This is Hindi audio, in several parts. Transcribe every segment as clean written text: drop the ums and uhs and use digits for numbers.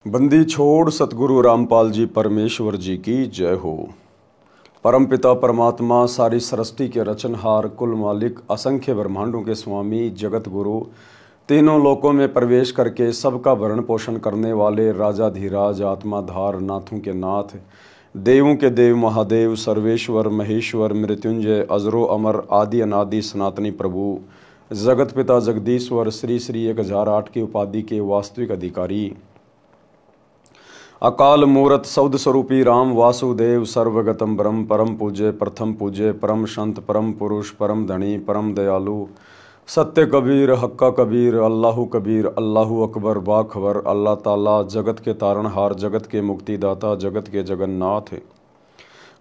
बंदी छोड़ सतगुरु रामपाल जी परमेश्वर जी की जय हो। परमपिता परमात्मा सारी सृष्टि के रचनहार, कुल मालिक, असंख्य ब्रह्मांडों के स्वामी, जगत गुरु, तीनों लोकों में प्रवेश करके सबका भरण पोषण करने वाले राजाधिराज, आत्माधार, नाथों के नाथ, देवों के देव, महादेव, सर्वेश्वर, महेश्वर, मृत्युंजय, अजरो अमर, आदि अनादि सनातनी प्रभु, जगत पिता जगदीश्वर, श्री श्री 1008 की उपाधि के वास्तविक अधिकारी, अकाल मूरत सौद स्वरूपी राम वासुदेव, सर्वगतम ब्रह्म, परम पूज्य, प्रथम पूज्य, परम संत, परम पुरुष, परम धनी, परम दयालु, सत्य कबीर, हक्का कबीर, अल्लाहु कबीर, अल्लाहु अकबर, बाखबर, अल्लाह ताला, जगत के तारणहार, जगत के मुक्तिदाता, जगत के जगन्नाथ,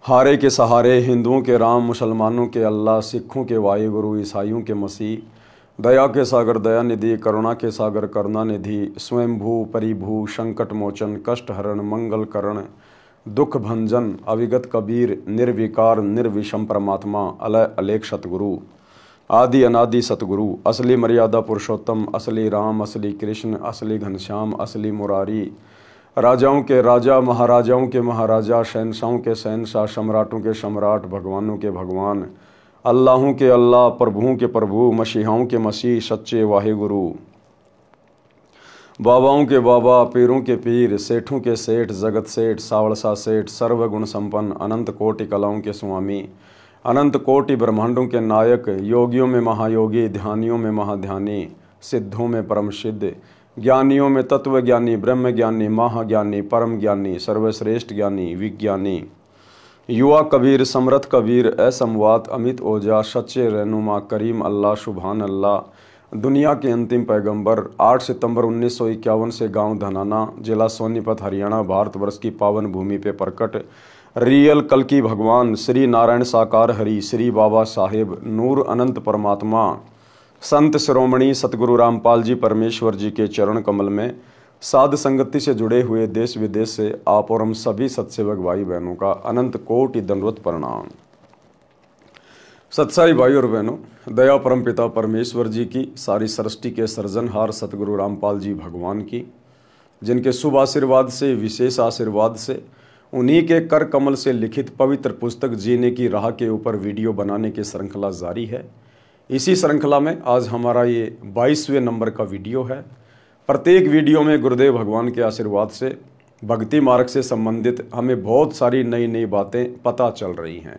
हारे के सहारे, हिंदुओं के राम, मुसलमानों के अल्लाह, सिखों के वाहिगुरु, ईसाइयों के मसीह, दया के सागर दयानिधि, करुणा के सागर करुणानिधि, स्वयंभू परिभू, संकट मोचन, कष्ट हरण, मंगल करण, दुख भंजन, अविगत कबीर, निर्विकार निर्विषम परमात्मा, अलय अलेख सतगुरु, आदि अनादि सतगुरु, असली मर्यादा पुरुषोत्तम, असली राम, असली कृष्ण, असली घनश्याम, असली मुरारी, राजाओं के राजा, महाराजाओं के महाराजा, शहंशाहों के शहंशाह, सम्राटों के सम्राट, भगवानों के भगवान, अल्लाहों के अल्लाह, प्रभुओं के प्रभु, मसीहाओं के मसीह, सच्चे वाहिगुरु, बाबाओं के बाबा, पीरों के पीर, सेठों के सेठ, जगत सेठ, सावड़सा सेठ, सर्वगुण संपन्न, अनंत कोटि कलाओं के स्वामी, अनंत कोटि ब्रह्मांडों के नायक, योगियों में महायोगी, ध्यानियों में महाध्यानी, सिद्धों में परम सिद्ध, ज्ञानियों में तत्व ज्ञानी, ब्रह्म ज्ञानी, महाज्ञानी, परम ज्ञानी, सर्वश्रेष्ठ ज्ञानी, विज्ञानी, युवा कबीर, समर्थ कबीर, असमवात, अमित ओजा, सच्चे रहनुमा, करीम अल्लाह, सुभान अल्लाह, दुनिया के अंतिम पैगंबर, 8 सितंबर 1951 से गांव धनाना, जिला सोनीपत, हरियाणा, भारतवर्ष की पावन भूमि पे प्रकट रियल कल की भगवान, श्री नारायण साकार हरि, श्री बाबा साहेब, नूर अनंत परमात्मा, संत शिरोमणि सतगुरु रामपाल जी परमेश्वर जी के चरण कमल में साध संगति से जुड़े हुए देश विदेश से आप और हम सभी सत्सेवक भाई बहनों का अनंत कोटि दंडवत प्रणाम। सत्साई भाई और बहनों, दया परम पिता परमेश्वर जी की, सारी सृष्टि के सृजनहार सतगुरु रामपाल जी भगवान की, जिनके शुभ आशीर्वाद से, विशेष आशीर्वाद से, उन्हीं के कर कमल से लिखित पवित्र पुस्तक जीने की राह के ऊपर वीडियो बनाने की श्रृंखला जारी है। इसी श्रृंखला में आज हमारा ये 22वें नंबर का वीडियो है। प्रत्येक वीडियो में गुरुदेव भगवान के आशीर्वाद से भक्ति मार्ग से संबंधित हमें बहुत सारी नई नई बातें पता चल रही हैं,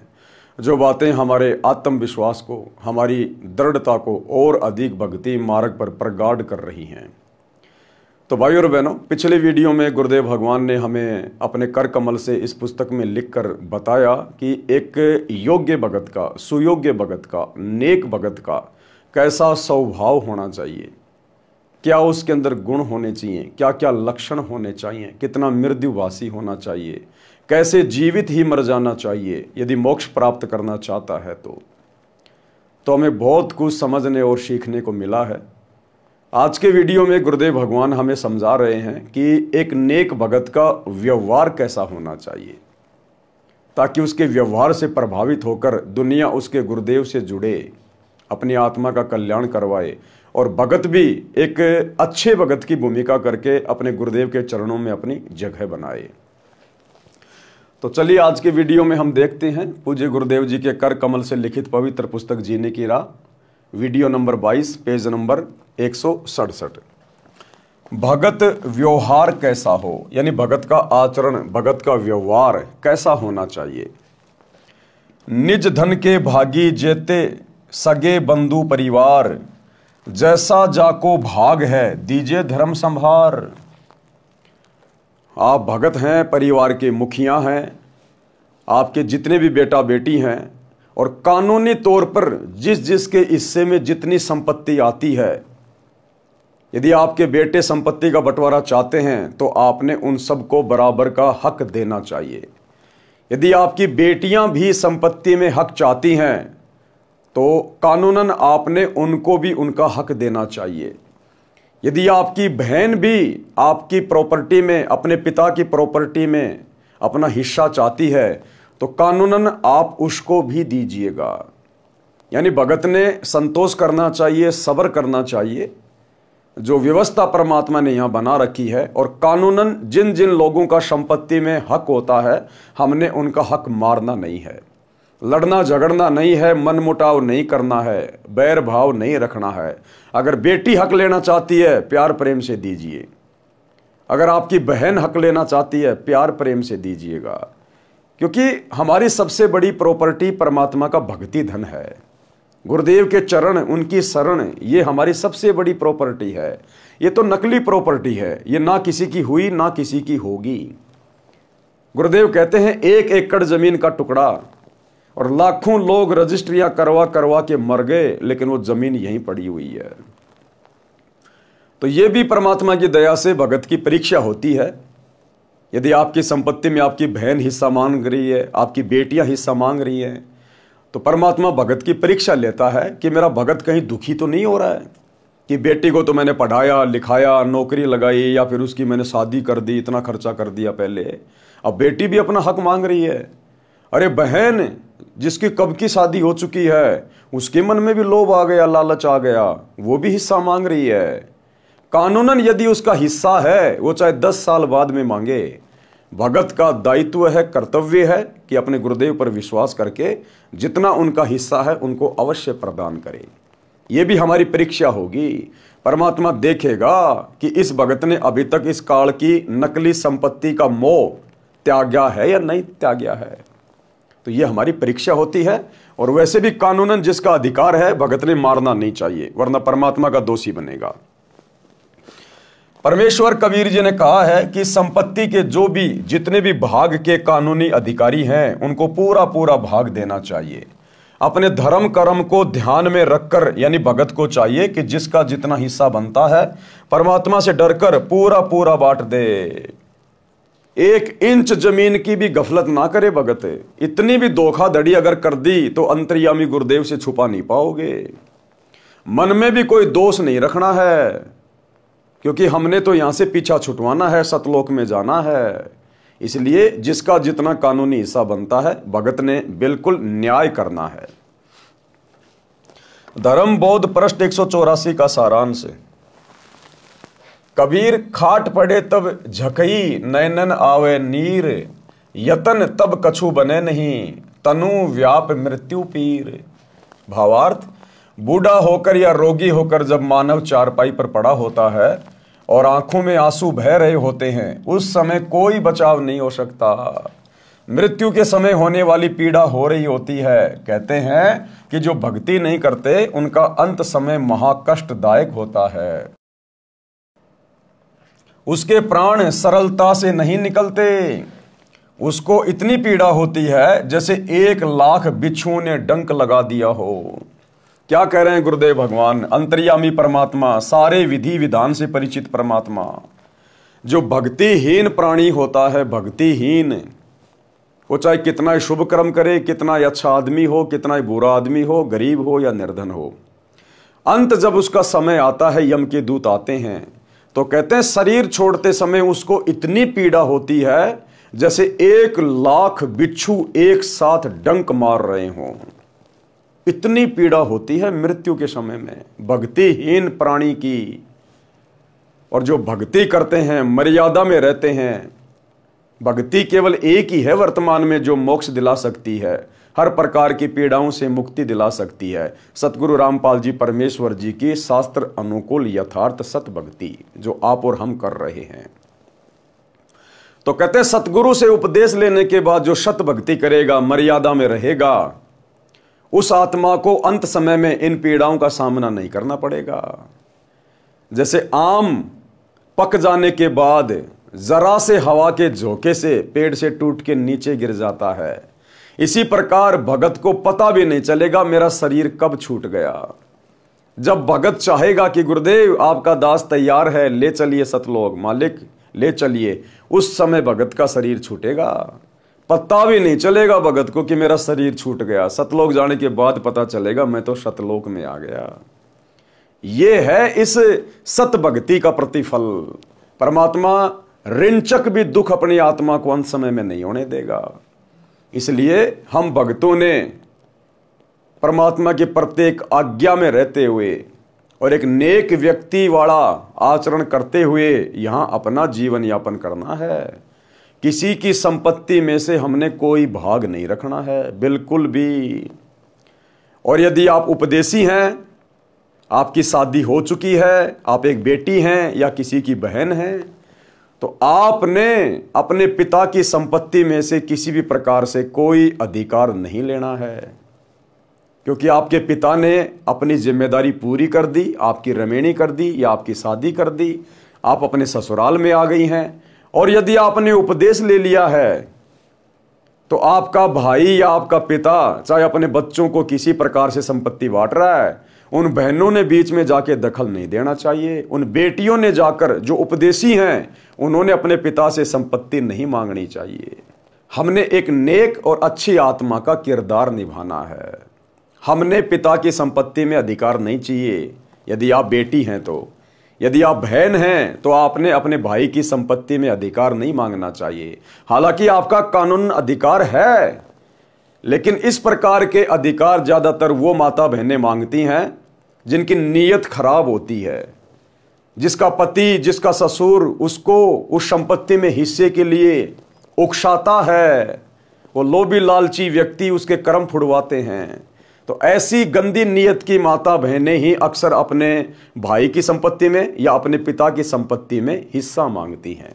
जो बातें हमारे आत्मविश्वास को, हमारी दृढ़ता को और अधिक भक्ति मार्ग पर प्रगाढ़ कर रही हैं। तो भाई और बहनों, पिछले वीडियो में गुरुदेव भगवान ने हमें अपने कर कमल से इस पुस्तक में लिखकर बताया कि एक योग्य भगत का, सुयोग्य भगत का, नेक भगत का कैसा स्वभाव होना चाहिए, क्या उसके अंदर गुण होने चाहिए, क्या क्या लक्षण होने चाहिए, कितना मृत्युभाषी होना चाहिए, कैसे जीवित ही मर जाना चाहिए यदि मोक्ष प्राप्त करना चाहता है। तो हमें बहुत कुछ समझने और सीखने को मिला है। आज के वीडियो में गुरुदेव भगवान हमें समझा रहे हैं कि एक नेक भगत का व्यवहार कैसा होना चाहिए, ताकि उसके व्यवहार से प्रभावित होकर दुनिया उसके गुरुदेव से जुड़े, अपनी आत्मा का कल्याण करवाए और भगत भी एक अच्छे भगत की भूमिका करके अपने गुरुदेव के चरणों में अपनी जगह बनाए। तो चलिए आज के वीडियो में हम देखते हैं पूज्य गुरुदेव जी के कर कमल से लिखित पवित्र पुस्तक जीने की राह, वीडियो नंबर 22, पेज नंबर 167। भगत व्यवहार कैसा हो, यानी भगत का आचरण, भगत का व्यवहार कैसा होना चाहिए। निज धन के भागी जेते सगे बंधु परिवार, जैसा जाको भाग है दीजिए धर्म संभार। आप भगत हैं, परिवार के मुखिया हैं, आपके जितने भी बेटा बेटी हैं, और कानूनी तौर पर जिस जिसके हिस्से में जितनी संपत्ति आती है, यदि आपके बेटे संपत्ति का बंटवारा चाहते हैं तो आपने उन सबको बराबर का हक देना चाहिए। यदि आपकी बेटियां भी संपत्ति में हक चाहती हैं तो कानूनन आपने उनको भी उनका हक देना चाहिए। यदि आपकी बहन भी आपकी प्रॉपर्टी में, अपने पिता की प्रॉपर्टी में अपना हिस्सा चाहती है तो कानूनन आप उसको भी दीजिएगा। यानी भगत ने संतोष करना चाहिए, सब्र करना चाहिए। जो व्यवस्था परमात्मा ने यहाँ बना रखी है और कानूनन जिन जिन लोगों का संपत्ति में हक होता है, हमने उनका हक मारना नहीं है, लड़ना झगड़ना नहीं है, मनमुटाव नहीं करना है, बैर भाव नहीं रखना है। अगर बेटी हक लेना चाहती है, प्यार प्रेम से दीजिए। अगर आपकी बहन हक लेना चाहती है, प्यार प्रेम से दीजिएगा, क्योंकि हमारी सबसे बड़ी प्रॉपर्टी परमात्मा का भक्ति धन है। गुरुदेव के चरण, उनकी शरण, ये हमारी सबसे बड़ी प्रॉपर्टी है। ये तो नकली प्रॉपर्टी है, ये ना किसी की हुई ना किसी की होगी। गुरुदेव कहते हैं 1 एकड़ जमीन का टुकड़ा और लाखों लोग रजिस्ट्रियां करवा करवा के मर गए, लेकिन वो जमीन यहीं पड़ी हुई है। तो ये भी परमात्मा की दया से भगत की परीक्षा होती है। यदि आपकी संपत्ति में आपकी बहन हिस्सा मांग रही है, आपकी बेटियां हिस्सा मांग रही हैं, तो परमात्मा भगत की परीक्षा लेता है कि मेरा भगत कहीं दुखी तो नहीं हो रहा है कि बेटी को तो मैंने पढ़ाया लिखाया, नौकरी लगाई, या फिर उसकी मैंने शादी कर दी, इतना खर्चा कर दिया पहले, अब बेटी भी अपना हक मांग रही है। अरे बहन जिसकी कब की शादी हो चुकी है, उसके मन में भी लोभ आ गया, लालच आ गया, वो भी हिस्सा मांग रही है। कानूनन यदि उसका हिस्सा है, वो चाहे 10 साल बाद में मांगे। भगत का दायित्व है, कर्तव्य है कि अपने गुरुदेव पर विश्वास करके जितना उनका हिस्सा है उनको अवश्य प्रदान करें। यह भी हमारी परीक्षा होगी। परमात्मा देखेगा कि इस भगत ने अभी तक इस काल की नकली संपत्ति का मोह त्यागा है या नहीं त्यागा है। तो यह हमारी परीक्षा होती है। और वैसे भी कानूनन जिसका अधिकार है, भगत ने मारना नहीं चाहिए, वरना परमात्मा का दोषी बनेगा। परमेश्वर कबीर जी ने कहा है कि संपत्ति के जितने भी भाग के कानूनी अधिकारी हैं, उनको पूरा पूरा भाग देना चाहिए। अपने धर्म कर्म को ध्यान में रखकर, यानी भगत को चाहिए कि जिसका जितना हिस्सा बनता है परमात्मा से डरकर पूरा पूरा बांट दे। 1 इंच जमीन की भी गफलत ना करे भगत। इतनी भी धोखाधड़ी अगर कर दी तो अंतर्यामी गुरुदेव से छुपा नहीं पाओगे। मन में भी कोई दोष नहीं रखना है, क्योंकि हमने तो यहां से पीछा छुटवाना है, सतलोक में जाना है। इसलिए जिसका जितना कानूनी हिस्सा बनता है, भगत ने बिल्कुल न्याय करना है। धर्म बोध पृष्ठ 184 का सारांश। कबीर खाट पड़े तब झकई, नैनन आवे नीर, यतन तब कछु बने नहीं, तनु व्याप मृत्यु पीर। भावार्थ, बूढ़ा होकर या रोगी होकर जब मानव चारपाई पर पड़ा होता है और आंखों में आंसू बह रहे होते हैं, उस समय कोई बचाव नहीं हो सकता। मृत्यु के समय होने वाली पीड़ा हो रही होती है। कहते हैं कि जो भक्ति नहीं करते उनका अंत समय महाकष्टदायक होता है। उसके प्राण सरलता से नहीं निकलते। उसको इतनी पीड़ा होती है जैसे 1 लाख बिच्छुओं ने डंक लगा दिया हो। क्या कह रहे हैं गुरुदेव भगवान? अंतर्यामी परमात्मा, सारे विधि विधान से परिचित परमात्मा, जो भक्तिहीन प्राणी होता है, भक्तिहीन, वो चाहे कितना ही शुभ कर्म करे, कितना ही अच्छा आदमी हो, कितना ही बुरा आदमी हो, गरीब हो या निर्धन हो, अंत जब उसका समय आता है, यम के दूत आते हैं, तो कहते हैं शरीर छोड़ते समय उसको इतनी पीड़ा होती है जैसे 1 लाख बिच्छू एक साथ डंक मार रहे हों। इतनी पीड़ा होती है मृत्यु के समय में भक्तिहीन प्राणी की। और जो भक्ति करते हैं, मर्यादा में रहते हैं, भक्ति केवल एक ही है वर्तमान में जो मोक्ष दिला सकती है, हर प्रकार की पीड़ाओं से मुक्ति दिला सकती है। सतगुरु रामपाल जी परमेश्वर जी की शास्त्र अनुकूल यथार्थ सत भक्ति जो आप और हम कर रहे हैं। तो कहते हैं सतगुरु से उपदेश लेने के बाद जो सत भक्ति करेगा, मर्यादा में रहेगा, उस आत्मा को अंत समय में इन पीड़ाओं का सामना नहीं करना पड़ेगा। जैसे आम पक जाने के बाद जरा से हवा के झोंके से पेड़ से टूट के नीचे गिर जाता है, इसी प्रकार भगत को पता भी नहीं चलेगा मेरा शरीर कब छूट गया। जब भगत चाहेगा कि गुरुदेव आपका दास तैयार है, ले चलिए सतलोक, मालिक ले चलिए, उस समय भगत का शरीर छूटेगा। पता भी नहीं चलेगा भगत को कि मेरा शरीर छूट गया। सतलोक जाने के बाद पता चलेगा मैं तो सतलोक में आ गया। ये है इस सत भक्ति का प्रतिफल। परमात्मा ऋणचक भी दुख अपनी आत्मा को अंत समय में नहीं होने देगा। इसलिए हम भक्तों ने परमात्मा की प्रत्येक आज्ञा में रहते हुए और एक नेक व्यक्ति वाला आचरण करते हुए यहाँ अपना जीवन यापन करना है। किसी की संपत्ति में से हमने कोई भाग नहीं रखना है, बिल्कुल भी। और यदि आप उपदेशी हैं, आपकी शादी हो चुकी है, आप एक बेटी हैं या किसी की बहन हैं, तो आपने अपने पिता की संपत्ति में से किसी भी प्रकार से कोई अधिकार नहीं लेना है, क्योंकि आपके पिता ने अपनी जिम्मेदारी पूरी कर दी, आपकी रमेणी कर दी या आपकी शादी कर दी, आप अपने ससुराल में आ गई हैं। और यदि आपने उपदेश ले लिया है तो आपका भाई या आपका पिता चाहे अपने बच्चों को किसी प्रकार से संपत्ति बांट रहा है, उन बहनों ने बीच में जाके दखल नहीं देना चाहिए। उन बेटियों ने जाकर, जो उपदेशी हैं, उन्होंने अपने पिता से संपत्ति नहीं मांगनी चाहिए। हमने एक नेक और अच्छी आत्मा का किरदार निभाना है। हमने पिता की संपत्ति में अधिकार नहीं चाहिए। यदि आप बेटी हैं तो, यदि आप बहन हैं तो आपने अपने भाई की संपत्ति में अधिकार नहीं मांगना चाहिए। हालांकि आपका कानून अधिकार है, लेकिन इस प्रकार के अधिकार ज्यादातर वो माता बहनें मांगती हैं जिनकी नीयत खराब होती है, जिसका पति, जिसका ससुर उसको उस संपत्ति में हिस्से के लिए उकसाता है। वो लोभी लालची व्यक्ति उसके कर्म फुड़वाते हैं। तो ऐसी गंदी नीयत की माता बहनें ही अक्सर अपने भाई की संपत्ति में या अपने पिता की संपत्ति में हिस्सा मांगती हैं।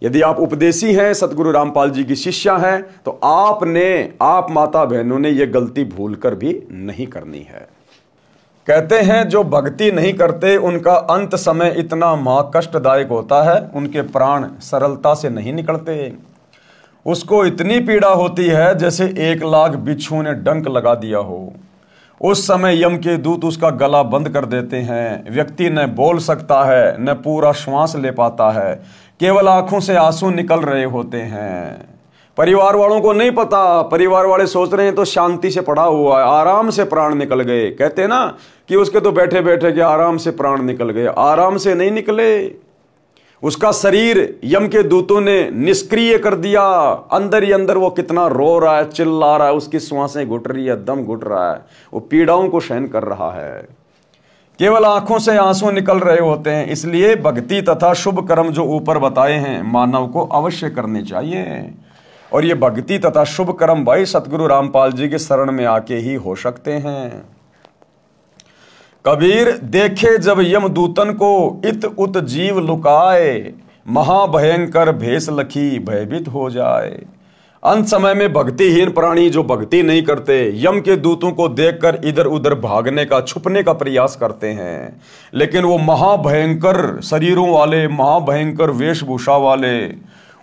यदि आप उपदेशी हैं, सतगुरु रामपाल जी की शिष्या हैं, तो आप माता बहनों ने यह गलती भूलकर भी नहीं करनी है। कहते हैं जो भक्ति नहीं करते उनका अंत समय इतना महाकष्टदायक होता है, उनके प्राण सरलता से नहीं निकलते। उसको इतनी पीड़ा होती है जैसे 1,00,000 बिच्छुओं ने डंक लगा दिया हो। उस समय यम के दूत उसका गला बंद कर देते हैं। व्यक्ति न बोल सकता है, न पूरा श्वास ले पाता है, केवल आंखों से आंसू निकल रहे होते हैं। परिवार वालों को नहीं पता, परिवार वाले सोच रहे हैं तो शांति से पड़ा हुआ है, आराम से प्राण निकल गए। कहते हैं ना कि उसके तो बैठे बैठे के आराम से प्राण निकल गए। आराम से नहीं निकले, उसका शरीर यम के दूतों ने निष्क्रिय कर दिया। अंदर ही अंदर वो कितना रो रहा है, चिल्ला रहा है, उसकी श्वासें घुट रही है, दम घुट रहा है, वो पीड़ाओं को सहन कर रहा है। केवल आंखों से आंसू निकल रहे होते हैं। इसलिए भक्ति तथा शुभ कर्म जो ऊपर बताए हैं मानव को अवश्य करने चाहिए। और ये भक्ति तथा शुभ कर्म भाई सतगुरु रामपाल जी के शरण में आके ही हो सकते हैं। कबीर देखे जब यमदूतन को इत उत जीव लुकाए, महाभयंकर भेष लखी भयभीत हो जाए। अंत समय में भक्तिहीन प्राणी जो भक्ति नहीं करते, यम के दूतों को देखकर इधर उधर भागने का, छुपने का प्रयास करते हैं, लेकिन वो महाभयंकर शरीरों वाले, महाभयंकर वेशभूषा वाले,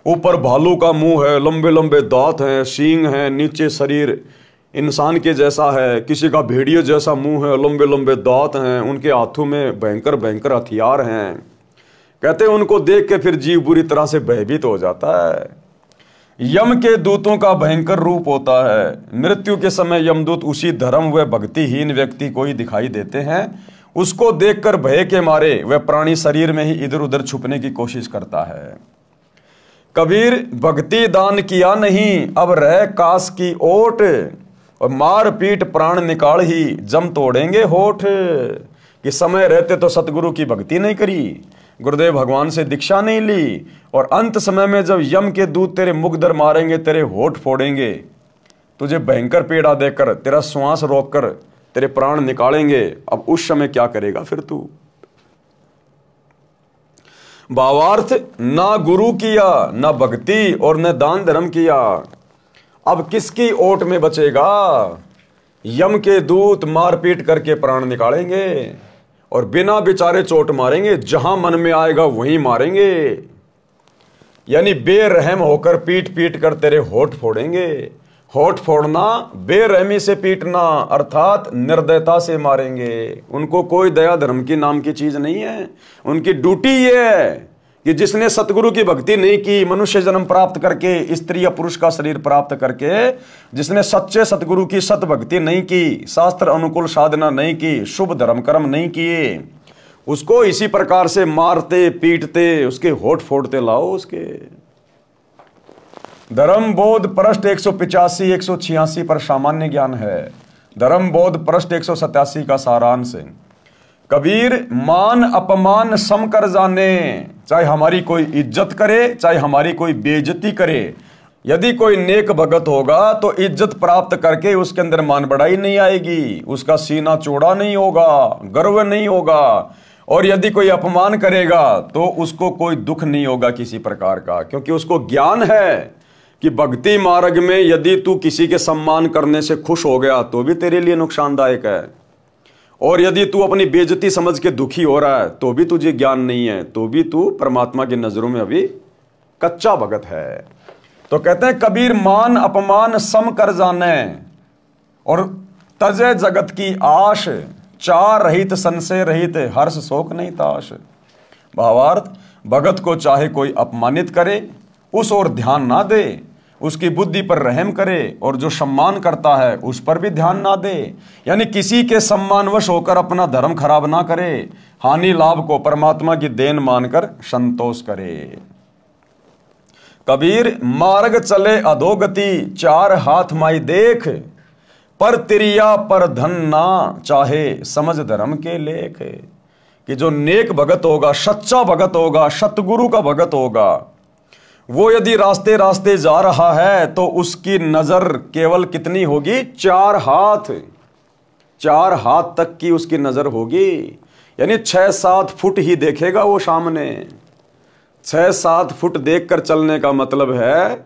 ऊपर भालू का मुंह है, लंबे लंबे दांत हैं, सींग हैं, नीचे शरीर इंसान के जैसा है, किसी का भेड़िए जैसा मुंह है, लंबे लंबे दांत हैं, उनके हाथों में भयंकर भयंकर हथियार हैं। कहते हैं उनको देख के फिर जीव बुरी तरह से भयभीत हो जाता है। यम के दूतों का भयंकर रूप होता है। मृत्यु के समय यमदूत उसी धर्म व भक्तिहीन व्यक्ति को ही दिखाई देते हैं। उसको देखकर भय के मारे वह प्राणी शरीर में ही इधर उधर छुपने की कोशिश करता है। कबीर भक्ति दान किया नहीं, अब रह कास की ओट, और मार पीट प्राण निकाल ही जम तोड़ेंगे होठ। कि समय रहते तो सतगुरु की भक्ति नहीं करी, गुरुदेव भगवान से दीक्षा नहीं ली, और अंत समय में जब यम के दूत तेरे मुख दर मारेंगे, तेरे होठ फोड़ेंगे, तुझे भयंकर पीड़ा देकर, तेरा श्वास रोककर तेरे प्राण निकालेंगे, अब उस समय क्या करेगा फिर तू। भावार्थ, ना गुरु किया, ना भक्ति और न दान धर्म किया, अब किसकी ओट में बचेगा। यम के दूत मारपीट करके प्राण निकालेंगे और बिना बेचारे चोट मारेंगे, जहां मन में आएगा वहीं मारेंगे। यानी बेरहम होकर पीट पीट कर तेरे होठ फोड़ेंगे। होठ फोड़ना, बेरहमी से पीटना, अर्थात निर्दयता से मारेंगे। उनको कोई दया धर्म की नाम की चीज नहीं है। उनकी ड्यूटी ये है कि जिसने सतगुरु की भक्ति नहीं की, मनुष्य जन्म प्राप्त करके, स्त्री या पुरुष का शरीर प्राप्त करके, जिसने सच्चे सतगुरु की सत भक्ति नहीं की, शास्त्र अनुकूल साधना नहीं की, शुभ धर्म कर्म नहीं किए, उसको इसी प्रकार से मारते पीटते, उसके होठ फोड़ते लाओ। उसके धर्म बोध पृष्ठ 185 186 पर सामान्य ज्ञान है। धर्म बोध पृष्ठ 187 का सारांश। कबीर मान अपमान सम कर जाने, चाहे हमारी कोई इज्जत करे चाहे हमारी कोई बेइज्जती करे। यदि कोई नेक भगत होगा तो इज्जत प्राप्त करके उसके अंदर मान बढ़ाई नहीं आएगी, उसका सीना चौड़ा नहीं होगा, गर्व नहीं होगा। और यदि कोई अपमान करेगा तो उसको कोई दुख नहीं होगा किसी प्रकार का, क्योंकि उसको ज्ञान है कि भक्ति मार्ग में यदि तू किसी के सम्मान करने से खुश हो गया तो भी तेरे लिए नुकसानदायक है, और यदि तू अपनी बेइज्जती समझ के दुखी हो रहा है तो भी तुझे ज्ञान नहीं है, तो भी तू परमात्मा की नजरों में अभी कच्चा भगत है। तो कहते हैं कबीर मान अपमान सम कर जाने और तजे जगत की आश, चार रहित संशय रहित हर्ष शोक नहीं ताश। भावार्थ, भगत को चाहे कोई अपमानित करे उस ओर ध्यान ना दे, उसकी बुद्धि पर रहम करे, और जो सम्मान करता है उस पर भी ध्यान ना दे। यानी किसी के सम्मानवश होकर अपना धर्म खराब ना करे, हानि लाभ को परमात्मा की देन मानकर संतोष करे। कबीर मार्ग चले अधोगति, चार हाथ माई देख, पर तिरिया पर धन ना चाहे, समझ धर्म के लेख। कि जो नेक भगत होगा, सच्चा भगत होगा, सतगुरु का भगत होगा, वो यदि रास्ते रास्ते जा रहा है तो उसकी नजर केवल कितनी होगी? चार हाथ तक की उसकी नजर होगी। यानी 6-7 फुट ही देखेगा वो सामने। 6-7 फुट देखकर चलने का मतलब है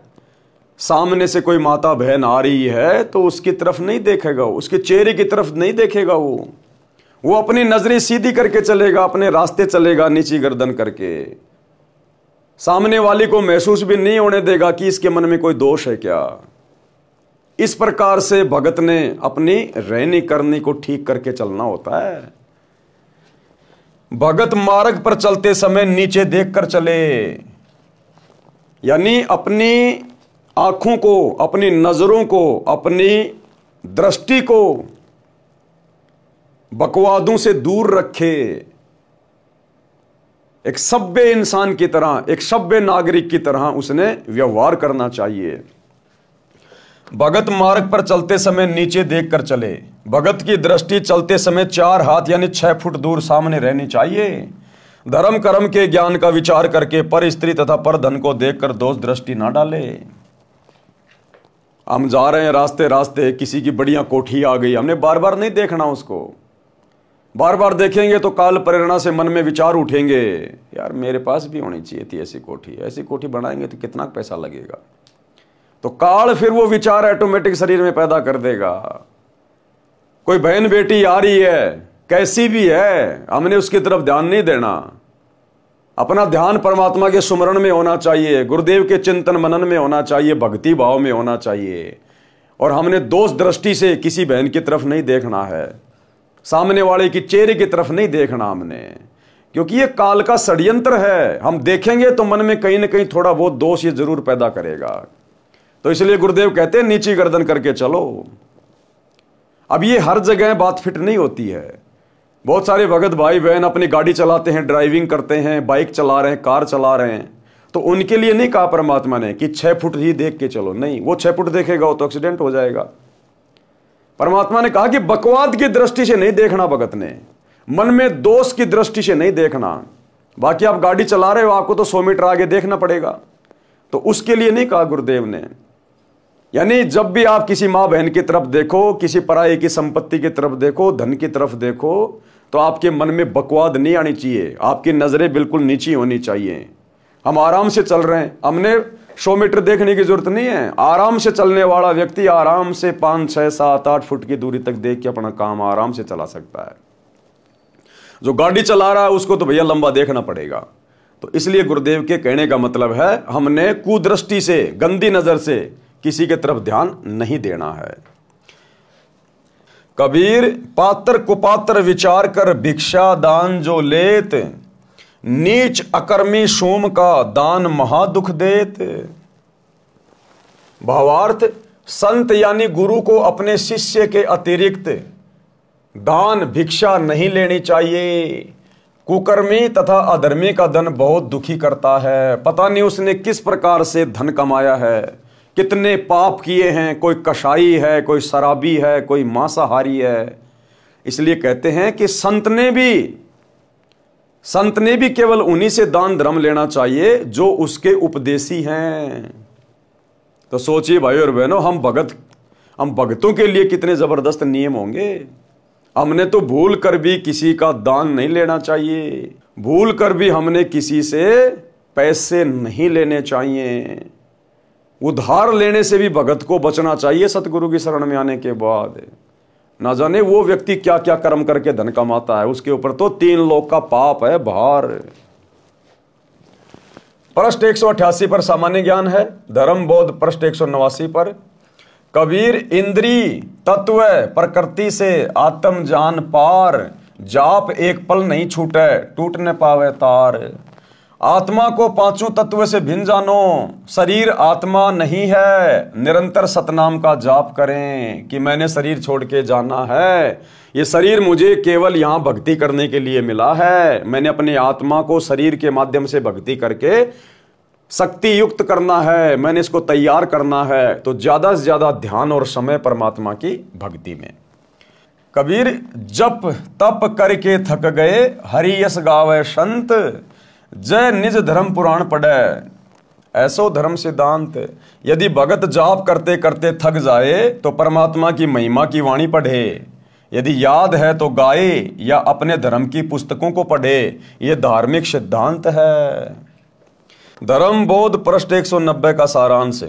सामने से कोई माता बहन आ रही है तो उसकी तरफ नहीं देखेगा, उसके चेहरे की तरफ नहीं देखेगा। वो अपनी नजरें सीधी करके चलेगा, अपने रास्ते चलेगा नीची गर्दन करके। सामने वाले को महसूस भी नहीं होने देगा कि इसके मन में कोई दोष है क्या। इस प्रकार से भगत ने अपनी रहनी करनी को ठीक करके चलना होता है। भगत मार्ग पर चलते समय नीचे देखकर चले, यानी अपनी आंखों को, अपनी नजरों को, अपनी दृष्टि को बकवादों से दूर रखे। एक सभ्य इंसान की तरह, एक सभ्य नागरिक की तरह उसने व्यवहार करना चाहिए। भगत मार्ग पर चलते समय नीचे देखकर चले। भगत की दृष्टि चलते समय 4 हाथ यानी 6 फुट दूर सामने रहनी चाहिए। धर्म कर्म के ज्ञान का विचार करके पर स्त्री तथा पर धन को देखकर दोष दृष्टि ना डाले। हम जा रहे हैं रास्ते रास्ते, किसी की बढ़िया कोठी आ गई, हमने बार बार नहीं देखना उसको। बार बार देखेंगे तो काल प्रेरणा से मन में विचार उठेंगे, यार मेरे पास भी होनी चाहिए थी ऐसी कोठी, ऐसी कोठी बनाएंगे तो कितना पैसा लगेगा। तो काल फिर वो विचार ऑटोमेटिक शरीर में पैदा कर देगा। कोई बहन बेटी आ रही है, कैसी भी है, हमने उसकी तरफ ध्यान नहीं देना। अपना ध्यान परमात्मा के सुमरण में होना चाहिए, गुरुदेव के चिंतन मनन में होना चाहिए, भक्ति भाव में होना चाहिए। और हमने दोष दृष्टि से किसी बहन की तरफ नहीं देखना है, सामने वाले की चेहरे की तरफ नहीं देखना हमने, क्योंकि ये काल का षड्यंत्र है। हम देखेंगे तो मन में कहीं ना कहीं थोड़ा बहुत दोष ये जरूर पैदा करेगा। तो इसलिए गुरुदेव कहते हैं नीची गर्दन करके चलो। अब ये हर जगह बात फिट नहीं होती है। बहुत सारे भगत भाई बहन अपनी गाड़ी चलाते हैं, ड्राइविंग करते हैं, बाइक चला रहे हैं, कार चला रहे हैं, तो उनके लिए नहीं कहा परमात्मा ने कि 6 फुट ही देख के चलो। नहीं, वो 6 फुट देखेगा तो एक्सीडेंट हो जाएगा। परमात्मा ने कहा कि बकवाद की दृष्टि से नहीं देखना, भगत ने मन में दोष की दृष्टि से नहीं देखना। बाकी आप गाड़ी चला रहे हो, आपको तो 100 मीटर आगे देखना पड़ेगा, तो उसके लिए नहीं कहा गुरुदेव ने। यानी जब भी आप किसी माँ बहन की तरफ देखो, किसी पराये की संपत्ति की तरफ देखो, धन की तरफ देखो, तो आपके मन में बकवाद नहीं आनी चाहिए, आपकी नजरें बिल्कुल नीची होनी चाहिए। हम आराम से चल रहे हैं, हमने 100 मीटर देखने की जरूरत नहीं है। आराम से चलने वाला व्यक्ति आराम से 5, 6, 7, 8 फुट की दूरी तक देख के अपना काम आराम से चला सकता है। जो गाड़ी चला रहा है उसको तो भैया लंबा देखना पड़ेगा। तो इसलिए गुरुदेव के कहने का मतलब है हमने कुदृष्टि से, गंदी नजर से किसी के तरफ ध्यान नहीं देना है। कबीर पात्र कुपात्र विचार कर भिक्षा दान जो लेत, नीच अकर्मी सोम का दान महादुख देत। भावार्थ, संत यानी गुरु को अपने शिष्य के अतिरिक्त दान भिक्षा नहीं लेनी चाहिए। कुकर्मी तथा अधर्मी का धन बहुत दुखी करता है। पता नहीं उसने किस प्रकार से धन कमाया है, कितने पाप किए हैं, कोई कसाई है, कोई शराबी है, कोई मांसाहारी है। इसलिए कहते हैं कि संत ने भी केवल उन्हीं से दान धर्म लेना चाहिए जो उसके उपदेशी हैं। तो सोचिए भाई और बहनों, हम भगतों के लिए कितने जबरदस्त नियम होंगे। हमने तो भूल कर भी किसी का दान नहीं लेना चाहिए, भूल कर भी हमने किसी से पैसे नहीं लेने चाहिए, उधार लेने से भी भगत को बचना चाहिए। सतगुरु की शरण में आने के बाद ना जाने वो व्यक्ति क्या क्या कर्म करके धन कमाता है, उसके ऊपर तो 3 लोक का पाप है भार। पृष्ठ 188 पर सामान्य ज्ञान है। धर्म बोध पृष्ठ 189 पर। कबीर इंद्री तत्व प्रकृति से आत्म जान पार, जाप एक पल नहीं छूटे टूट न पावे तार। आत्मा को 5 तत्व से भिन्न जानो, शरीर आत्मा नहीं है, निरंतर सतनाम का जाप करें कि मैंने शरीर छोड़ के जाना है। ये शरीर मुझे केवल यहाँ भक्ति करने के लिए मिला है। मैंने अपने आत्मा को शरीर के माध्यम से भक्ति करके शक्ति युक्त करना है, मैंने इसको तैयार करना है। तो ज्यादा से ज्यादा ध्यान और समय परमात्मा की भक्ति में। कबीर जप तप करके थक गए, हरि यस गावे संत, जय निज धर्म पुराण पढ़े ऐसो धर्म सिद्धांत। यदि भगत जाप करते करते थक जाए तो परमात्मा की महिमा की वाणी पढ़े, यदि याद है तो गाए या अपने धर्म की पुस्तकों को पढ़े। यह धार्मिक सिद्धांत है। धर्म बोध पृष्ठ 190 का सारांश।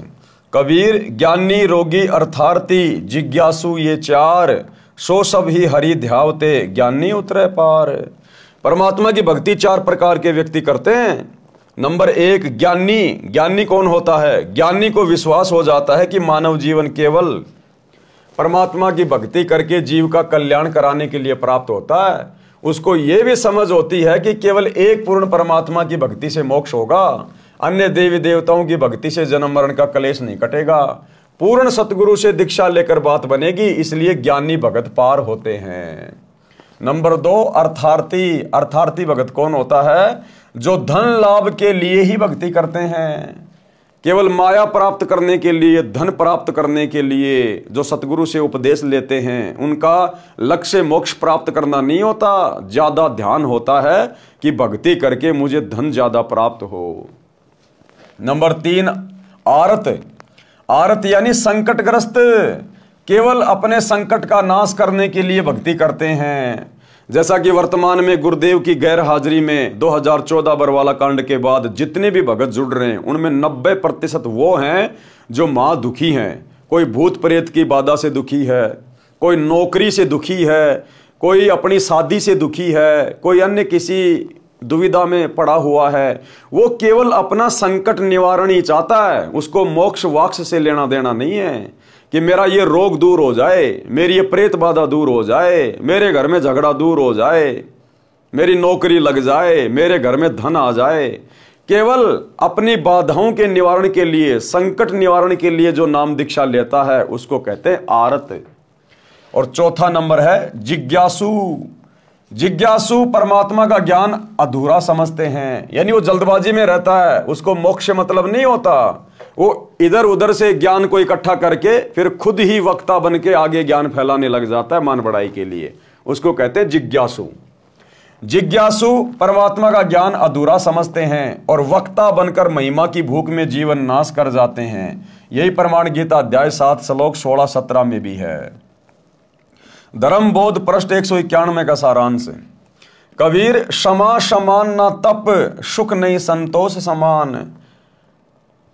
कबीर ज्ञानी रोगी अर्थार्थी जिज्ञासु ये 4, सो सब ही हरि ध्यावते ज्ञानी उतरे पार। परमात्मा की भक्ति 4 प्रकार के व्यक्ति करते हैं। नंबर 1 ज्ञानी कौन होता है? ज्ञानी को विश्वास हो जाता है कि मानव जीवन केवल परमात्मा की भक्ति करके जीव का कल्याण कराने के लिए प्राप्त होता है। उसको यह भी समझ होती है कि केवल एक पूर्ण परमात्मा की भक्ति से मोक्ष होगा, अन्य देवी देवताओं की भक्ति से जन्म मरण का कलेश नहीं कटेगा। पूर्ण सतगुरु से दीक्षा लेकर बात बनेगी, इसलिए ज्ञानी भगत पार होते हैं। नंबर 2 अर्थार्थी भगत कौन होता है? जो धन लाभ के लिए ही भक्ति करते हैं, केवल माया प्राप्त करने के लिए, धन प्राप्त करने के लिए जो सतगुरु से उपदेश लेते हैं, उनका लक्ष्य मोक्ष प्राप्त करना नहीं होता। ज्यादा ध्यान होता है कि भक्ति करके मुझे धन ज्यादा प्राप्त हो। नंबर 3 आरत यानी संकटग्रस्त, केवल अपने संकट का नाश करने के लिए भक्ति करते हैं। जैसा कि वर्तमान में गुरुदेव की गैर हाजिरी में 2014 बरवाला कांड के बाद जितने भी भगत जुड़ रहे हैं, उनमें 90% वो हैं जो मां दुखी हैं। कोई भूत प्रेत की बाधा से दुखी है, कोई नौकरी से दुखी है, कोई अपनी शादी से दुखी है, कोई अन्य किसी दुविधा में पड़ा हुआ है। वो केवल अपना संकट निवारण ही चाहता है, उसको मोक्ष वाक्ष से लेना देना नहीं है कि मेरा ये रोग दूर हो जाए, मेरी ये प्रेत बाधा दूर हो जाए, मेरे घर में झगड़ा दूर हो जाए, मेरी नौकरी लग जाए, मेरे घर में धन आ जाए। केवल अपनी बाधाओं के निवारण के लिए, संकट निवारण के लिए जो नाम दीक्षा लेता है उसको कहते हैं आरत। और चौथा नंबर है जिज्ञासु परमात्मा का ज्ञान अधूरा समझते हैं, यानी वो जल्दबाजी में रहता है, उसको मोक्ष मतलब नहीं होता। वो इधर उधर से ज्ञान को इकट्ठा करके फिर खुद ही वक्ता बन के आगे ज्ञान फैलाने लग जाता है मान बढ़ाई के लिए, उसको कहते हैं जिज्ञासु परमात्मा का ज्ञान अधूरा समझते हैं और वक्ता बनकर महिमा की भूख में जीवन नाश कर जाते हैं। यही प्रमाण गीता अध्याय 7 श्लोक 16-17 में भी है। धर्म बोध पृष्ठ 191 का सारांश। कबीर क्षमा समान ना तप, सुख नहीं संतोष समान,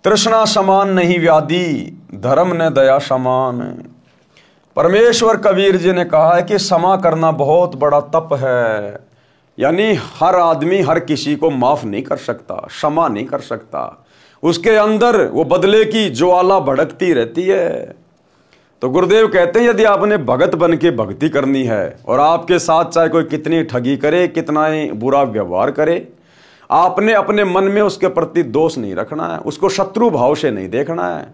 तृष्णा समान नहीं व्याधि, धर्म ने दया समान। परमेश्वर कबीर जी ने कहा है कि क्षमा करना बहुत बड़ा तप है, यानी हर आदमी हर किसी को माफ नहीं कर सकता, क्षमा नहीं कर सकता। उसके अंदर वो बदले की ज्वाला भड़कती रहती है। तो गुरुदेव कहते हैं यदि आपने भगत बन के भक्ति करनी है और आपके साथ चाहे कोई कितनी ठगी करे, कितना ही बुरा व्यवहार करे, आपने अपने मन में उसके प्रति दोष नहीं रखना है, उसको शत्रु भाव से नहीं देखना है,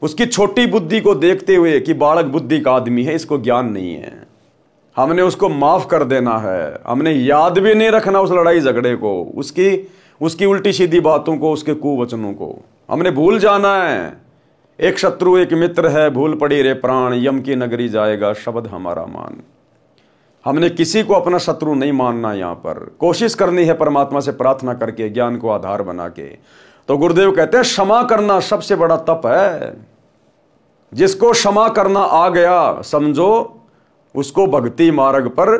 उसकी छोटी बुद्धि को देखते हुए कि बालक बुद्धि का आदमी है, इसको ज्ञान नहीं है, हमने उसको माफ कर देना है। हमने याद भी नहीं रखना उस लड़ाई झगड़े को, उसकी उल्टी सीधी बातों को, उसके कुवचनों को हमने भूल जाना है। एक शत्रु एक मित्र है, भूल पड़ी रे प्राण, यम की नगरी जाएगा शब्द हमारा मान। हमने किसी को अपना शत्रु नहीं मानना, यहाँ पर कोशिश करनी है परमात्मा से प्रार्थना करके, ज्ञान को आधार बना के। तो गुरुदेव कहते हैं क्षमा करना सबसे बड़ा तप है। जिसको क्षमा करना आ गया, समझो उसको भक्ति मार्ग पर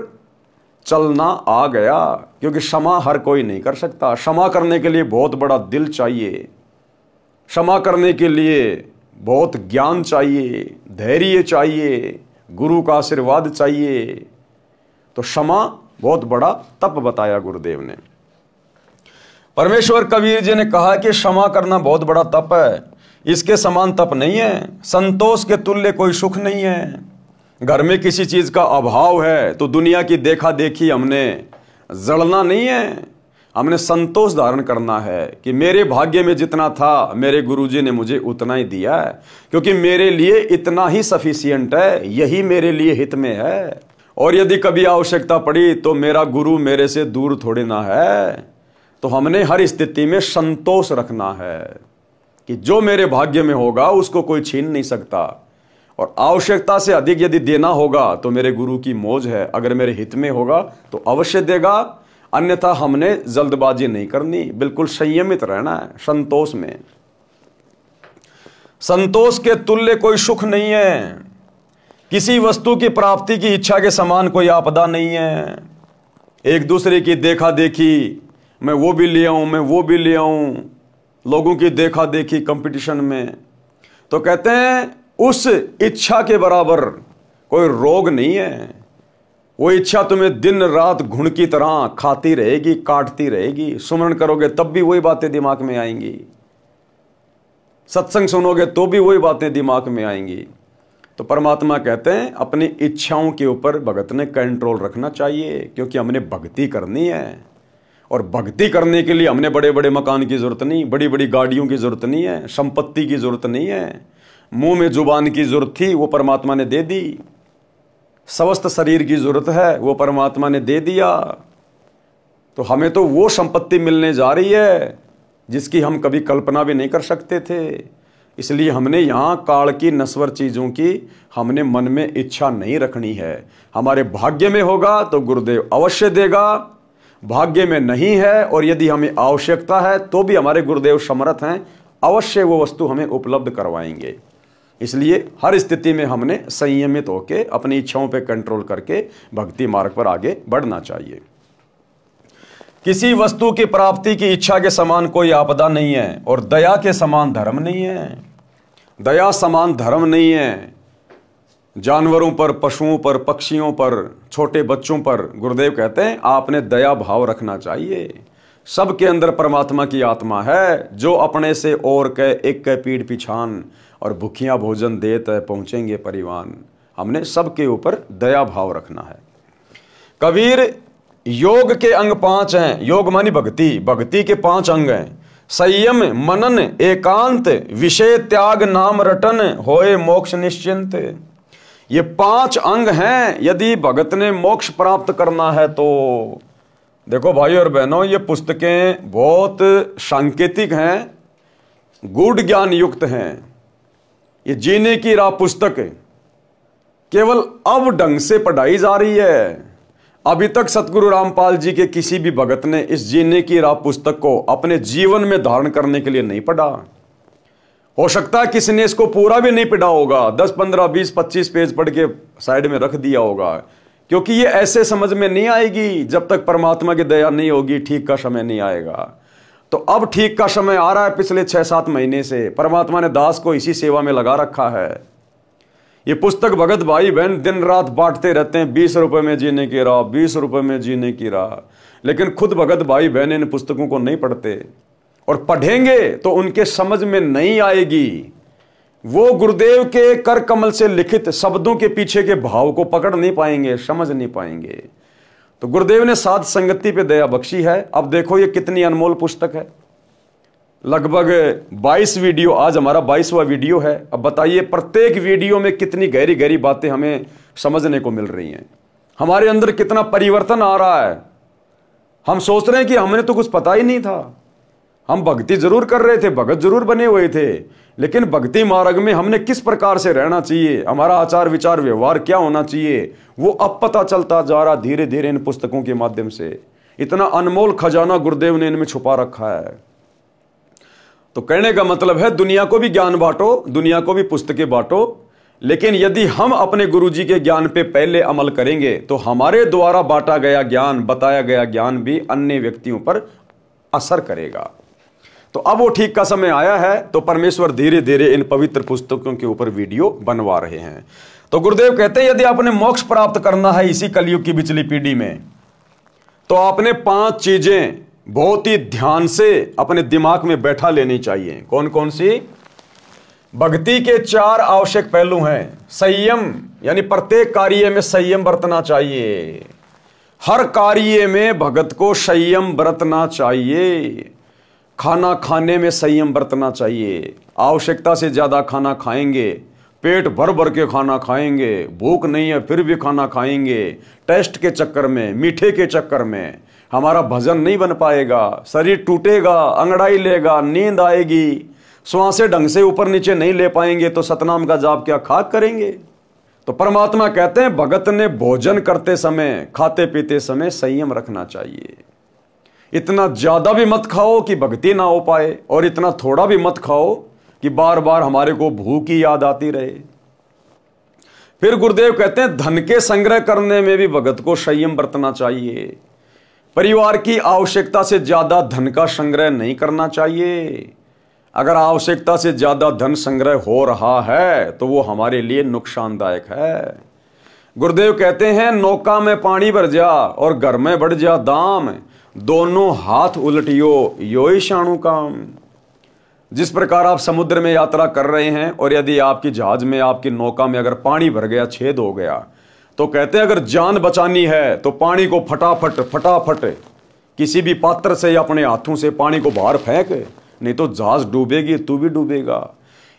चलना आ गया, क्योंकि क्षमा हर कोई नहीं कर सकता। क्षमा करने के लिए बहुत बड़ा दिल चाहिए, क्षमा करने के लिए बहुत ज्ञान चाहिए, धैर्य चाहिए, गुरु का आशीर्वाद चाहिए। तो क्षमा बहुत बड़ा तप बताया गुरुदेव ने। परमेश्वर कबीर जी ने कहा कि क्षमा करना बहुत बड़ा तप है, इसके समान तप नहीं है। संतोष के तुल्य कोई सुख नहीं है। घर में किसी चीज का अभाव है तो दुनिया की देखा देखी हमने जड़ना नहीं है, हमने संतोष धारण करना है कि मेरे भाग्य में जितना था मेरे गुरुजी ने मुझे उतना ही दिया है, क्योंकि मेरे लिए इतना ही सफिशिएंट है, यही मेरे लिए हित में है। और यदि कभी आवश्यकता पड़ी तो मेरा गुरु मेरे से दूर थोड़े ना है। तो हमने हर स्थिति में संतोष रखना है कि जो मेरे भाग्य में होगा उसको कोई छीन नहीं सकता, और आवश्यकता से अधिक यदि देना होगा तो मेरे गुरु की मौज है। अगर मेरे हित में होगा तो अवश्य देगा, अन्यथा हमने जल्दबाजी नहीं करनी, बिल्कुल संयमित रहना है संतोष में। संतोष के तुल्य कोई सुख नहीं है। किसी वस्तु की प्राप्ति की इच्छा के समान कोई आपदा नहीं है। एक दूसरे की देखा देखी, मैं वो भी ले आऊं, मैं वो भी ले आऊं, लोगों की देखा देखी कंपटीशन में, तो कहते हैं उस इच्छा के बराबर कोई रोग नहीं है। वो इच्छा तुम्हें दिन रात घुण की तरह खाती रहेगी, काटती रहेगी। सुमरण करोगे तब भी वही बातें दिमाग में आएंगी, सत्संग सुनोगे तो भी वही बातें दिमाग में आएंगी। तो परमात्मा कहते हैं अपनी इच्छाओं के ऊपर भगत ने कंट्रोल रखना चाहिए, क्योंकि हमने भक्ति करनी है। और भक्ति करने के लिए हमने बड़े बड़े मकान की जरूरत नहीं, बड़ी बड़ी गाड़ियों की जरूरत नहीं है, संपत्ति की जरूरत नहीं है। मुंह में जुबान की जरूरत थी, वो परमात्मा ने दे दी। स्वस्थ शरीर की जरूरत है, वो परमात्मा ने दे दिया। तो हमें तो वो संपत्ति मिलने जा रही है जिसकी हम कभी कल्पना भी नहीं कर सकते थे। इसलिए हमने यहाँ काल की नश्वर चीजों की हमने मन में इच्छा नहीं रखनी है। हमारे भाग्य में होगा तो गुरुदेव अवश्य देगा, भाग्य में नहीं है और यदि हमें आवश्यकता है तो भी हमारे गुरुदेव समर्थ हैं, अवश्य वो वस्तु हमें उपलब्ध करवाएंगे। इसलिए हर स्थिति में हमने संयमित होकर अपनी इच्छाओं पर कंट्रोल करके भक्ति मार्ग पर आगे बढ़ना चाहिए। किसी वस्तु की प्राप्ति की इच्छा के समान कोई आपदा नहीं है, और दया के समान धर्म नहीं है। दया समान धर्म नहीं है। जानवरों पर, पशुओं पर, पक्षियों पर, छोटे बच्चों पर गुरुदेव कहते हैं आपने दया भाव रखना चाहिए। सबके अंदर परमात्मा की आत्मा है, जो अपने से और के एक के पीठ पिछान, और भूखियां भोजन देत पहुंचेंगे परिवान। हमने सबके ऊपर दया भाव रखना है। कबीर योग के अंग 5 हैं। योग मानी भक्ति, भक्ति के 5 अंग हैं। संयम, मनन, एकांत, विषय त्याग, नाम रटन, होए मोक्ष निश्चिंत। ये 5 अंग हैं। यदि भगत ने मोक्ष प्राप्त करना है तो देखो भाई और बहनों, ये पुस्तकें बहुत सांकेतिक हैं, गूढ़ ज्ञान युक्त हैं। ये जीने की राह पुस्तक केवल अब ढंग से पढ़ाई जा रही है। अभी तक सतगुरु रामपाल जी के किसी भी भगत ने इस जीने की राह पुस्तक को अपने जीवन में धारण करने के लिए नहीं पढ़ा। हो सकता है किसी ने इसको पूरा भी नहीं पढ़ा होगा, 10, 15, 20, 25 पेज पढ़ के साइड में रख दिया होगा, क्योंकि ये ऐसे समझ में नहीं आएगी जब तक परमात्मा की दया नहीं होगी, ठीक का समय नहीं आएगा। तो अब ठीक का समय आ रहा है। पिछले 6-7 महीने से परमात्मा ने दास को इसी सेवा में लगा रखा है। ये पुस्तक भगत भाई बहन दिन रात बांटते रहते हैं, 20 रुपए में जीने की राह, 20 रुपए में जीने की राह, लेकिन खुद भगत भाई बहन इन पुस्तकों को नहीं पढ़ते, और पढ़ेंगे तो उनके समझ में नहीं आएगी। वो गुरुदेव के कर कमल से लिखित शब्दों के पीछे के भाव को पकड़ नहीं पाएंगे, समझ नहीं पाएंगे। तो गुरुदेव ने साध संगति पे दया बख्शी है। अब देखो ये कितनी अनमोल पुस्तक है। लगभग 22 वीडियो, आज हमारा 22वां वीडियो है। अब बताइए प्रत्येक वीडियो में कितनी गहरी गहरी बातें हमें समझने को मिल रही हैं। हमारे अंदर कितना परिवर्तन आ रहा है। हम सोच रहे हैं कि हमने तो कुछ पता ही नहीं था, हम भक्ति जरूर कर रहे थे, भगत जरूर बने हुए थे, लेकिन भक्ति मार्ग में हमने किस प्रकार से रहना चाहिए, हमारा आचार विचार व्यवहार क्या होना चाहिए, वो अब पता चलता जा रहा धीरे धीरे इन पुस्तकों के माध्यम से। इतना अनमोल खजाना गुरुदेव ने इनमें छुपा रखा है। तो कहने का मतलब है दुनिया को भी ज्ञान बांटो, दुनिया को भी पुस्तकें बांटो, लेकिन यदि हम अपने गुरुजी के ज्ञान पे पहले अमल करेंगे तो हमारे द्वारा बांटा गया ज्ञान, बताया गया ज्ञान भी अन्य व्यक्तियों पर असर करेगा। तो अब वो ठीक का समय आया है, तो परमेश्वर धीरे धीरे इन पवित्र पुस्तकों के ऊपर वीडियो बनवा रहे हैं। तो गुरुदेव कहते हैं यदि आपने मोक्ष प्राप्त करना है इसी कलयुग की पिछली पीढ़ी में, तो आपने 5 चीजें बहुत ही ध्यान से अपने दिमाग में बैठा लेनी चाहिए। कौन कौन सी? भक्ति के 4 आवश्यक पहलू हैं। संयम, यानी प्रत्येक कार्य में संयम बरतना चाहिए। हर कार्य में भगत को संयम बरतना चाहिए। खाना खाने में संयम बरतना चाहिए। आवश्यकता से ज्यादा खाना खाएंगे, पेट भर भर के खाना खाएंगे, भूख नहीं है फिर भी खाना खाएंगे, टेस्ट के चक्कर में, मीठे के चक्कर में हमारा भजन नहीं बन पाएगा, शरीर टूटेगा, अंगड़ाई लेगा, नींद आएगी, श्वासें ढंग से ऊपर नीचे नहीं ले पाएंगे, तो सतनाम का जाप क्या खाक करेंगे। तो परमात्मा कहते हैं भगत ने भोजन करते समय, खाते पीते समय संयम रखना चाहिए। इतना ज्यादा भी मत खाओ कि भक्ति ना हो पाए, और इतना थोड़ा भी मत खाओ कि बार बार हमारे को भूख की याद आती रहे। फिर गुरुदेव कहते हैं धन के संग्रह करने में भी भगत को संयम बरतना चाहिए। परिवार की आवश्यकता से ज्यादा धन का संग्रह नहीं करना चाहिए। अगर आवश्यकता से ज्यादा धन संग्रह हो रहा है तो वो हमारे लिए नुकसानदायक है। गुरुदेव कहते हैं नौका में पानी भर जा और घर में बढ़ जा दाम, दोनों हाथ उलटियो यो शाणु काम। जिस प्रकार आप समुद्र में यात्रा कर रहे हैं और यदि आपकी जहाज में, आपकी नौका में अगर पानी भर गया, छेद हो गया, तो कहते हैं अगर जान बचानी है तो पानी को फटाफट फटाफट किसी भी पात्र से या अपने हाथों से पानी को बाहर फेंक, नहीं तो जहाज डूबेगी, तू भी डूबेगा।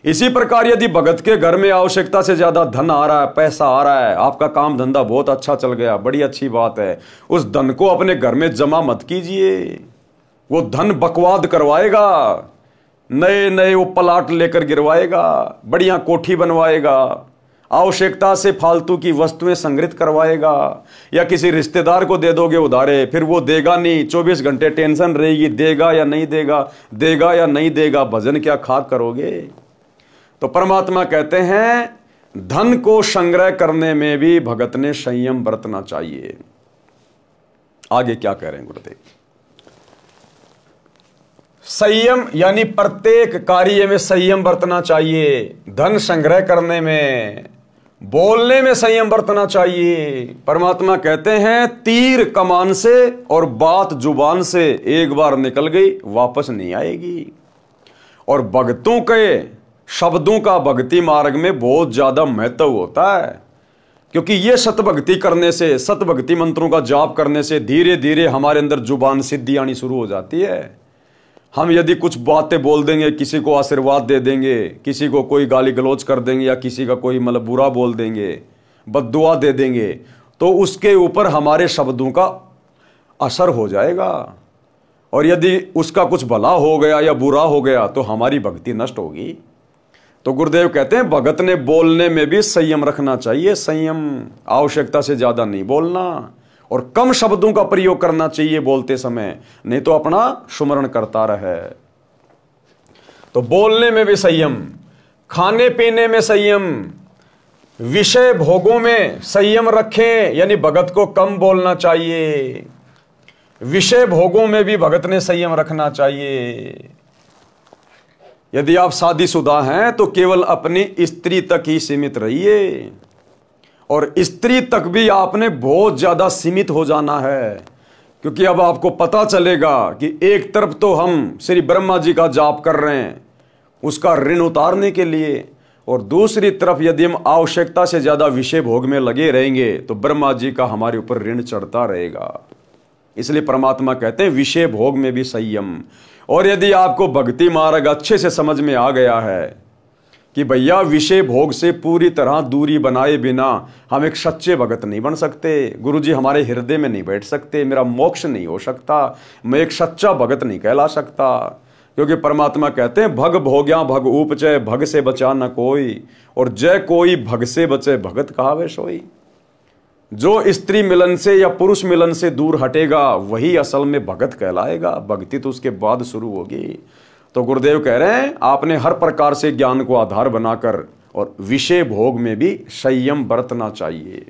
इसी प्रकार यदि भगत के घर में आवश्यकता से ज्यादा धन आ रहा है, पैसा आ रहा है, आपका काम धंधा बहुत अच्छा चल गया, बड़ी अच्छी बात है, उस धन को अपने घर में जमा मत कीजिए। वो धन बकवाद करवाएगा, नए नए वो प्लाट लेकर गिरवाएगा, बढ़िया कोठी बनवाएगा, आवश्यकता से फालतू की वस्तुएं संग्रहित करवाएगा, या किसी रिश्तेदार को दे दोगे उधारे, फिर वो देगा नहीं, 24 घंटे टेंशन रहेगी, देगा या नहीं देगा, देगा या नहीं देगा, भजन क्या खाक करोगे। तो परमात्मा कहते हैं धन को संग्रह करने में भी भगत ने संयम बरतना चाहिए। आगे क्या कह रहे हैं गुरुदेव? संयम यानी प्रत्येक कार्य में संयम बरतना चाहिए। धन संग्रह करने में, बोलने में संयम बरतना चाहिए। परमात्मा कहते हैं तीर कमान से और बात जुबान से एक बार निकल गई वापस नहीं आएगी। और भक्तों के शब्दों का भक्ति मार्ग में बहुत ज्यादा महत्व होता है, क्योंकि ये सतभक्ति करने से, सतभक्ति मंत्रों का जाप करने से धीरे धीरे हमारे अंदर जुबान सिद्धि आनी शुरू हो जाती है। हम यदि कुछ बातें बोल देंगे, किसी को आशीर्वाद दे देंगे, किसी को कोई गाली गलौज कर देंगे, या किसी का कोई मतलब बुरा बोल देंगे, बद्दुआ दे देंगे, तो उसके ऊपर हमारे शब्दों का असर हो जाएगा। और यदि उसका कुछ भला हो गया या बुरा हो गया तो हमारी भक्ति नष्ट होगी। तो गुरुदेव कहते हैं भगत ने बोलने में भी संयम रखना चाहिए। संयम, आवश्यकता से ज्यादा नहीं बोलना और कम शब्दों का प्रयोग करना चाहिए बोलते समय, नहीं तो अपना सुमरण करता रहे। तो बोलने में भी संयम, खाने पीने में संयम, विषय भोगों में संयम रखें, यानी भगत को कम बोलना चाहिए। विषय भोगों में भी भगत ने संयम रखना चाहिए। यदि आप शादीशुदा हैं तो केवल अपनी स्त्री तक ही सीमित रहिए, और स्त्री तक भी आपने बहुत ज्यादा सीमित हो जाना है, क्योंकि अब आपको पता चलेगा कि एक तरफ तो हम श्री ब्रह्मा जी का जाप कर रहे हैं उसका ऋण उतारने के लिए, और दूसरी तरफ यदि हम आवश्यकता से ज्यादा विषय भोग में लगे रहेंगे तो ब्रह्मा जी का हमारे ऊपर ऋण चढ़ता रहेगा। इसलिए परमात्मा कहते हैं विषय भोग में भी संयम। और यदि आपको भक्ति मार्ग अच्छे से समझ में आ गया है कि भैया विषय भोग से पूरी तरह दूरी बनाए बिना हम एक सच्चे भगत नहीं बन सकते, गुरुजी हमारे हृदय में नहीं बैठ सकते, मेरा मोक्ष नहीं हो सकता, मैं एक सच्चा भगत नहीं कहला सकता, क्योंकि परमात्मा कहते हैं भग भोग्या भग उपचय, भग से बचा न कोई, और जय कोई भग से बचे भगत कहावे सोई। जो स्त्री मिलन से या पुरुष मिलन से दूर हटेगा वही असल में भगत कहलाएगा। भक्ति तो उसके बाद शुरू होगी। तो गुरुदेव कह रहे हैं आपने हर प्रकार से ज्ञान को आधार बनाकर और विषय भोग में भी संयम बरतना चाहिए।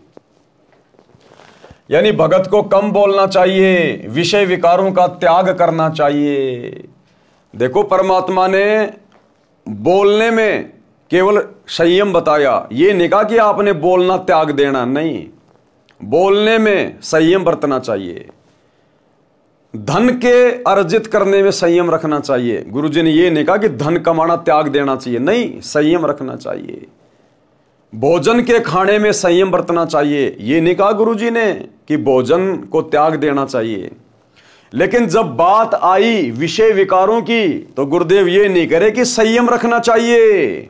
यानी भगत को कम बोलना चाहिए, विषय विकारों का त्याग करना चाहिए। देखो परमात्मा ने बोलने में केवल संयम बताया, ये नहीं कहा कि आपने बोलना त्याग देना, नहीं, बोलने में संयम बरतना चाहिए। धन के अर्जित करने में संयम रखना चाहिए। गुरुजी ने ये नहीं कहा कि धन कमाना त्याग देना चाहिए, नहीं, संयम रखना चाहिए। भोजन के खाने में संयम बरतना चाहिए, ये नहीं कहा गुरुजी ने कि भोजन को त्याग देना चाहिए। लेकिन जब बात आई विषय विकारों की तो गुरुदेव ये नहीं करे कि संयम रखना चाहिए।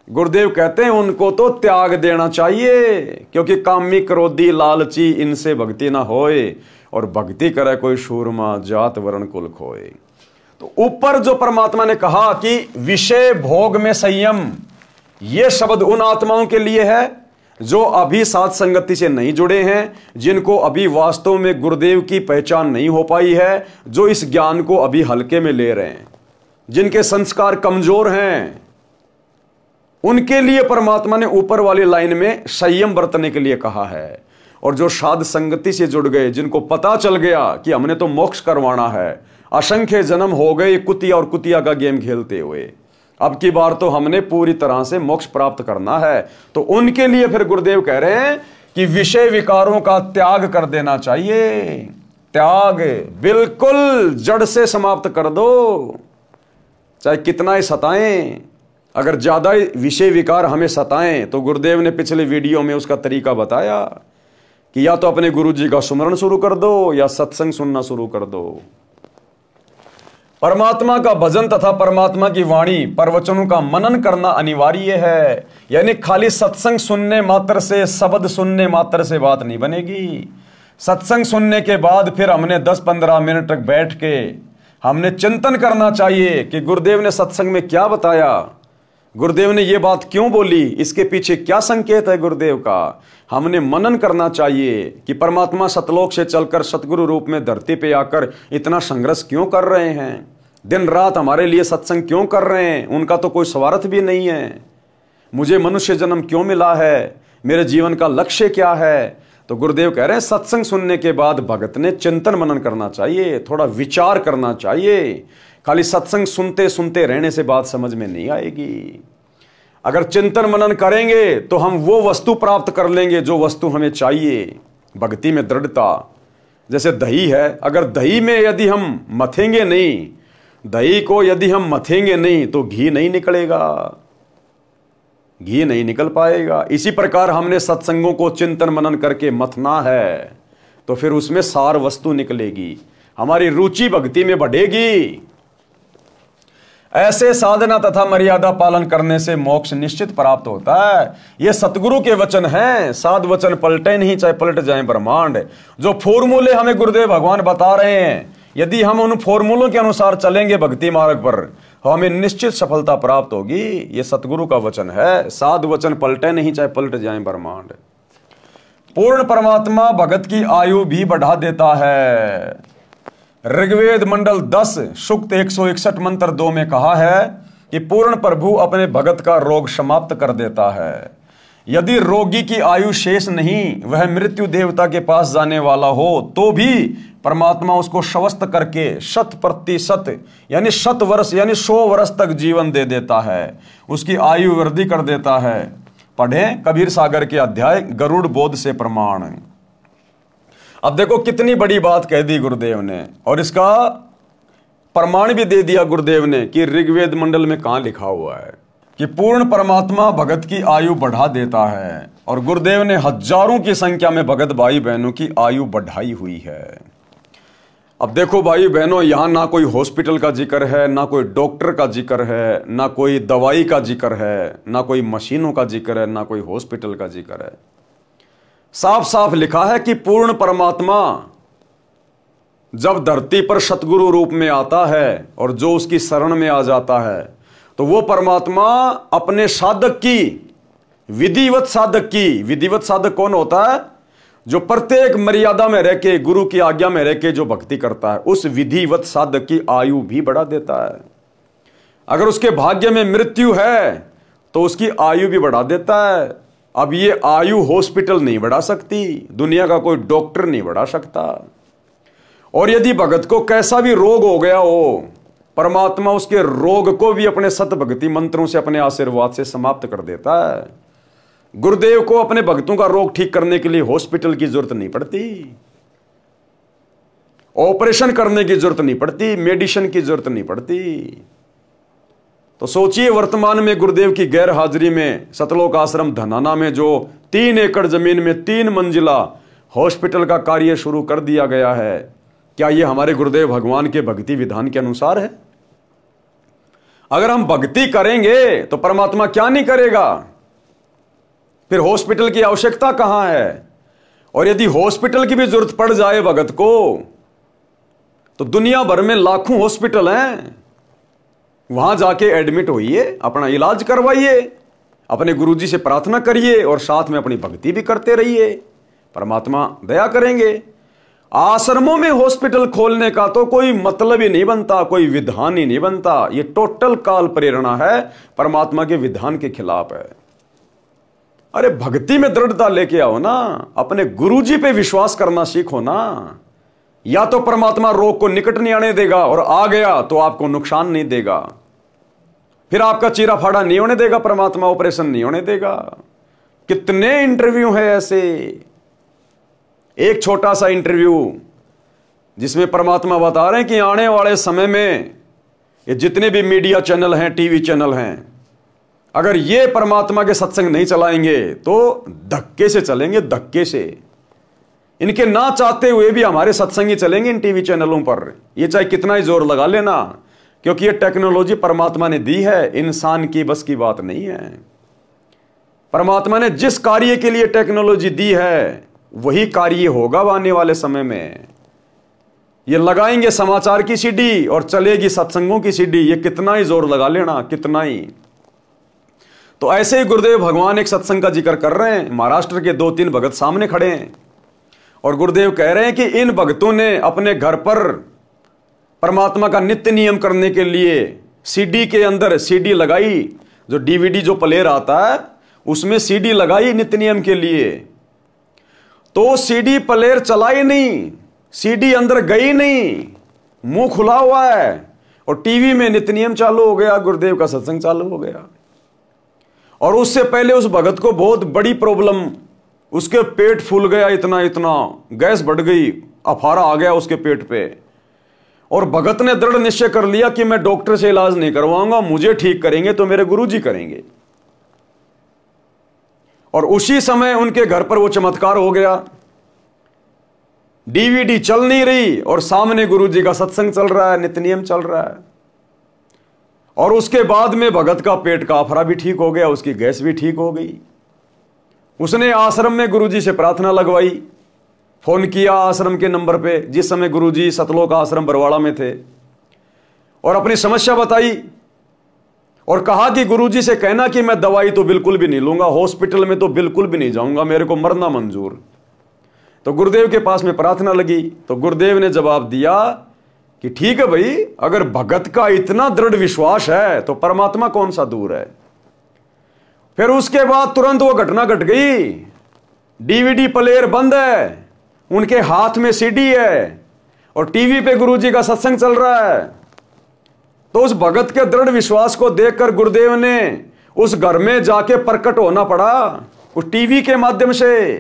गुरुदेव कहते हैं उनको तो त्याग देना चाहिए, क्योंकि कामी क्रोधी लालची इनसे भक्ति ना होए, और भक्ति करे कोई शूरमा जात वर्ण कुल खोए। तो ऊपर जो परमात्मा ने कहा कि विषय भोग में संयम, यह शब्द उन आत्माओं के लिए है जो अभी साथ संगति से नहीं जुड़े हैं, जिनको अभी वास्तव में गुरुदेव की पहचान नहीं हो पाई है, जो इस ज्ञान को अभी हल्के में ले रहे हैं, जिनके संस्कार कमजोर हैं, उनके लिए परमात्मा ने ऊपर वाली लाइन में संयम बरतने के लिए कहा है। और जो साध संगति से जुड़ गए, जिनको पता चल गया कि हमने तो मोक्ष करवाना है, असंख्य जन्म हो गए कुतिया और कुतिया का गेम खेलते हुए, अब की बार तो हमने पूरी तरह से मोक्ष प्राप्त करना है, तो उनके लिए फिर गुरुदेव कह रहे हैं कि विषय विकारों का त्याग कर देना चाहिए। त्याग बिल्कुल जड़ से समाप्त कर दो, चाहे कितना ही सताएं। अगर ज्यादा विषय विकार हमें सताएं तो गुरुदेव ने पिछले वीडियो में उसका तरीका बताया कि या तो अपने गुरु जी का सुमरण शुरू कर दो या सत्संग सुनना शुरू कर दो। परमात्मा का भजन तथा परमात्मा की वाणी प्रवचनों का मनन करना अनिवार्य है। यानी खाली सत्संग सुनने मात्र से, शब्द सुनने मात्र से बात नहीं बनेगी। सत्संग सुनने के बाद फिर हमने 10-15 मिनट तक बैठ के हमने चिंतन करना चाहिए कि गुरुदेव ने सत्संग में क्या बताया, गुरुदेव ने ये बात क्यों बोली, इसके पीछे क्या संकेत है गुरुदेव का। हमने मनन करना चाहिए कि परमात्मा सतलोक से चलकर सतगुरु रूप में धरती पे आकर इतना संघर्ष क्यों कर रहे हैं, दिन रात हमारे लिए सत्संग क्यों कर रहे हैं। उनका तो कोई स्वार्थ भी नहीं है। मुझे मनुष्य जन्म क्यों मिला है, मेरे जीवन का लक्ष्य क्या है। तो गुरुदेव कह रहे हैं सत्संग सुनने के बाद भगत ने चिंतन मनन करना चाहिए, थोड़ा विचार करना चाहिए। खाली सत्संग सुनते सुनते रहने से बात समझ में नहीं आएगी। अगर चिंतन मनन करेंगे तो हम वो वस्तु प्राप्त कर लेंगे जो वस्तु हमें चाहिए। भक्ति में दृढ़ता, जैसे दही है, अगर दही में यदि हम मथेंगे नहीं, दही को यदि हम मथेंगे नहीं तो घी नहीं निकलेगा, घी नहीं निकल पाएगा। इसी प्रकार हमने सत्संगों को चिंतन मनन करके मथना है तो फिर उसमें सार वस्तु निकलेगी, हमारी रुचि भक्ति में बढ़ेगी। ऐसे साधना तथा मर्यादा पालन करने से मोक्ष निश्चित प्राप्त होता है। यह सतगुरु के वचन हैं, साध वचन पलटे नहीं चाहे पलट जाए ब्रह्मांड। जो फॉर्मूले हमें गुरुदेव भगवान बता रहे हैं, यदि हम उन फॉर्मूलों के अनुसार चलेंगे भक्ति मार्ग पर, हमें निश्चित सफलता प्राप्त होगी। यह सतगुरु का वचन है, साध वचन पलटे नहीं चाहे पलट जाए ब्रह्मांड। पूर्ण परमात्मा भगत की आयु भी बढ़ा देता है। ऋग्वेद मंडल 10 सूक्त 161 मंत्र 2 में कहा है कि पूर्ण प्रभु अपने भगत का रोग समाप्त कर देता है। यदि रोगी की आयु शेष नहीं, वह मृत्यु देवता के पास जाने वाला हो, तो भी परमात्मा उसको स्वस्थ करके 100% यानी 100 वर्ष यानी 100 वर्ष तक जीवन दे देता है, उसकी आयु वृद्धि कर देता है। पढ़ें कबीर सागर के अध्याय गरुड़ बोध से प्रमाण। अब देखो कितनी बड़ी बात कह दी गुरुदेव ने, और इसका प्रमाण भी दे दिया गुरुदेव ने कि ऋग्वेद मंडल में कहां लिखा हुआ है कि पूर्ण परमात्मा भगत की आयु बढ़ा देता है। और गुरुदेव ने हजारों की संख्या में भगत भाई बहनों की आयु बढ़ाई हुई है। अब देखो भाई बहनों, यहां ना कोई हॉस्पिटल का जिक्र है, ना कोई डॉक्टर का जिक्र है, ना कोई दवाई का जिक्र है, ना कोई मशीनों का जिक्र है, ना कोई हॉस्पिटल का जिक्र है। साफ साफ लिखा है कि पूर्ण परमात्मा जब धरती पर सतगुरु रूप में आता है और जो उसकी शरण में आ जाता है, तो वो परमात्मा अपने साधक की, विधिवत साधक कौन होता है? जो प्रत्येक मर्यादा में रह के, गुरु की आज्ञा में रह के जो भक्ति करता है, उस विधिवत साधक की आयु भी बढ़ा देता है। अगर उसके भाग्य में मृत्यु है तो उसकी आयु भी बढ़ा देता है। अब ये आयु हॉस्पिटल नहीं बढ़ा सकती, दुनिया का कोई डॉक्टर नहीं बढ़ा सकता। और यदि भगत को कैसा भी रोग हो गया हो, परमात्मा उसके रोग को भी अपने सत भक्ति मंत्रों से, अपने आशीर्वाद से समाप्त कर देता है। गुरुदेव को अपने भक्तों का रोग ठीक करने के लिए हॉस्पिटल की जरूरत नहीं पड़ती, ऑपरेशन करने की जरूरत नहीं पड़ती, मेडिसिन की जरूरत नहीं पड़ती। तो सोचिए, वर्तमान में गुरुदेव की गैर हाजिरी में सतलोक आश्रम धनाना में जो 3 एकड़ जमीन में 3 मंजिला हॉस्पिटल का कार्य शुरू कर दिया गया है, क्या यह हमारे गुरुदेव भगवान के भक्ति विधान के अनुसार है? अगर हम भक्ति करेंगे तो परमात्मा क्या नहीं करेगा? फिर हॉस्पिटल की आवश्यकता कहां है? और यदि हॉस्पिटल की भी जरूरत पड़ जाए भगत को, तो दुनिया भर में लाखों हॉस्पिटल हैं, वहां जाके एडमिट होइए, अपना इलाज करवाइए, अपने गुरुजी से प्रार्थना करिए और साथ में अपनी भक्ति भी करते रहिए, परमात्मा दया करेंगे। आश्रमों में हॉस्पिटल खोलने का तो कोई मतलब ही नहीं बनता, कोई विधान ही नहीं बनता। ये टोटल काल प्रेरणा है, परमात्मा के विधान के खिलाफ है। अरे भक्ति में दृढ़ता लेके आओ ना, अपने गुरुजी पे विश्वास करना सीखो ना। या तो परमात्मा रोग को निकट नहीं आने देगा, और आ गया तो आपको नुकसान नहीं देगा, फिर आपका चीरा फाड़ा नहीं होने देगा, परमात्मा ऑपरेशन नहीं होने देगा। कितने इंटरव्यू है ऐसे। एक छोटा सा इंटरव्यू जिसमें परमात्मा बता रहे हैं कि आने वाले समय में ये जितने भी मीडिया चैनल हैं, टीवी चैनल हैं, अगर ये परमात्मा के सत्संग नहीं चलाएंगे तो धक्के से चलेंगे, धक्के से। इनके ना चाहते हुए भी हमारे सत्संग ही चलेंगे इन टीवी चैनलों पर, ये चाहे कितना ही जोर लगा लेना, क्योंकि ये टेक्नोलॉजी परमात्मा ने दी है, इंसान की बस की बात नहीं है। परमात्मा ने जिस कार्य के लिए टेक्नोलॉजी दी है वही कार्य होगा आने वाले समय में। ये लगाएंगे समाचार की सीडी और चलेगी सत्संगों की सीडी, ये कितना ही जोर लगा लेना, कितना ही। तो ऐसे ही गुरुदेव भगवान एक सत्संग का जिक्र कर रहे हैं, महाराष्ट्र के 2-3 भगत सामने खड़े हैं और गुरुदेव कह रहे हैं कि इन भक्तों ने अपने घर पर परमात्मा का नित्य नियम करने के लिए सीडी के अंदर सीडी लगाई, जो डीवीडी जो प्लेयर आता है उसमें सीडी लगाई नित्य नियम के लिए। तो सीडी प्लेयर चला ही नहीं, सीडी अंदर गई नहीं, मुंह खुला हुआ है, और टीवी में नित्य नियम चालू हो गया, गुरुदेव का सत्संग चालू हो गया। और उससे पहले उस भगत को बहुत बड़ी प्रॉब्लम, उसके पेट फूल गया, इतना इतना गैस बढ़ गई, अफारा आ गया उसके पेट पे, और भगत ने दृढ़ निश्चय कर लिया कि मैं डॉक्टर से इलाज नहीं करवाऊंगा, मुझे ठीक करेंगे तो मेरे गुरुजी करेंगे। और उसी समय उनके घर पर वो चमत्कार हो गया, डीवीडी चल नहीं रही और सामने गुरुजी का सत्संग चल रहा है, नित्य नियम चल रहा है। और उसके बाद में भगत का पेट का अफरा भी ठीक हो गया, उसकी गैस भी ठीक हो गई। उसने आश्रम में गुरुजी से प्रार्थना लगवाई, फोन किया आश्रम के नंबर पे, जिस समय गुरुजी सतलोक आश्रम बरवाड़ा में थे, और अपनी समस्या बताई और कहा कि गुरुजी से कहना कि मैं दवाई तो बिल्कुल भी नहीं लूंगा, हॉस्पिटल में तो बिल्कुल भी नहीं जाऊंगा, मेरे को मरना मंजूर। तो गुरुदेव के पास में प्रार्थना लगी, तो गुरुदेव ने जवाब दिया कि ठीक है भाई, अगर भगत का इतना दृढ़ विश्वास है तो परमात्मा कौन सा दूर है। फिर उसके बाद तुरंत वो घटना घट गई, डीवीडी प्लेयर बंद है, उनके हाथ में सीडी है और टीवी पे गुरुजी का सत्संग चल रहा है। तो उस भगत के दृढ़ विश्वास को देखकर गुरुदेव ने उस घर में जाके प्रकट होना पड़ा, उस टीवी के माध्यम से।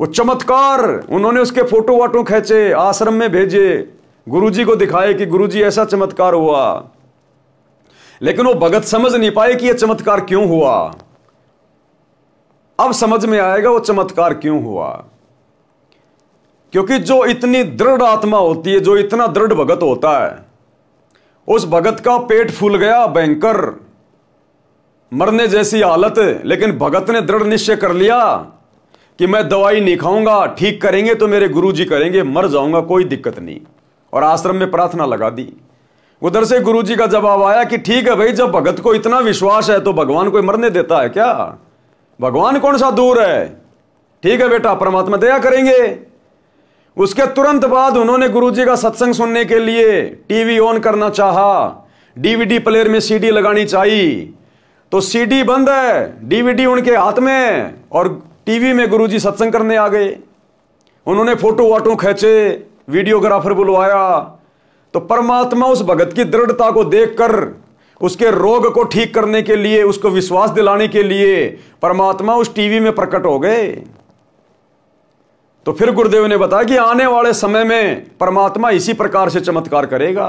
वो चमत्कार, उन्होंने उसके फोटो वाटो खींचे, आश्रम में भेजे, गुरुजी को दिखाए कि गुरुजी ऐसा चमत्कार हुआ। लेकिन वो भगत समझ नहीं पाए कि यह चमत्कार क्यों हुआ। अब समझ में आएगा वो चमत्कार क्यों हुआ। क्योंकि जो इतनी दृढ़ आत्मा होती है, जो इतना दृढ़ भगत होता है, उस भगत का पेट फूल गया, भयंकर मरने जैसी हालत, लेकिन भगत ने दृढ़ निश्चय कर लिया कि मैं दवाई नहीं खाऊंगा, ठीक करेंगे तो मेरे गुरुजी करेंगे, मर जाऊंगा कोई दिक्कत नहीं। और आश्रम में प्रार्थना लगा दी। उधर से गुरुजी का जवाब आया कि ठीक है भाई, जब भगत को इतना विश्वास है तो भगवान कोई मरने देता है क्या? भगवान कौन सा दूर है? ठीक है बेटा, परमात्मा दया करेंगे। उसके तुरंत बाद उन्होंने गुरुजी का सत्संग सुनने के लिए टीवी ऑन करना चाहा, डीवीडी प्लेयर में सीडी लगानी चाहिए, तो सीडी बंद है, डीवीडी उनके हाथ में, और टीवी में गुरुजी सत्संग करने आ गए। उन्होंने फोटो वाटो खींचे, वीडियोग्राफर बुलवाया, तो परमात्मा उस भगत की दृढ़ता को देखकर उसके रोग को ठीक करने के लिए, उसको विश्वास दिलाने के लिए परमात्मा उस टीवी में प्रकट हो गए। तो फिर गुरुदेव ने बताया कि आने वाले समय में परमात्मा इसी प्रकार से चमत्कार करेगा।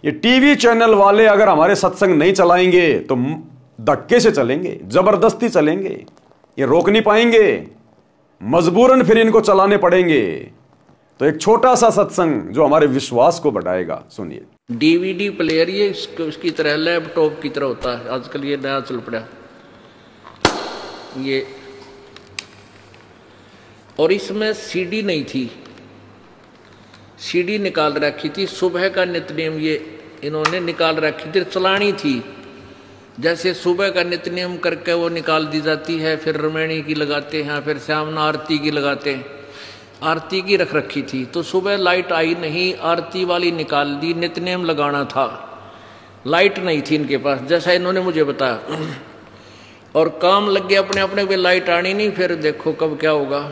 ये टीवी चैनल वाले अगर हमारे सत्संग नहीं चलाएंगे तो धक्के से चलेंगे, जबरदस्ती चलेंगे, ये रोक नहीं पाएंगे, मजबूरन फिर इनको चलाने पड़ेंगे। तो एक छोटा सा सत्संग जो हमारे विश्वास को बढ़ाएगा, सुनिए। डीवीडी प्लेयर ये उसकी तरह लैपटॉप की तरह होता है, आजकल ये नया चल पड़ा ये, और इसमें सीडी नहीं थी, सीडी निकाल रखी थी। सुबह का नित्यनेम ये इन्होंने निकाल रखी थी, चलानी थी। जैसे सुबह का नित्यनेम करके वो निकाल दी जाती है, फिर रमैणी की लगाते हैं, फिर श्यामना आरती की लगाते हैं, आरती की रख रखी थी। तो सुबह लाइट आई नहीं, आरती वाली निकाल दी, नित्यनेम लगाना था, लाइट नहीं थी इनके पास, जैसा इन्होंने मुझे बताया। और काम लग गया अपने अपने पे, लाइट आनी नहीं, फिर देखो कब क्या होगा।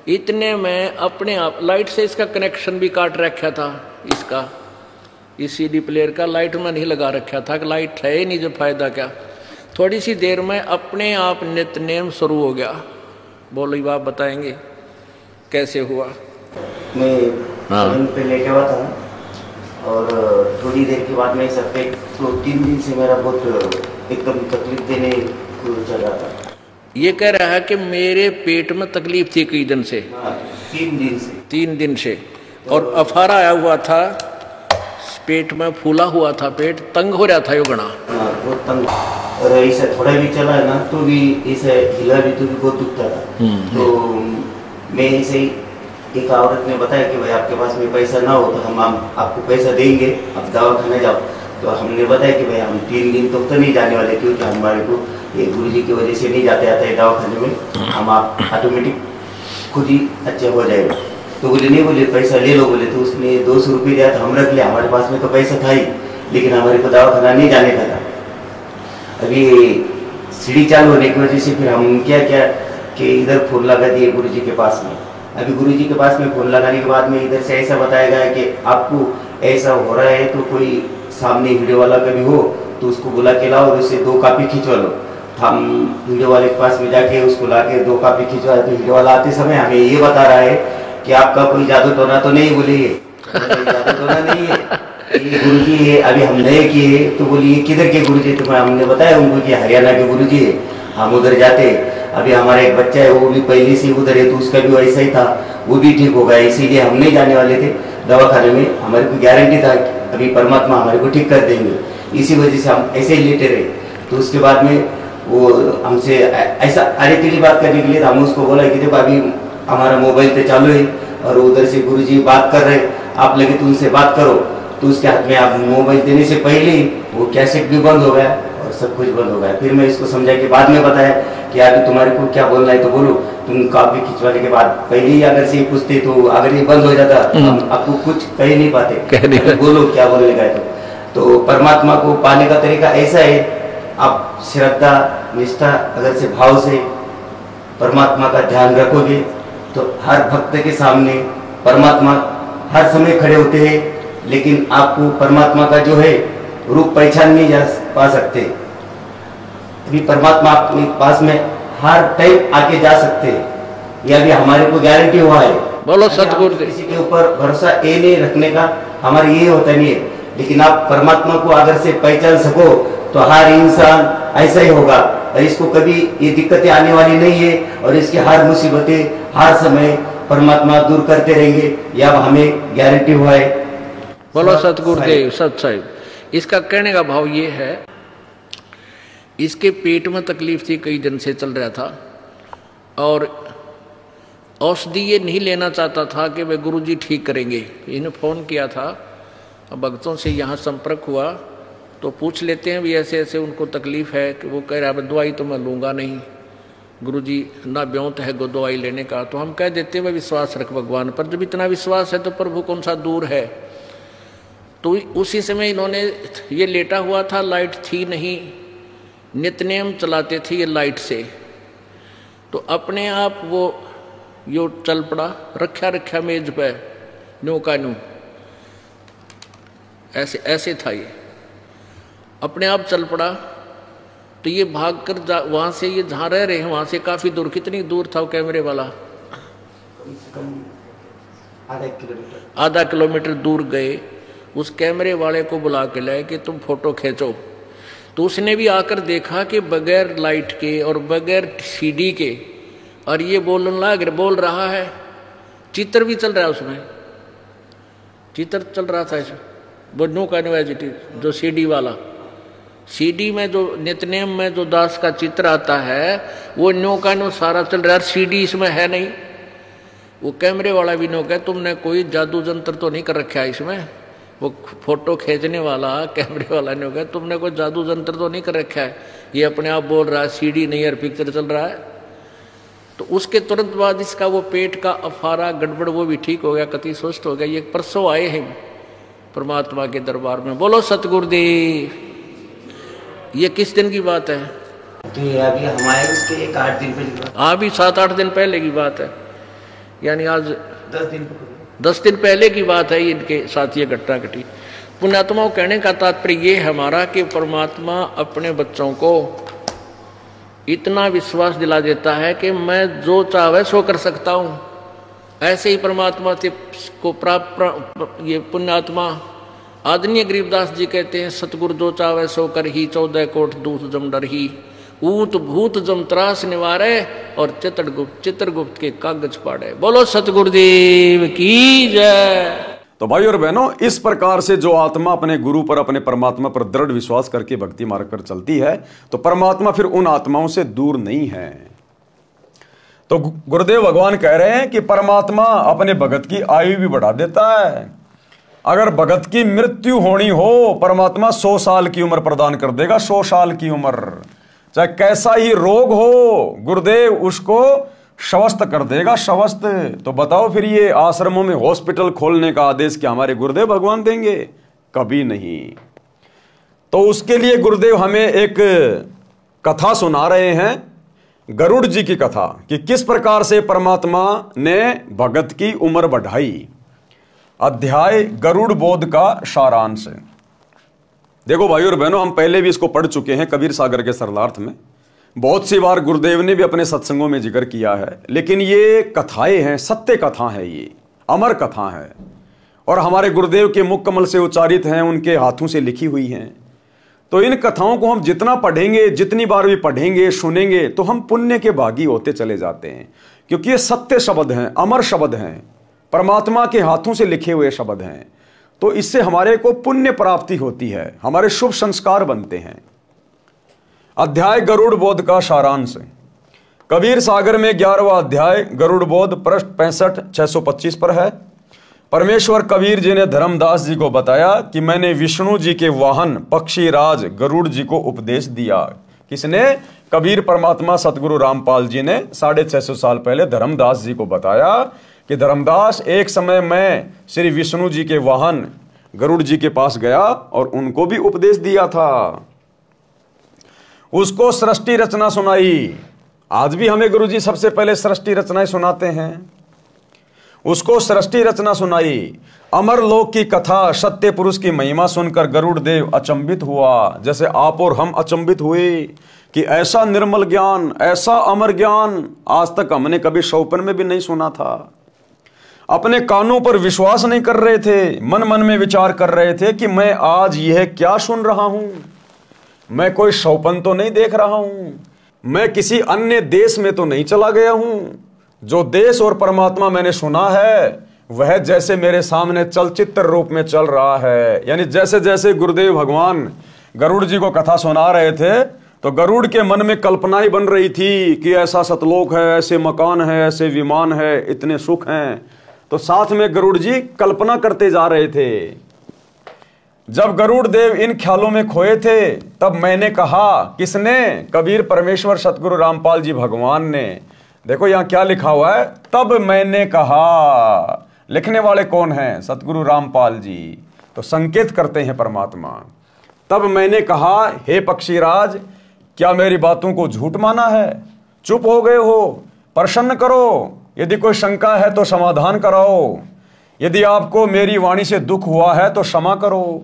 इतने में अपने आप लाइट से इसका कनेक्शन भी काट रखा था, इसका इस सीडी प्लेयर का लाइट में नहीं लगा रखा था कि लाइट है ही नहीं, जो फायदा क्या। थोड़ी सी देर में अपने आप नित्यनेम शुरू हो गया। बोलो बाप बताएंगे कैसे हुआ? मैं पे लेके हुआ था और थोड़ी देर के बाद में सर पे तो 3 दिन से मेरा बहुत एकदम तकलीफ देने को चल रहा था। ये कह रहा है कि मेरे पेट में तकलीफ थी कई दिन से। 3 दिन से और अफारा आया हुआ था, पेट में फूला हुआ था, पेट तंग हो रहा था यो घना। हाँ, बहुत तंग, और ऐसा थोड़ा भी चला है ना तो भी ऐसा हिला भी तो भी बहुत दुखता था। तो मैं ऐसे ही एक औरत ने बताया कि भाई आपके पास में पैसा ना हो तो हम आपको पैसा देंगे, आप दवा खाने जाओ। तो हमने बताया कि भाई हम 3 दिन तक तो नहीं जाने वाले, क्योंकि हमारे को ये गुरुजी की वजह से नहीं जाते आता है दवा खाने में, हम आप ऑटोमेटिक खुद ही अच्छा हो जाएगा। तो बोले नहीं, बोले पैसा ले लो। बोले तो उसने 200 रुपये दिया, तो हम रख लिया, हमारे पास में तो पैसा था ही, लेकिन हमारे को दवा खाना नहीं जाने का था। अभी सीढ़ी चालू होने की वजह से फिर हम क्या कि इधर फोन लगा दिए गुरुजी के पास में। अभी गुरुजी के पास में फोन लगाने के बाद में इधर से ऐसा बताया गया कि आपको ऐसा हो रहा है तो कोई सामने वीडियो वाला कभी हो तो उसको बुला के लाओ और उससे 2 कॉपी खिंचवा लो। हम वीडियो वाले के पास में जाके उसको ला के 2 कॉपी खिंचवाए, तो वीडियो वाला आते समय हमें ये बता रहा है कि आपका कोई जादू टोना तो नहीं। बोले जादू टोना नहीं है, ये गुरुजी है, अभी हम नए किए। तो बोलिए किधर के गुरुजी? तो हमने बताया उनको कि हरियाणा के गुरुजी है, हम उधर जाते। अभी हमारा एक बच्चा है वो भी पहले से उधर है, तो उसका भी वैसा ही था, वो भी ठीक होगा, इसीलिए हम नहीं जाने वाले थे दवाखाने में। हमारे को गारंटी था कि अभी परमात्मा हमारे को ठीक कर देंगे, इसी वजह से हम ऐसे ही लेटे रहे। तो उसके बाद में वो हमसे ऐसा अरे तेरी बात करने के लिए हम उसको बोला कि देखो अभी हमारा मोबाइल पे चालू है और उधर से गुरुजी बात कर रहे, आप लगे तो उनसे बात करो। तो उसके हाथ में आप मोबाइल देने से पहले ही वो कैसेट भी बंद हो गया और सब कुछ बंद हो गया। फिर मैं इसको समझा के बाद में बताया कि अभी तुम्हारे को क्या बोलना है तो बोलो। तुम कॉपी खिंचवाने के बाद पहले ही अगर से पूछते तो अगर ये बंद हो जाता हम आपको कुछ कह नहीं पाते, बोलो क्या बोलने का है। तो परमात्मा को पाने का तरीका ऐसा है, आप श्रद्धा निष्ठा अगर से भाव से परमात्मा का ध्यान रखोगे तो हर भक्त के सामने परमात्मा हर समय खड़े होते हैं, लेकिन आपको परमात्मा का जो है रूप पहचान नहीं जा पा सकते। अभी परमात्मा आपके पास में हर टाइम आके जा सकते हैं, यह भी हमारे को गारंटी हुआ है। बोलो सतगुरु। किसी के ऊपर भरोसा ये नहीं रखने का हमारा ये होता नहीं है, लेकिन आप परमात्मा को अगर से पहचान सको तो हर इंसान ऐसा ही होगा और इसको कभी ये दिक्कतें आने वाली नहीं है और इसकी हर मुसीबतें हर समय परमात्मा दूर करते रहेंगे, यह हमें गारंटी हुआ है। बोलो सतगुरुदेव सत साहिब। इसका कहने का भाव ये है, इसके पेट में तकलीफ थी, कई दिन से चल रहा था और औषधि ये नहीं लेना चाहता था कि वे गुरुजी ठीक करेंगे। इन्हें फ़ोन किया था, अब भक्तों से यहाँ संपर्क हुआ तो पूछ लेते हैं भी ऐसे ऐसे उनको तकलीफ़ है कि वो कह रहा है दवाई तो मैं लूँगा नहीं, गुरुजी ना ब्योंत है गो दवाई लेने का। तो हम कह देते हैं भाई विश्वास रख भगवान पर, जब इतना विश्वास है तो प्रभु कौन सा दूर है। तो उसी समय इन्होंने, ये लेटा हुआ था, लाइट थी नहीं, नित्यनेम चलाते थे ये लाइट से, तो अपने आप वो यो चल पड़ा, रखा मेज पे न्यू का न्यू, ऐसे ऐसे था ये, अपने आप चल पड़ा। तो ये भाग कर वहाँ से, ये जहाँ रह रहे हैं वहाँ से काफ़ी दूर, कितनी दूर था वो कैमरे वाला? आधा किलोमीटर दूर गए, उस कैमरे वाले को बुला के लाए कि तुम फोटो खींचो। तो उसने भी आकर देखा कि बगैर लाइट के और बगैर सीडी के, और ये बोल रहा है, चित्र भी चल रहा है उसमें, चित्र चल रहा था इसमें, वो नो का यूनिवर्सिटी जो सीडी वाला, सीडी में जो नित्यनेम में जो दास का चित्र आता है वो नो का नो सारा चल रहा है, सीडी इसमें है नहीं। वो कैमरे वाला भी नो कहे तुमने कोई जादू जंत्र तो नहीं कर रखा है इसमें, वो फोटो खींचने वाला कैमरे वाला ने कहा तुमने कोई जादू जंत्र तो नहीं कर रखा है, ये अपने आप बोल रहा है सीडी नहीं है, पिक्चर चल रहा है। तो उसके तुरंत बाद इसका वो पेट का अफारा गड़बड़ वो भी ठीक हो गया, कति स्वस्थ हो गया। ये परसों आए हैं परमात्मा के दरबार में, बोलो सतगुरुदेव। ये किस दिन की बात है? तो ये अभी हमारे उसके 8 दिन पहले की बात। हाँ, अभी 7-8 दिन पहले की बात है, यानी आज 10 दिन पहले की बात है इनके साथ ये घटना घटी। पुण्यात्माओं, कहने का तात्पर्य ये है हमारा कि परमात्मा अपने बच्चों को इतना विश्वास दिला देता है कि मैं जो चाहे सो कर सकता हूँ। ऐसे ही परमात्मा से को प्राप्त ये पुण्यात्मा आदरणीय गरीबदास जी कहते हैं, सतगुरु जो चावे सो कर ही, 14 कोट दूत जम डर ही, ऊत भूत जम त्रास निवारे, और चित्रगुप्त के कागज पाड़े। बोलो सतगुरुदेव की जय। तो भाई और बहनों, इस प्रकार से जो आत्मा अपने गुरु पर, अपने परमात्मा पर दृढ़ विश्वास करके भक्ति मार्ग पर चलती है, तो परमात्मा फिर उन आत्माओं से दूर नहीं है। तो गुरुदेव भगवान कह रहे हैं कि परमात्मा अपने भगत की आयु भी बढ़ा देता है। अगर भगत की मृत्यु होनी हो, परमात्मा 100 साल की उम्र प्रदान कर देगा, 100 साल की उम्र, चाहे कैसा ही रोग हो, गुरुदेव उसको स्वस्थ कर देगा, स्वस्थ। तो बताओ फिर ये आश्रमों में हॉस्पिटल खोलने का आदेश क्या हमारे गुरुदेव भगवान देंगे? कभी नहीं। तो उसके लिए गुरुदेव हमें एक कथा सुना रहे हैं, गरुड़ जी की कथा, कि किस प्रकार से परमात्मा ने भगत की उम्र बढ़ाई। अध्याय गरुड़ बोध का सारांश। देखो भाई और बहनों, हम पहले भी इसको पढ़ चुके हैं कबीर सागर के सरलार्थ में, बहुत सी बार गुरुदेव ने भी अपने सत्संगों में जिक्र किया है। लेकिन ये कथाएं हैं, सत्य कथा है, ये अमर कथा है, और हमारे गुरुदेव के मुख कमल से उच्चारित हैं, उनके हाथों से लिखी हुई हैं। तो इन कथाओं को हम जितना पढ़ेंगे, जितनी बार भी पढ़ेंगे, सुनेंगे, तो हम पुण्य के भागी होते चले जाते हैं, क्योंकि ये सत्य शब्द हैं, अमर शब्द हैं, परमात्मा के हाथों से लिखे हुए शब्द हैं। तो इससे हमारे को पुण्य प्राप्ति होती है, हमारे शुभ संस्कार बनते हैं। अध्याय गरुड़ बोध का सारांश। कबीर सागर में 11वां अध्याय गरुड़ बोध पृष्ठ 65-625 पर है। परमेश्वर कबीर जी ने धर्मदास जी को बताया कि मैंने विष्णु जी के वाहन पक्षी राज गरुड़ जी को उपदेश दिया। किसने? कबीर परमात्मा सतगुरु रामपाल जी ने 650 साल पहले धर्मदास जी को बताया कि धर्मदास, एक समय मैं श्री विष्णु जी के वाहन गरुड़ जी के पास गया और उनको भी उपदेश दिया था। उसको सृष्टि रचना सुनाई। आज भी हमें गुरु जी सबसे पहले सृष्टि रचनाएं सुनाते हैं। उसको सृष्टि रचना सुनाई। अमर लोक की कथा, सत्य पुरुष की महिमा सुनकर गरुड़ देव अचंभित हुआ, जैसे आप और हम अचंभित हुए कि ऐसा निर्मल ज्ञान, ऐसा अमर ज्ञान आज तक हमने कभी स्वप्न में भी नहीं सुना था। अपने कानों पर विश्वास नहीं कर रहे थे, मन मन में विचार कर रहे थे कि मैं आज यह क्या सुन रहा हूं। मैं कोई स्वप्न तो नहीं देख रहा हूं, मैं किसी अन्य देश में तो नहीं चला गया हूं। जो देश और परमात्मा मैंने सुना है वह जैसे मेरे सामने चलचित्र रूप में चल रहा है। यानी जैसे जैसे गुरुदेव भगवान गरुड़ जी को कथा सुना रहे थे तो गरुड़ के मन में कल्पनाएं बन रही थी कि ऐसा सतलोक है, ऐसे मकान है, ऐसे विमान है, इतने सुख हैं। तो साथ में गरुड़ जी कल्पना करते जा रहे थे। जब गरुड़ देव इन ख्यालों में खोए थे तब मैंने कहा, किसने? कबीर परमेश्वर सतगुरु रामपाल जी भगवान ने। देखो यहां क्या लिखा हुआ है, तब मैंने कहा। लिखने वाले कौन हैं? सतगुरु रामपाल जी। तो संकेत करते हैं परमात्मा। तब मैंने कहा, हे पक्षीराज, क्या मेरी बातों को झूठ माना है? चुप हो गए हो? प्रसन्न करो। यदि कोई शंका है तो समाधान कराओ। यदि आपको मेरी वाणी से दुख हुआ है तो क्षमा करो।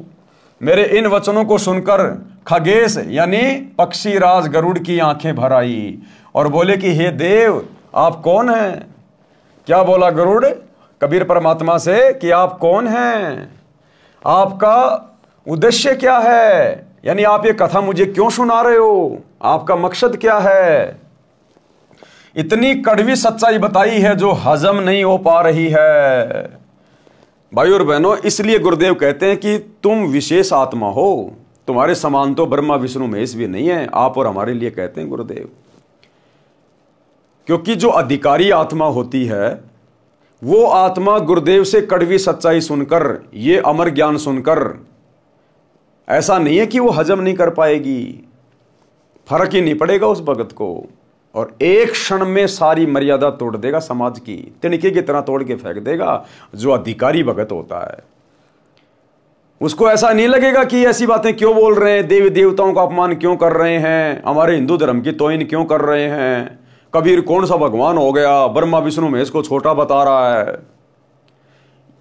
मेरे इन वचनों को सुनकर खगेश यानी पक्षीराज गरुड़ की आंखें भर आई और बोले कि हे देव, आप कौन हैं? क्या बोला गरुड़ कबीर परमात्मा से कि आप कौन हैं? आपका उद्देश्य क्या है? यानी आप ये कथा मुझे क्यों सुना रहे हो? आपका मकसद क्या है? इतनी कड़वी सच्चाई बताई है जो हजम नहीं हो पा रही है। भाई और बहनों, इसलिए गुरुदेव कहते हैं कि तुम विशेष आत्मा हो, तुम्हारे समान तो ब्रह्मा विष्णु महेश भी नहीं है। आप और हमारे लिए कहते हैं गुरुदेव, क्योंकि जो अधिकारी आत्मा होती है वो आत्मा गुरुदेव से कड़वी सच्चाई सुनकर, ये अमर ज्ञान सुनकर, ऐसा नहीं है कि वो हजम नहीं कर पाएगी, फर्क ही नहीं पड़ेगा उस भगत को, और एक क्षण में सारी मर्यादा तोड़ देगा, समाज की तिनके की तरह तोड़ के फेंक देगा। जो अधिकारी भगत होता है उसको ऐसा नहीं लगेगा कि ऐसी बातें क्यों बोल रहे हैं, देवी देवताओं का अपमान क्यों कर रहे हैं, हमारे हिंदू धर्म की तोहिन क्यों कर रहे हैं, कबीर कौन सा भगवान हो गया, ब्रह्मा विष्णु महेश को छोटा बता रहा है।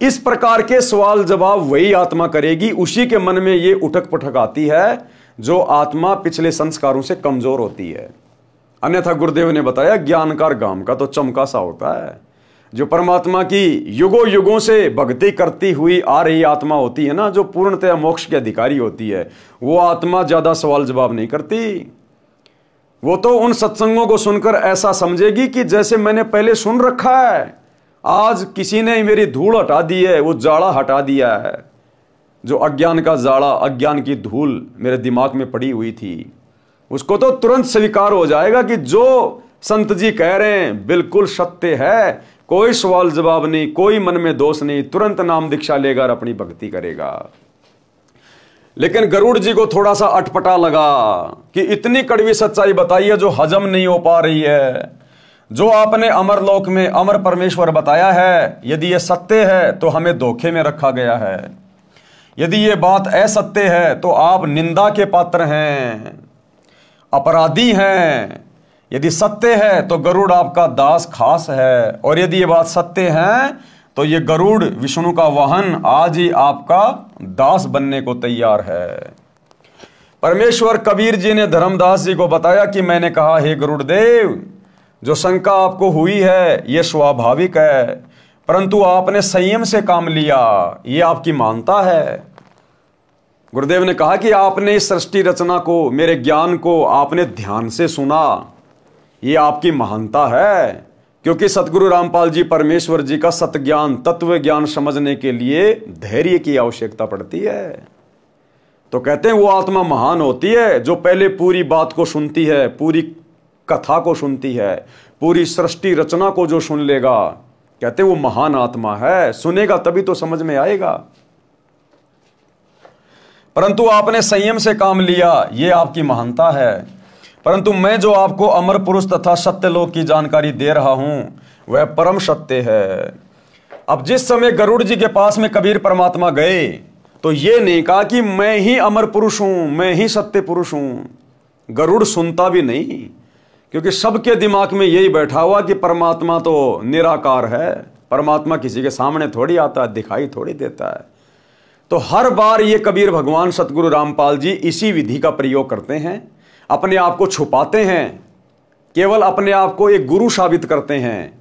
इस प्रकार के सवाल जवाब वही आत्मा करेगी, उसी के मन में ये उठक पटक आती है जो आत्मा पिछले संस्कारों से कमजोर होती है। अन्यथा गुरुदेव ने बताया ज्ञानकार गाम का तो चमका सा होता है। जो परमात्मा की युगों युगों से भक्ति करती हुई आ रही आत्मा होती है ना, जो पूर्णतः मोक्ष के अधिकारी होती है, वो आत्मा ज्यादा सवाल जवाब नहीं करती। वो तो उन सत्संगों को सुनकर ऐसा समझेगी कि जैसे मैंने पहले सुन रखा है, आज किसी ने मेरी धूल हटा दी है, वो जाड़ा हटा दिया है। जो अज्ञान का जाड़ा, अज्ञान की धूल मेरे दिमाग में पड़ी हुई थी, उसको तो तुरंत स्वीकार हो जाएगा कि जो संत जी कह रहे हैं बिल्कुल सत्य है। कोई सवाल जवाब नहीं, कोई मन में दोष नहीं, तुरंत नाम दीक्षा लेगा और अपनी भक्ति करेगा। लेकिन गरुड़ जी को थोड़ा सा अटपटा लगा कि इतनी कड़वी सच्चाई बताई है जो हजम नहीं हो पा रही है। जो आपने अमरलोक में अमर परमेश्वर बताया है, यदि ये सत्य है तो हमें धोखे में रखा गया है। यदि ये बात असत्य है तो आप निंदा के पात्र हैं, अपराधी हैं। यदि सत्य है तो गरुड़ आपका दास खास है, और यदि ये बात सत्य है तो ये गरुड़ विष्णु का वाहन आज ही आपका दास बनने को तैयार है। परमेश्वर कबीर जी ने धर्मदास जी को बताया कि मैंने कहा, हे गरुड़ देव, जो शंका आपको हुई है ये स्वाभाविक है, परंतु आपने संयम से काम लिया, ये आपकी मानता है। गुरुदेव ने कहा कि आपने इस सृष्टि रचना को, मेरे ज्ञान को आपने ध्यान से सुना, ये आपकी महानता है। क्योंकि सतगुरु रामपाल जी परमेश्वर जी का सत ज्ञान, तत्व ज्ञान समझने के लिए धैर्य की आवश्यकता पड़ती है। तो कहते हैं वो आत्मा महान होती है जो पहले पूरी बात को सुनती है, पूरी कथा को सुनती है, पूरी सृष्टि रचना को जो सुन लेगा, कहते हैं वो महान आत्मा है। सुनेगा तभी तो समझ में आएगा। परंतु आपने संयम से काम लिया, ये आपकी महानता है। परंतु मैं जो आपको अमर पुरुष तथा सत्य लोक की जानकारी दे रहा हूं वह परम सत्य है। अब जिस समय गरुड़ जी के पास में कबीर परमात्मा गए तो ये नहीं कहा कि मैं ही अमर पुरुष हूं, मैं ही सत्य पुरुष हूं। गरुड़ सुनता भी नहीं, क्योंकि सबके दिमाग में यही बैठा हुआ कि परमात्मा तो निराकार है, परमात्मा किसी के सामने थोड़ी आता है, दिखाई थोड़ी देता है। तो हर बार ये कबीर भगवान सतगुरु रामपाल जी इसी विधि का प्रयोग करते हैं, अपने आप को छुपाते हैं, केवल अपने आप को एक गुरु साबित करते हैं,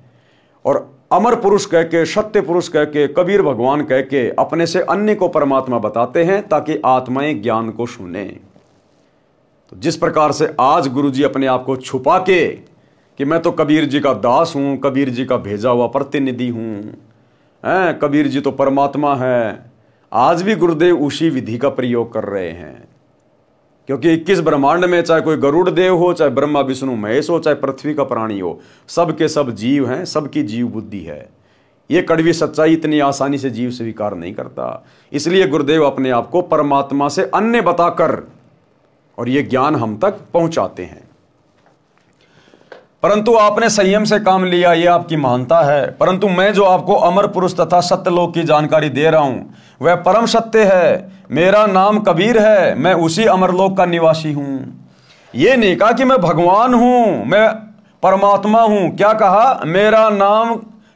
और अमर पुरुष कह के, सत्य पुरुष कह के, कबीर भगवान कह के अपने से अन्य को परमात्मा बताते हैं ताकि आत्माएं ज्ञान को सुने। तो जिस प्रकार से आज गुरु जी अपने आप को छुपा के कि मैं तो कबीर जी का दास हूं, कबीर जी का भेजा हुआ प्रतिनिधि हूं, कबीर जी तो परमात्मा है, आज भी गुरुदेव उसी विधि का प्रयोग कर रहे हैं। क्योंकि 21 ब्रह्मांड में चाहे कोई गरुड़ देव हो, चाहे ब्रह्मा विष्णु महेश हो, चाहे पृथ्वी का प्राणी हो, सब के सब जीव हैं, सबकी जीव बुद्धि है। ये कड़वी सच्चाई इतनी आसानी से जीव स्वीकार नहीं करता। इसलिए गुरुदेव अपने आप को परमात्मा से अन्य बताकर और ये ज्ञान हम तक पहुंचाते हैं। परंतु आपने संयम से काम लिया, ये आपकी महानता है। परंतु मैं जो आपको अमर पुरुष तथा सत्यलोक की जानकारी दे रहा हूं वह परम सत्य है। मेरा नाम कबीर है, मैं उसी अमरलोक का निवासी हूं। ये नहीं कहा कि मैं भगवान हूं, मैं परमात्मा हूं। क्या कहा? मेरा नाम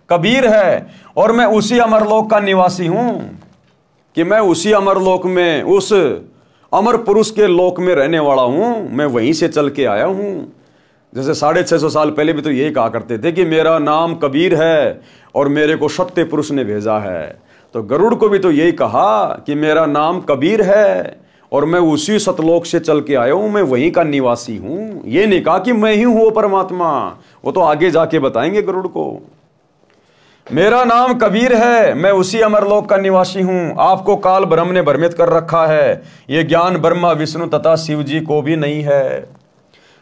कबीर है और मैं उसी अमरलोक का निवासी हूं, कि मैं उसी अमरलोक में, उस अमर पुरुष के लोक में रहने वाला हूं। मैं वहीं से चल के आया हूं। जैसे 650 साल पहले भी तो यही कहा करते थे कि मेरा नाम कबीर है और मेरे को सत्य पुरुष ने भेजा है। तो गरुड़ को भी तो यही कहा कि मेरा नाम कबीर है और मैं उसी सतलोक से चल के आया हूं, मैं वहीं का निवासी हूं। ये नहीं कहा कि मैं ही हूं वो परमात्मा, वो तो आगे जाके बताएंगे गरुड़ को। मेरा नाम कबीर है, मैं उसी अमरलोक का निवासी हूं। आपको काल ब्रह्म ने भ्रमित कर रखा है, यह ज्ञान ब्रह्मा विष्णु तथा शिव जी को भी नहीं है।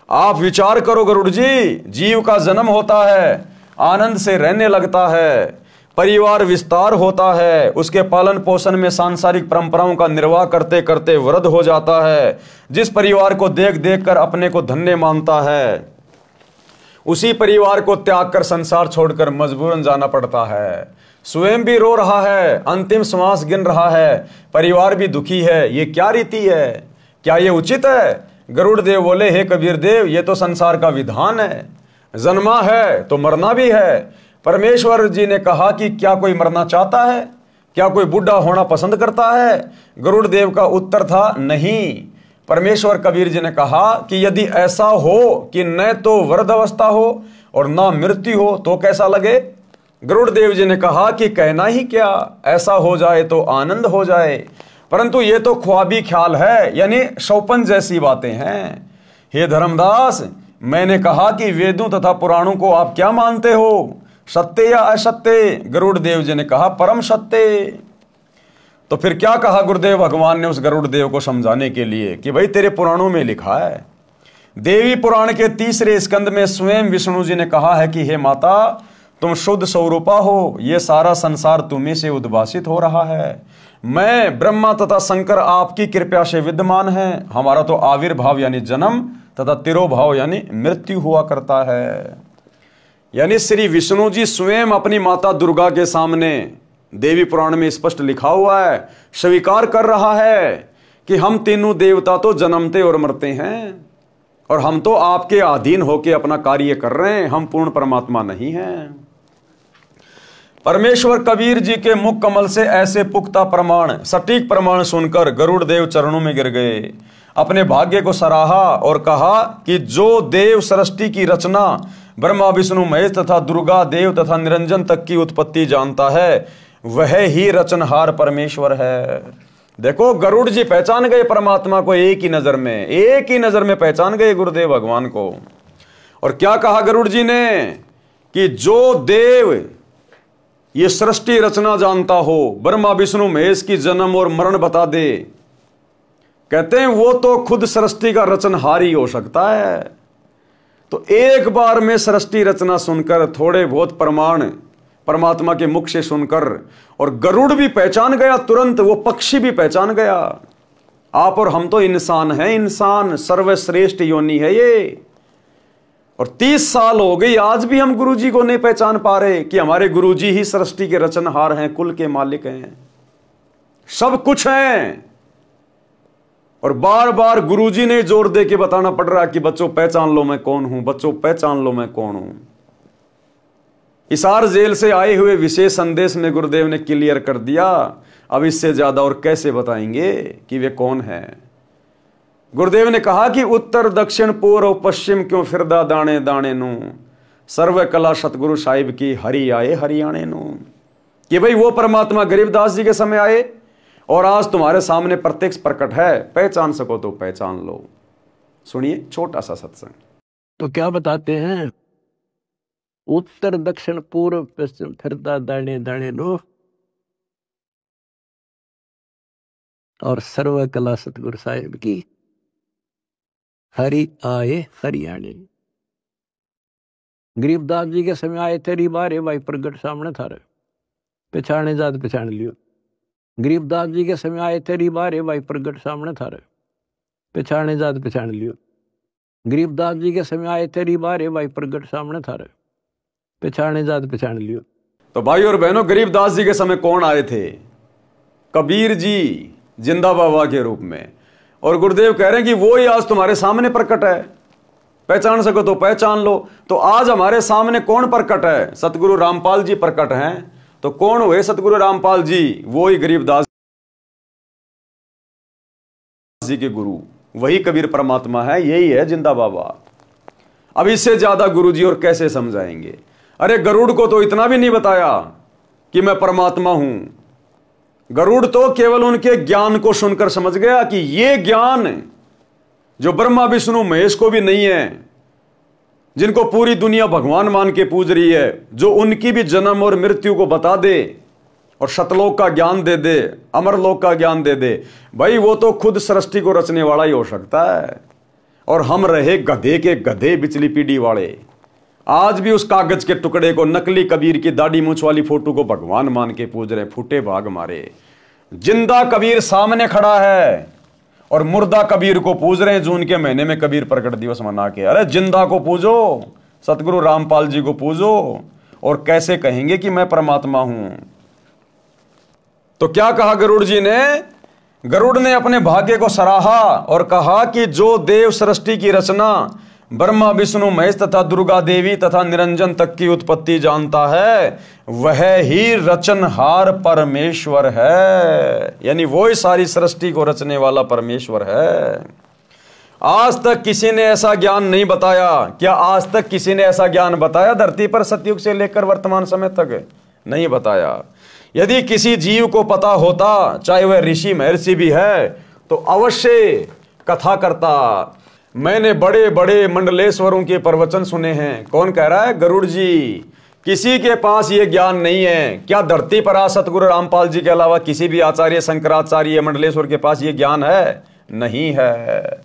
आप विचार करो गरुड़ जी, जीव का जन्म होता है, आनंद से रहने लगता है, परिवार विस्तार होता है, उसके पालन पोषण में सांसारिक परंपराओं का निर्वाह करते करते वृद्ध हो जाता है। जिस परिवार को देख देख कर अपने को धन्य मानता है, उसी परिवार को त्याग कर संसार छोड़कर मजबूरन जाना पड़ता है। स्वयं भी रो रहा है, अंतिम श्वास गिन रहा है, परिवार भी दुखी है। ये क्या रीति है? क्या ये उचित है? गरुड़ देव बोले, हे कबीर देव, ये तो संसार का विधान है। जन्मा है तो मरना भी है। परमेश्वर जी ने कहा कि क्या कोई मरना चाहता है? क्या कोई बूढ़ा होना पसंद करता है? गरुड़ देव का उत्तर था, नहीं। परमेश्वर कबीर जी ने कहा कि यदि ऐसा हो कि न तो वृद्ध अवस्था हो और ना मृत्यु हो तो कैसा लगे? गरुड़ देव जी ने कहा कि कहना ही क्या, ऐसा हो जाए तो आनंद हो जाए। परंतु ये तो ख्वाबी ख्याल है, यानी सौपन जैसी बातें हैं। हे धर्मदास, मैंने कहा कि वेदों तथा पुराणों को आप क्या मानते हो, सत्य या असत्य? गरुड़ देव जी ने कहा, परम सत्य। तो फिर क्या कहा गुरुदेव भगवान ने उस गरुड़ देव को समझाने के लिए कि भाई तेरे पुराणों में लिखा है, देवी पुराण के 3 स्कंद में स्वयं विष्णु जी ने कहा है कि हे माता, तुम शुद्ध स्वरूपा हो, ये सारा संसार तुम्ही से उद्भासित हो रहा है। मैं ब्रह्मा तथा शंकर आपकी कृपा से विद्यमान है। हमारा तो आविर्भाव यानी जन्म तथा तिरोभाव यानी मृत्यु हुआ करता है। यानी श्री विष्णु जी स्वयं अपनी माता दुर्गा के सामने, देवी पुराण में स्पष्ट लिखा हुआ है, स्वीकार कर रहा है कि हम तीनों देवता तो जन्मते और मरते हैं और हम तो आपके अधीन होकर अपना कार्य कर रहे हैं, हम पूर्ण परमात्मा नहीं हैं। परमेश्वर कबीर जी के मुख कमल से ऐसे पुख्ता प्रमाण, सटीक प्रमाण सुनकर गरुड़ देव चरणों में गिर गए, अपने भाग्य को सराहा और कहा कि जो देव सृष्टि की रचना ब्रह्मा विष्णु महेश तथा दुर्गा देव तथा निरंजन तक की उत्पत्ति जानता है, वह ही रचनहार परमेश्वर है। देखो, गरुड़ जी पहचान गए परमात्मा को एक ही नजर में, एक ही नजर में पहचान गए गुरुदेव भगवान को। और क्या कहा गरुड़ जी ने कि जो देव ये सृष्टि रचना जानता हो, ब्रह्मा विष्णु महेश की जन्म और मरण बता दे, कहते हैं वो तो खुद सृष्टि का रचनहार ही हो सकता है। तो एक बार में सृष्टि रचना सुनकर, थोड़े बहुत प्रमाण परमात्मा के मुख से सुनकर, और गरुड़ भी पहचान गया तुरंत, वो पक्षी भी पहचान गया, आप और हम तो इंसान हैं, इंसान सर्वश्रेष्ठ योनि है ये। और 30 साल हो गई, आज भी हम गुरुजी को नहीं पहचान पा रहे कि हमारे गुरुजी ही सृष्टि के रचनहार हैं, कुल के मालिक हैं, सब कुछ हैं। और बार बार गुरुजी ने जोर दे के बताना पड़ रहा कि बच्चों पहचान लो मैं कौन हूं, बच्चों पहचान लो मैं कौन हूं। हिसार जेल से आए हुए विशेष संदेश में गुरुदेव ने क्लियर कर दिया। अब इससे ज्यादा और कैसे बताएंगे कि वे कौन है। गुरुदेव ने कहा कि उत्तर दक्षिण पूर्व पश्चिम क्यों फिरदा दाने दाने नू, सर्व कला सतगुरु साहिब की हरि आए हरियाणे नू। कि भाई वो परमात्मा गरीबदास जी के समय आए और आज तुम्हारे सामने प्रत्यक्ष प्रकट है, पहचान सको तो पहचान लो। सुनिए छोटा सा सत्संग। तो क्या बताते हैं, उत्तर दक्षिण पूर्व पश्चिम फिरता दाने दाने नो, और सर्व कला सतगुरु साहिब की हरि आए हरियाणे। गरीबदास जी के समय आए तेरी बारे भाई प्रगट सामने थारे, पहचाने जात पहचान लियो। गरीबदास जी के समय आए तेरी बारे भाई प्रगट सामने थारे, पहचाने जात पहचान लियो। गरीबदास जी के समय आए तेरी बारे भाई प्रगट सामने थारे, पहचाने जात पहचान लियो। तो भाई और बहनों, गरीबदास जी के समय कौन आए थे? कबीर जी जिंदा बाबा के रूप में। और गुरुदेव कह रहे हैं कि वो ही आज तुम्हारे सामने प्रकट है, पहचान सको तो पहचान लो। तो आज हमारे सामने कौन प्रकट है? सतगुरु रामपाल जी प्रकट हैं। तो कौन हुए सतगुरु रामपाल जी? वो ही गरीबदास जी के गुरु, वही कबीर परमात्मा है, यही है जिंदा बाबा। अब इससे ज्यादा गुरु जी और कैसे समझाएंगे? अरे गरुड़ को तो इतना भी नहीं बताया कि मैं परमात्मा हूं। गरुड़ तो केवल उनके ज्ञान को सुनकर समझ गया कि ये ज्ञान जो ब्रह्मा विष्णु महेश को भी नहीं है, जिनको पूरी दुनिया भगवान मान के पूज रही है, जो उनकी भी जन्म और मृत्यु को बता दे और सतलोक का ज्ञान दे दे, अमरलोक का ज्ञान दे दे, भाई वो तो खुद सृष्टि को रचने वाला ही हो सकता है। और हम रहे गधे के गधे बिचली पीढ़ी वाले, आज भी उस कागज के टुकड़े को, नकली कबीर की दाढ़ी मूंछ वाली फोटो को भगवान मान के पूज रहे। फूटे भाग मारे। जिंदा कबीर सामने खड़ा है और मुर्दा कबीर को पूज रहे हैं। जून के महीने में कबीर प्रकट दिवस मना के। अरे जिंदा को पूजो, सतगुरु रामपाल जी को पूजो, और कैसे कहेंगे कि मैं परमात्मा हूं? तो क्या कहा गरुड़ जी ने? गरुड़ ने अपने भाग्य को सराहा और कहा कि जो देव सृष्टि की रचना ब्रह्मा विष्णु महेश तथा दुर्गा देवी तथा निरंजन तक की उत्पत्ति जानता है, वह ही रचनहार परमेश्वर है। यानी वो ही सारी सृष्टि को रचने वाला परमेश्वर है। आज तक किसी ने ऐसा ज्ञान नहीं बताया। क्या आज तक किसी ने ऐसा ज्ञान बताया धरती पर? सतयुग से लेकर वर्तमान समय तक नहीं बताया। यदि किसी जीव को पता होता, चाहे वह ऋषि महर्षि भी है, तो अवश्य कथा करता। मैंने बड़े बड़े मंडलेश्वरों के प्रवचन सुने हैं। कौन कह रहा है? गरुड़ जी। किसी के पास ये ज्ञान नहीं है। क्या धरती पर आज सतगुरु रामपाल जी के अलावा किसी भी आचार्य, शंकराचार्य, मंडलेश्वर के पास ये ज्ञान है? नहीं है।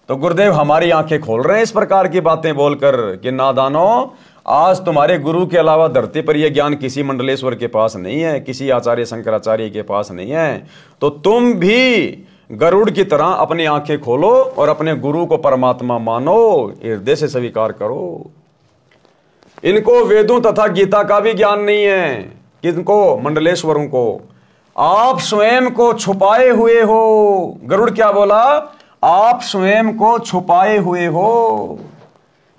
तो गुरुदेव हमारी आंखें खोल रहे हैं इस प्रकार की बातें बोलकर कि नादानों, आज तुम्हारे गुरु के अलावा धरती पर यह ज्ञान किसी मंडलेश्वर के पास नहीं है, किसी आचार्य शंकराचार्य के पास नहीं है। तो तुम भी गरुड़ की तरह अपनी आंखें खोलो और अपने गुरु को परमात्मा मानो, हृदय से स्वीकार करो। इनको वेदों तथा गीता का भी ज्ञान नहीं है। किनको? मंडलेश्वरों को। आप स्वयं को छुपाए हुए हो। गरुड़ क्या बोला? आप स्वयं को छुपाए हुए हो।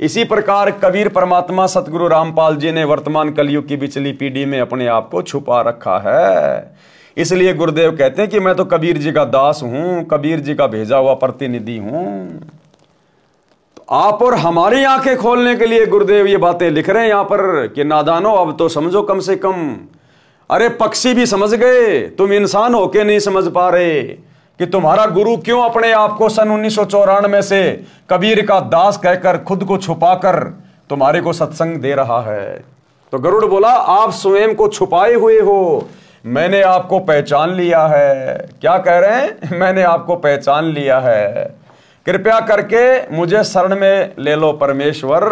इसी प्रकार कबीर परमात्मा सतगुरु रामपाल जी ने वर्तमान कलयुग की पिछली पीढ़ी में अपने आप को छुपा रखा है। इसलिए गुरुदेव कहते हैं कि मैं तो कबीर जी का दास हूं, कबीर जी का भेजा हुआ प्रतिनिधि हूं। तो आप और हमारी आंखें खोलने के लिए गुरुदेव ये बातें लिख रहे हैं यहां पर कि नादानो, अब तो समझो कम से कम। अरे पक्षी भी समझ गए, तुम इंसान होके नहीं समझ पा रहे कि तुम्हारा गुरु क्यों अपने आप को सन 1994 से कबीर का दास कहकर खुद को छुपाकर तुम्हारे को सत्संग दे रहा है। तो गरुड़ बोला, आप स्वयं को छुपाए हुए हो, मैंने आपको पहचान लिया है। क्या कह रहे हैं? मैंने आपको पहचान लिया है, कृपया करके मुझे शरण में ले लो परमेश्वर।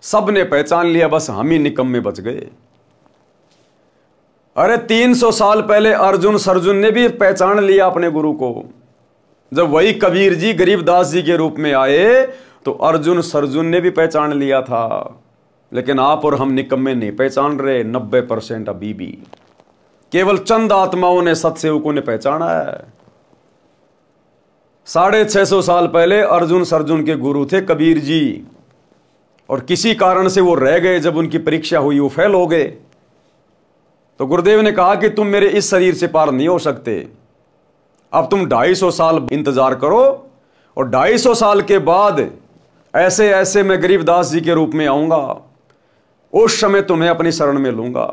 सब ने पहचान लिया, बस हम ही निकम्मे बच गए। अरे 300 साल पहले अर्जुन सर्जुन ने भी पहचान लिया अपने गुरु को। जब वही कबीर जी गरीबदास जी के रूप में आए तो अर्जुन सर्जुन ने भी पहचान लिया था। लेकिन आप और हम निकम्मे नहीं पहचान रहे। 90% अभी भी केवल चंद आत्माओं ने, सत्सेवकों ने पहचाना है। 650 साल पहले अर्जुन सर्जुन के गुरु थे कबीर जी, और किसी कारण से वो रह गए। जब उनकी परीक्षा हुई वो फेल हो गए। तो गुरुदेव ने कहा कि तुम मेरे इस शरीर से पार नहीं हो सकते, अब तुम 250 साल इंतजार करो, और 250 साल के बाद ऐसे ऐसे मैं गरीबदास जी के रूप में आऊंगा, उस समय तुम्हें अपनी शरण में लूंगा।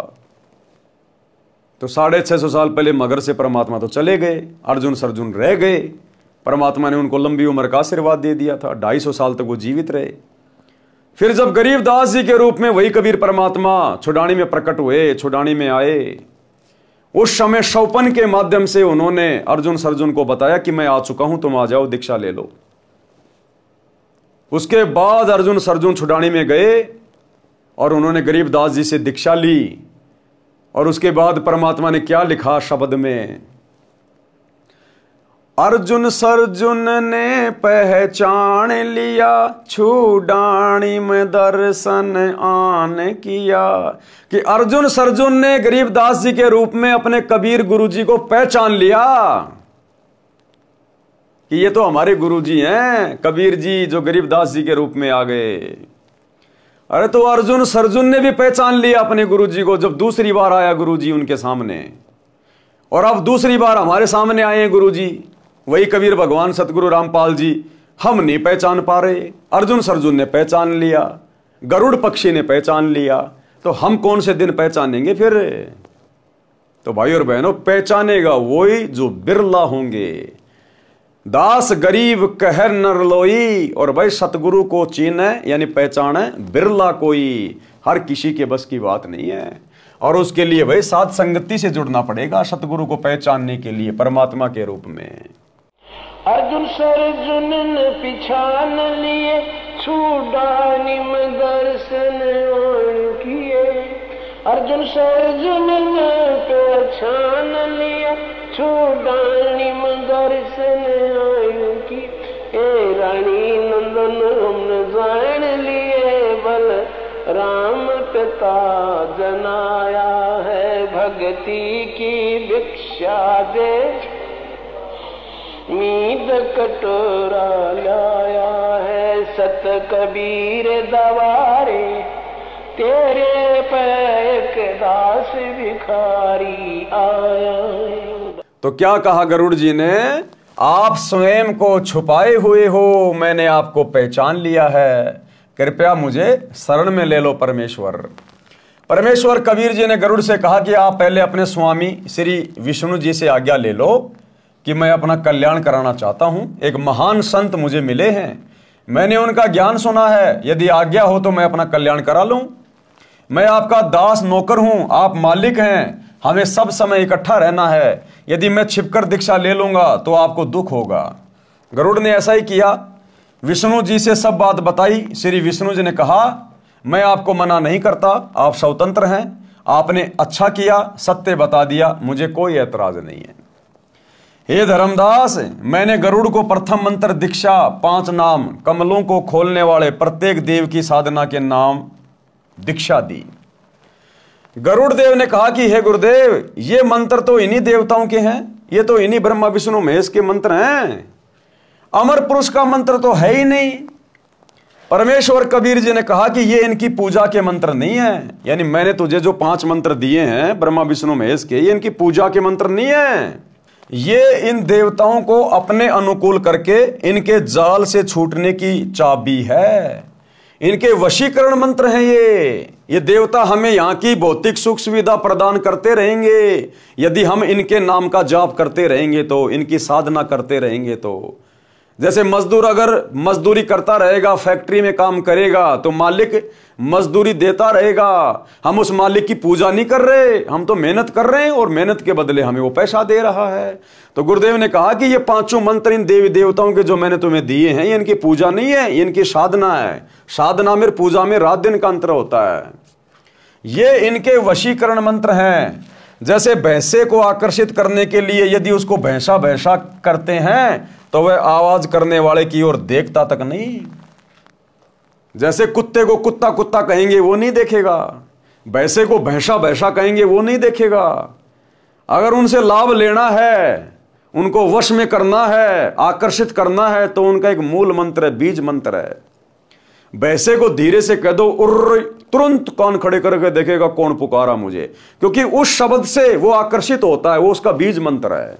तो 650 साल पहले मगर से परमात्मा तो चले गए, अर्जुन सर्जुन रह गए। परमात्मा ने उनको लंबी उम्र का आशीर्वाद दे दिया था, 250 साल तक वो जीवित रहे। फिर जब गरीबदास जी के रूप में वही कबीर परमात्मा छुड़ानी में प्रकट हुए, छुड़ानी में आए, उस समय शौपन के माध्यम से उन्होंने अर्जुन सर्जुन को बताया कि मैं आ चुका हूं, तुम आ जाओ, दीक्षा ले लो। उसके बाद अर्जुन सर्जुन छुड़ाने में गए और उन्होंने गरीबदास जी से दीक्षा ली। और उसके बाद परमात्मा ने क्या लिखा शब्द में, अर्जुन सर्जुन ने पहचान लिया, छुड़ानी में दर्शन आन किया। कि अर्जुन सर्जुन ने गरीबदास जी के रूप में अपने कबीर गुरु जी को पहचान लिया कि ये तो हमारे गुरु जी हैं, कबीर जी जो गरीबदास जी के रूप में आ गए। अरे तो अर्जुन सर्जुन ने भी पहचान लिया अपने गुरु जी को जब दूसरी बार आया गुरु जी उनके सामने। और अब दूसरी बार हमारे सामने आए हैं गुरु जी, वही कबीर भगवान सतगुरु रामपाल जी। हम नहीं पहचान पा रहे, अर्जुन सर्जुन ने पहचान लिया, गरुड़ पक्षी ने पहचान लिया, तो हम कौन से दिन पहचानेंगे फिर? तो भाई और बहनों, पहचानेगा वही जो बिरला होंगे। दास गरीब कहर नर लोई, और भाई सतगुरु को चीन है यानी पहचान है बिरला कोई, हर किसी के बस की बात नहीं है। और उसके लिए भाई साध संगति से जुड़ना पड़ेगा सतगुरु को पहचानने के लिए परमात्मा के रूप में। अर्जुन सर्जुन ने पिछान लिए, छुड़ानी में दर्शन किए। अर्जुन सर्जुन ने पहचान लिया, छुड़ानी में दर्शन किए। ए रानी नंदन हमने जान लिए, बल राम पिता जनाया है, भक्ति की भिक्षा दे मीद कटोरा लाया है। सत कबीर दवारे तेरे पैक दास भिखारी आया है। तो क्या कहा गरुड़ जी ने, आप स्वयं को छुपाए हुए हो, मैंने आपको पहचान लिया है, कृपया मुझे शरण में ले लो परमेश्वर। परमेश्वर कबीर जी ने गरुड़ से कहा कि आप पहले अपने स्वामी श्री विष्णु जी से आज्ञा ले लो कि मैं अपना कल्याण कराना चाहता हूं। एक महान संत मुझे मिले हैं, मैंने उनका ज्ञान सुना है, यदि आज्ञा हो तो मैं अपना कल्याण करा लूं। मैं आपका दास नौकर हूं, आप मालिक हैं, हमें सब समय इकट्ठा रहना है। यदि मैं छिपकर दीक्षा ले लूंगा तो आपको दुख होगा। गरुड़ ने ऐसा ही किया, विष्णु जी से सब बात बताई। श्री विष्णु जी ने कहा मैं आपको मना नहीं करता, आप स्वतंत्र हैं, आपने अच्छा किया, सत्य बता दिया, मुझे कोई ऐतराज नहीं है। हे धर्मदास, मैंने गरुड़ को प्रथम मंत्र दीक्षा 5 नाम कमलों को खोलने वाले प्रत्येक देव की साधना के नाम दीक्षा दी। गरुड़ देव ने कहा कि हे गुरुदेव, ये मंत्र तो इन्हीं देवताओं के हैं, ये तो इन्हीं ब्रह्मा विष्णु महेश के मंत्र हैं, अमर पुरुष का मंत्र तो है ही नहीं। परमेश्वर कबीर जी ने कहा कि ये इनकी पूजा के मंत्र नहीं है, यानी मैंने तुझे जो 5 मंत्र दिए हैं ब्रह्मा विष्णु महेश के, ये इनकी पूजा के मंत्र नहीं है, ये इन देवताओं को अपने अनुकूल करके इनके जाल से छूटने की चाबी है, इनके वशीकरण मंत्र हैं ये देवता हमें यहाँ की भौतिक सुख सुविधा प्रदान करते रहेंगे यदि हम इनके नाम का जाप करते रहेंगे, तो इनकी साधना करते रहेंगे। तो जैसे मजदूर अगर मजदूरी करता रहेगा, फैक्ट्री में काम करेगा, तो मालिक मजदूरी देता रहेगा। हम उस मालिक की पूजा नहीं कर रहे, हम तो मेहनत कर रहे हैं और मेहनत के बदले हमें वो पैसा दे रहा है। तो गुरुदेव ने कहा कि ये 5 मंत्र इन देवी देवताओं के जो मैंने तुम्हें दिए हैं, ये इनकी पूजा नहीं है, ये इनकी साधना है। साधना में पूजा में रात दिन का अंतर होता है। ये इनके वशीकरण मंत्र हैं। जैसे भैंसे को आकर्षित करने के लिए यदि उसको भैंसा भैंसा करते हैं तो वह आवाज करने वाले की ओर देखता तक नहीं। जैसे कुत्ते को कुत्ता कुत्ता कहेंगे वो नहीं देखेगा, भैंसे को भैंसा भैंसा कहेंगे वो नहीं देखेगा। अगर उनसे लाभ लेना है, उनको वश में करना है, आकर्षित करना है, तो उनका एक मूल मंत्र है, बीज मंत्र है। भैंसे को धीरे से कह दो, उर्र, तुरंत कान खड़े करके देखेगा कौन पुकारा मुझे, क्योंकि उस शब्द से वो आकर्षित होता है, वो उसका बीज मंत्र है।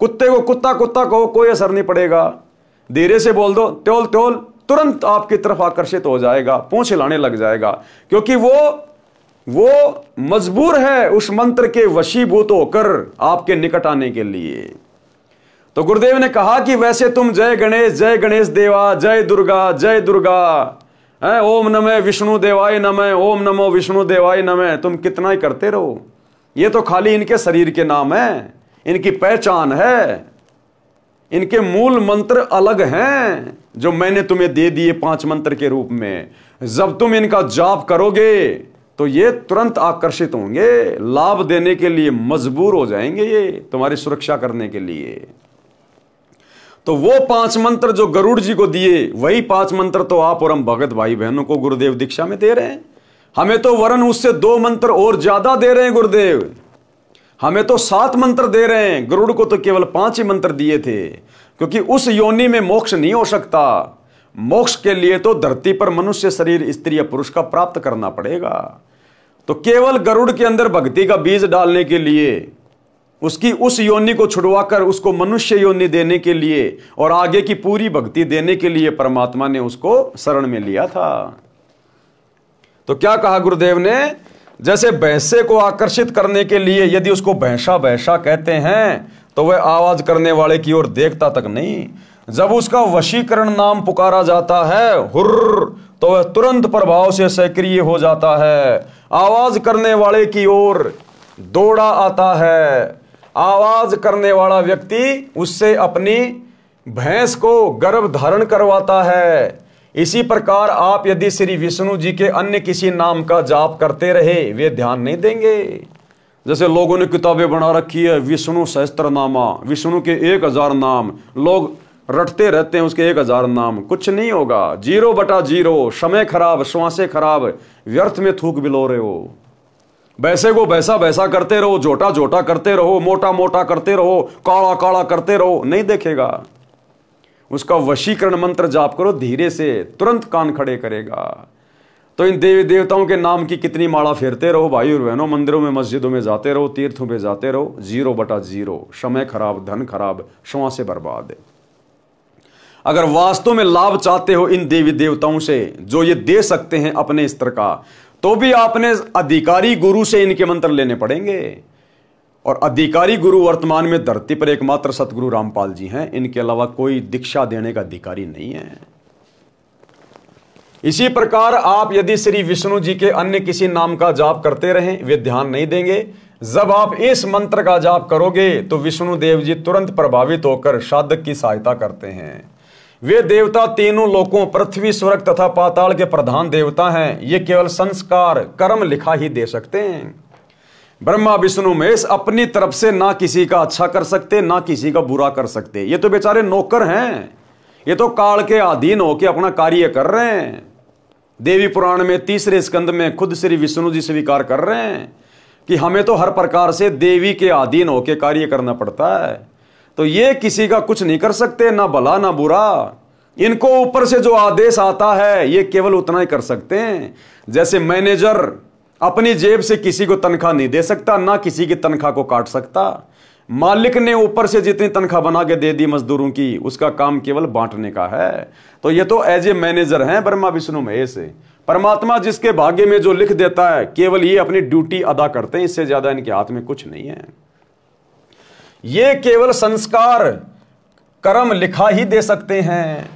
कुत्ते को कुत्ता कुत्ता कहो, कोई असर नहीं पड़ेगा। धीरे से बोल दो त्योल त्योल, तुरंत आपकी तरफ आकर्षित हो जाएगा, पूंछ हिलाने लग जाएगा, क्योंकि वो मजबूर है उस मंत्र के वशीभूत होकर आपके निकट आने के लिए। तो गुरुदेव ने कहा कि वैसे तुम जय गणेश देवा, जय दुर्गा, ओम नमः विष्णु देवाय नमः, ओम नमो विष्णु देवाय नमः, तुम कितना ही करते रहो, ये तो खाली इनके शरीर के नाम है, इनकी पहचान है, इनके मूल मंत्र अलग हैं जो मैंने तुम्हें दे दिए 5 मंत्र के रूप में। जब तुम इनका जाप करोगे तो ये तुरंत आकर्षित होंगे, लाभ देने के लिए मजबूर हो जाएंगे, ये तुम्हारी सुरक्षा करने के लिए। तो वो 5 मंत्र जो गरुड़ जी को दिए, वही 5 मंत्र तो आप और हम भगत भाई बहनों को गुरुदेव दीक्षा में दे रहे हैं। हमें तो वरन उससे 2 मंत्र और ज्यादा दे रहे हैं गुरुदेव, हमें तो 7 मंत्र दे रहे हैं। गरुड़ को तो केवल 5 ही मंत्र दिए थे, क्योंकि उस योनि में मोक्ष नहीं हो सकता। मोक्ष के लिए तो धरती पर मनुष्य शरीर स्त्री या पुरुष का प्राप्त करना पड़ेगा। तो केवल गरुड़ के अंदर भक्ति का बीज डालने के लिए, उसकी उस योनि को छुड़वाकर उसको मनुष्य योनि देने के लिए और आगे की पूरी भक्ति देने के लिए परमात्मा ने उसको शरण में लिया था। तो क्या कहा गुरुदेव ने, जैसे भैंसे को आकर्षित करने के लिए यदि उसको भैंसा भैंसा कहते हैं तो वह आवाज करने वाले की ओर देखता तक नहीं। जब उसका वशीकरण नाम पुकारा जाता है हुर्र, तो वह तुरंत प्रभाव से सक्रिय हो जाता है, आवाज करने वाले की ओर दौड़ा आता है। आवाज करने वाला व्यक्ति उससे अपनी भैंस को गर्भ धारण करवाता है। इसी प्रकार आप यदि श्री विष्णु जी के अन्य किसी नाम का जाप करते रहे, वे ध्यान नहीं देंगे। जैसे लोगों ने किताबें बना रखी है, विष्णु सहस्त्रनामा, विष्णु के 1000 नाम, लोग रटते रहते हैं उसके 1000 नाम, कुछ नहीं होगा। 0/0, समय खराब, श्वासें खराब, व्यर्थ में थूक बिलो रहे हो। वैसे को वैसा वैसा करते रहो, झोटा झोटा करते रहो, मोटा मोटा करते रहो, काला काला करते रहो, नहीं देखेगा। उसका वशीकरण मंत्र जाप करो, धीरे से तुरंत कान खड़े करेगा। तो इन देवी देवताओं के नाम की कितनी माला फेरते रहो भाई और बहनों, मंदिरों में मस्जिदों में जाते रहो, तीर्थों पे जाते रहो। 0/0, समय खराब, धन खराब, श्वासें बर्बाद। अगर वास्तव में लाभ चाहते हो इन देवी देवताओं से जो ये दे सकते हैं अपने स्तर का, तो भी आपने अधिकारी गुरु से इनके मंत्र लेने पड़ेंगे। और अधिकारी गुरु वर्तमान में धरती पर एकमात्र सतगुरु रामपाल जी हैं, इनके अलावा कोई दीक्षा देने का अधिकारी नहीं है। इसी प्रकार आप यदि श्री विष्णु जी के अन्य किसी नाम का जाप करते रहें, वे ध्यान नहीं देंगे। जब आप इस मंत्र का जाप करोगे तो विष्णु देव जी तुरंत प्रभावित होकर साधक की सहायता करते हैं। वे देवता तीनों लोकों पृथ्वी, स्वर्ग तथा पाताल के प्रधान देवता हैं। ये केवल संस्कार कर्म लिखा ही दे सकते हैं। ब्रह्मा विष्णु महेश अपनी तरफ से ना किसी का अच्छा कर सकते, ना किसी का बुरा कर सकते। ये तो बेचारे नौकर हैं, ये तो काल के अधीन होकर अपना कार्य कर रहे हैं। देवी पुराण में 3रे स्कंद में खुद श्री विष्णु जी स्वीकार कर रहे हैं कि हमें तो हर प्रकार से देवी के अधीन होकर कार्य करना पड़ता है। तो ये किसी का कुछ नहीं कर सकते, ना भला ना बुरा। इनको ऊपर से जो आदेश आता है ये केवल उतना ही कर सकते हैं। जैसे मैनेजर अपनी जेब से किसी को तनख्वाह नहीं दे सकता, ना किसी की तनख्वाह को काट सकता। मालिक ने ऊपर से जितनी तनख्वाह बना के दे दी मजदूरों की, उसका काम केवल बांटने का है। तो ये तो एज ए मैनेजर हैं ब्रह्मा विष्णु महेश। परमात्मा जिसके भाग्य में जो लिख देता है, केवल ये अपनी ड्यूटी अदा करते हैं, इससे ज्यादा इनके हाथ में कुछ नहीं है। ये केवल संस्कार कर्म लिखा ही दे सकते हैं।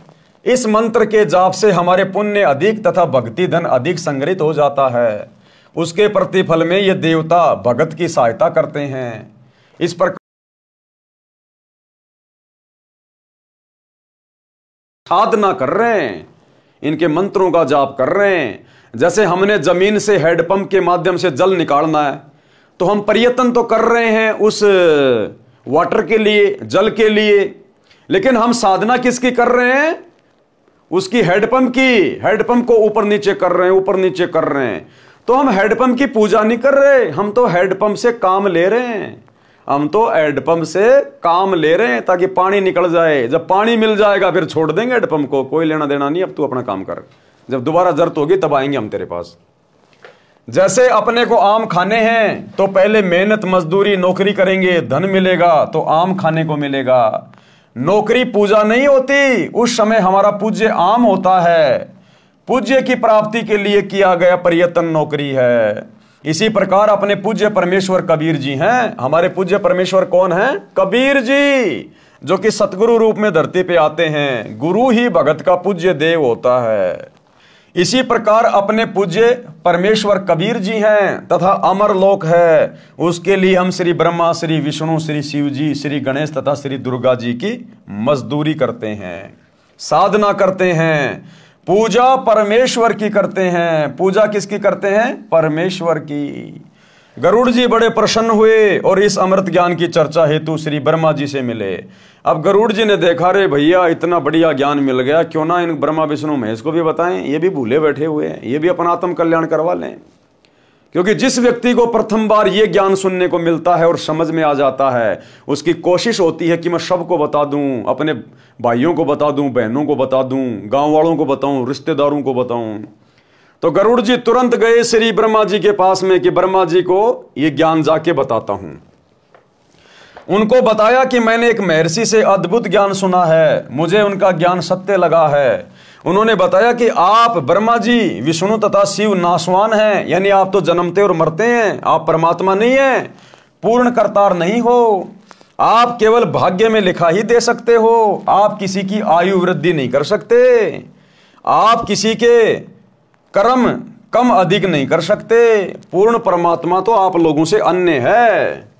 इस मंत्र के जाप से हमारे पुण्य अधिक तथा भक्ति धन अधिक संग्रहित हो जाता है। उसके प्रतिफल में ये देवता भगत की सहायता करते हैं। इस प्रकार साधना कर रहे हैं, इनके मंत्रों का जाप कर रहे हैं। जैसे हमने जमीन से हैंडपंप के माध्यम से जल निकालना है, तो हम प्रयत्न तो कर रहे हैं उस वाटर के लिए, जल के लिए, लेकिन हम साधना किसकी कर रहे हैं? उसकी हैंडपंप की। हैंडपंप को ऊपर नीचे कर रहे हैं, ऊपर नीचे कर रहे हैं। तो हम हैंडपंप की पूजा नहीं कर रहे, हम तो हैंडपंप से काम ले रहे हैं। हम तो हैंडपंप से काम ले रहे हैं ताकि पानी निकल जाए। जब पानी मिल जाएगा फिर छोड़ देंगे हैंडपंप को, कोई लेना देना नहीं, अब तू अपना काम कर। जब दोबारा जरूरत होगी तब आएंगे हम तेरे पास। जैसे अपने को आम खाने हैं तो पहले मेहनत मजदूरी नौकरी करेंगे, धन मिलेगा तो आम खाने को मिलेगा। नौकरी पूजा नहीं होती, उस समय हमारा पूज्य आम होता है। पूज्य की प्राप्ति के लिए किया गया प्रयत्न नौकरी है। इसी प्रकार अपने पूज्य परमेश्वर कबीर जी हैं। हमारे पूज्य परमेश्वर कौन है? कबीर जी, जो कि सतगुरु रूप में धरती पे आते हैं। गुरु ही भगत का पूज्य देव होता है। इसी प्रकार अपने पूज्य परमेश्वर कबीर जी हैं तथा अमर लोक है, उसके लिए हम श्री ब्रह्मा, श्री विष्णु, श्री शिव जी, श्री गणेश तथा श्री दुर्गा जी की मजदूरी करते हैं, साधना करते हैं, पूजा परमेश्वर की करते हैं। पूजा किसकी करते हैं? परमेश्वर की। गरुड़ जी बड़े प्रसन्न हुए और इस अमृत ज्ञान की चर्चा हेतु श्री ब्रह्मा जी से मिले। अब गरुड़ जी ने देखा, रे भैया इतना बढ़िया ज्ञान मिल गया, क्यों ना इन ब्रह्मा विष्णु महेश को भी बताएं, ये भी भूले बैठे हुए हैं, ये भी अपना आत्म कल्याण करवा लें। क्योंकि जिस व्यक्ति को प्रथम बार ये ज्ञान सुनने को मिलता है और समझ में आ जाता है, उसकी कोशिश होती है कि मैं सबको बता दूं, अपने भाइयों को बता दूं, बहनों को बता दूं, गांव वालों को बताऊं, रिश्तेदारों को बताऊं। तो गरुड़ जी तुरंत गए श्री ब्रह्मा जी के पास में कि ब्रह्मा जी को ये ज्ञान जाके बताता हूं। उनको बताया कि मैंने एक महर्षि से अद्भुत ज्ञान सुना है, मुझे उनका ज्ञान सत्य लगा है। उन्होंने बताया कि आप ब्रह्मा जी, विष्णु तथा शिव नाशवान हैं, यानी आप तो जन्मते और मरते हैं, आप परमात्मा नहीं हैं, पूर्ण करतार नहीं हो, आप केवल भाग्य में लिखा ही दे सकते हो, आप किसी की आयु वृद्धि नहीं कर सकते, आप किसी के कर्म कम अधिक नहीं कर सकते, पूर्ण परमात्मा तो आप लोगों से अन्य है,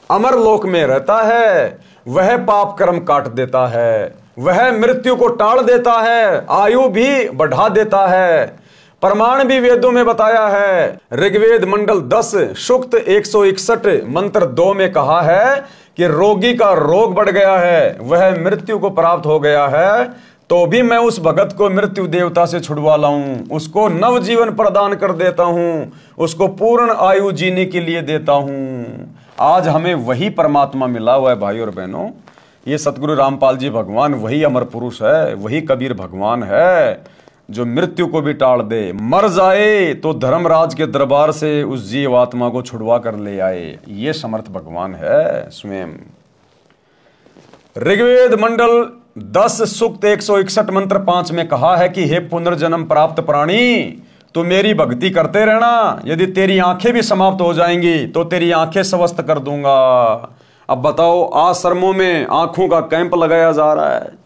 अमर लोक में रहता है, वह पाप कर्म काट देता है, वह मृत्यु को टाल देता है, आयु भी बढ़ा देता है। प्रमाण भी वेदों में बताया है। ऋग्वेद मंडल 10 सूक्त 161 मंत्र 2 में कहा है कि रोगी का रोग बढ़ गया है, वह मृत्यु को प्राप्त हो गया है, तो भी मैं उस भगत को मृत्यु देवता से छुड़वा लाऊं, उसको नव जीवन प्रदान कर देता हूं, उसको पूर्ण आयु जीने के लिए देता हूं। आज हमें वही परमात्मा मिला हुआ है भाई और बहनों। ये सतगुरु रामपाल जी भगवान वही अमर पुरुष है, वही कबीर भगवान है जो मृत्यु को भी टाल दे, मर जाए तो धर्मराज के दरबार से उस जीव आत्मा को छुड़वा कर ले आए। ये समर्थ भगवान है स्वयं। ऋग्वेद मंडल 10 सूक्त 161 मंत्र 5 में कहा है कि हे पुनर्जन्म प्राप्त प्राणी, तू मेरी भक्ति करते रहना, यदि तेरी आंखें भी समाप्त हो जाएंगी तो तेरी आंखें स्वस्थ कर दूंगा। अब बताओ, आश्रमों में आंखों का कैंप लगाया जा रहा है।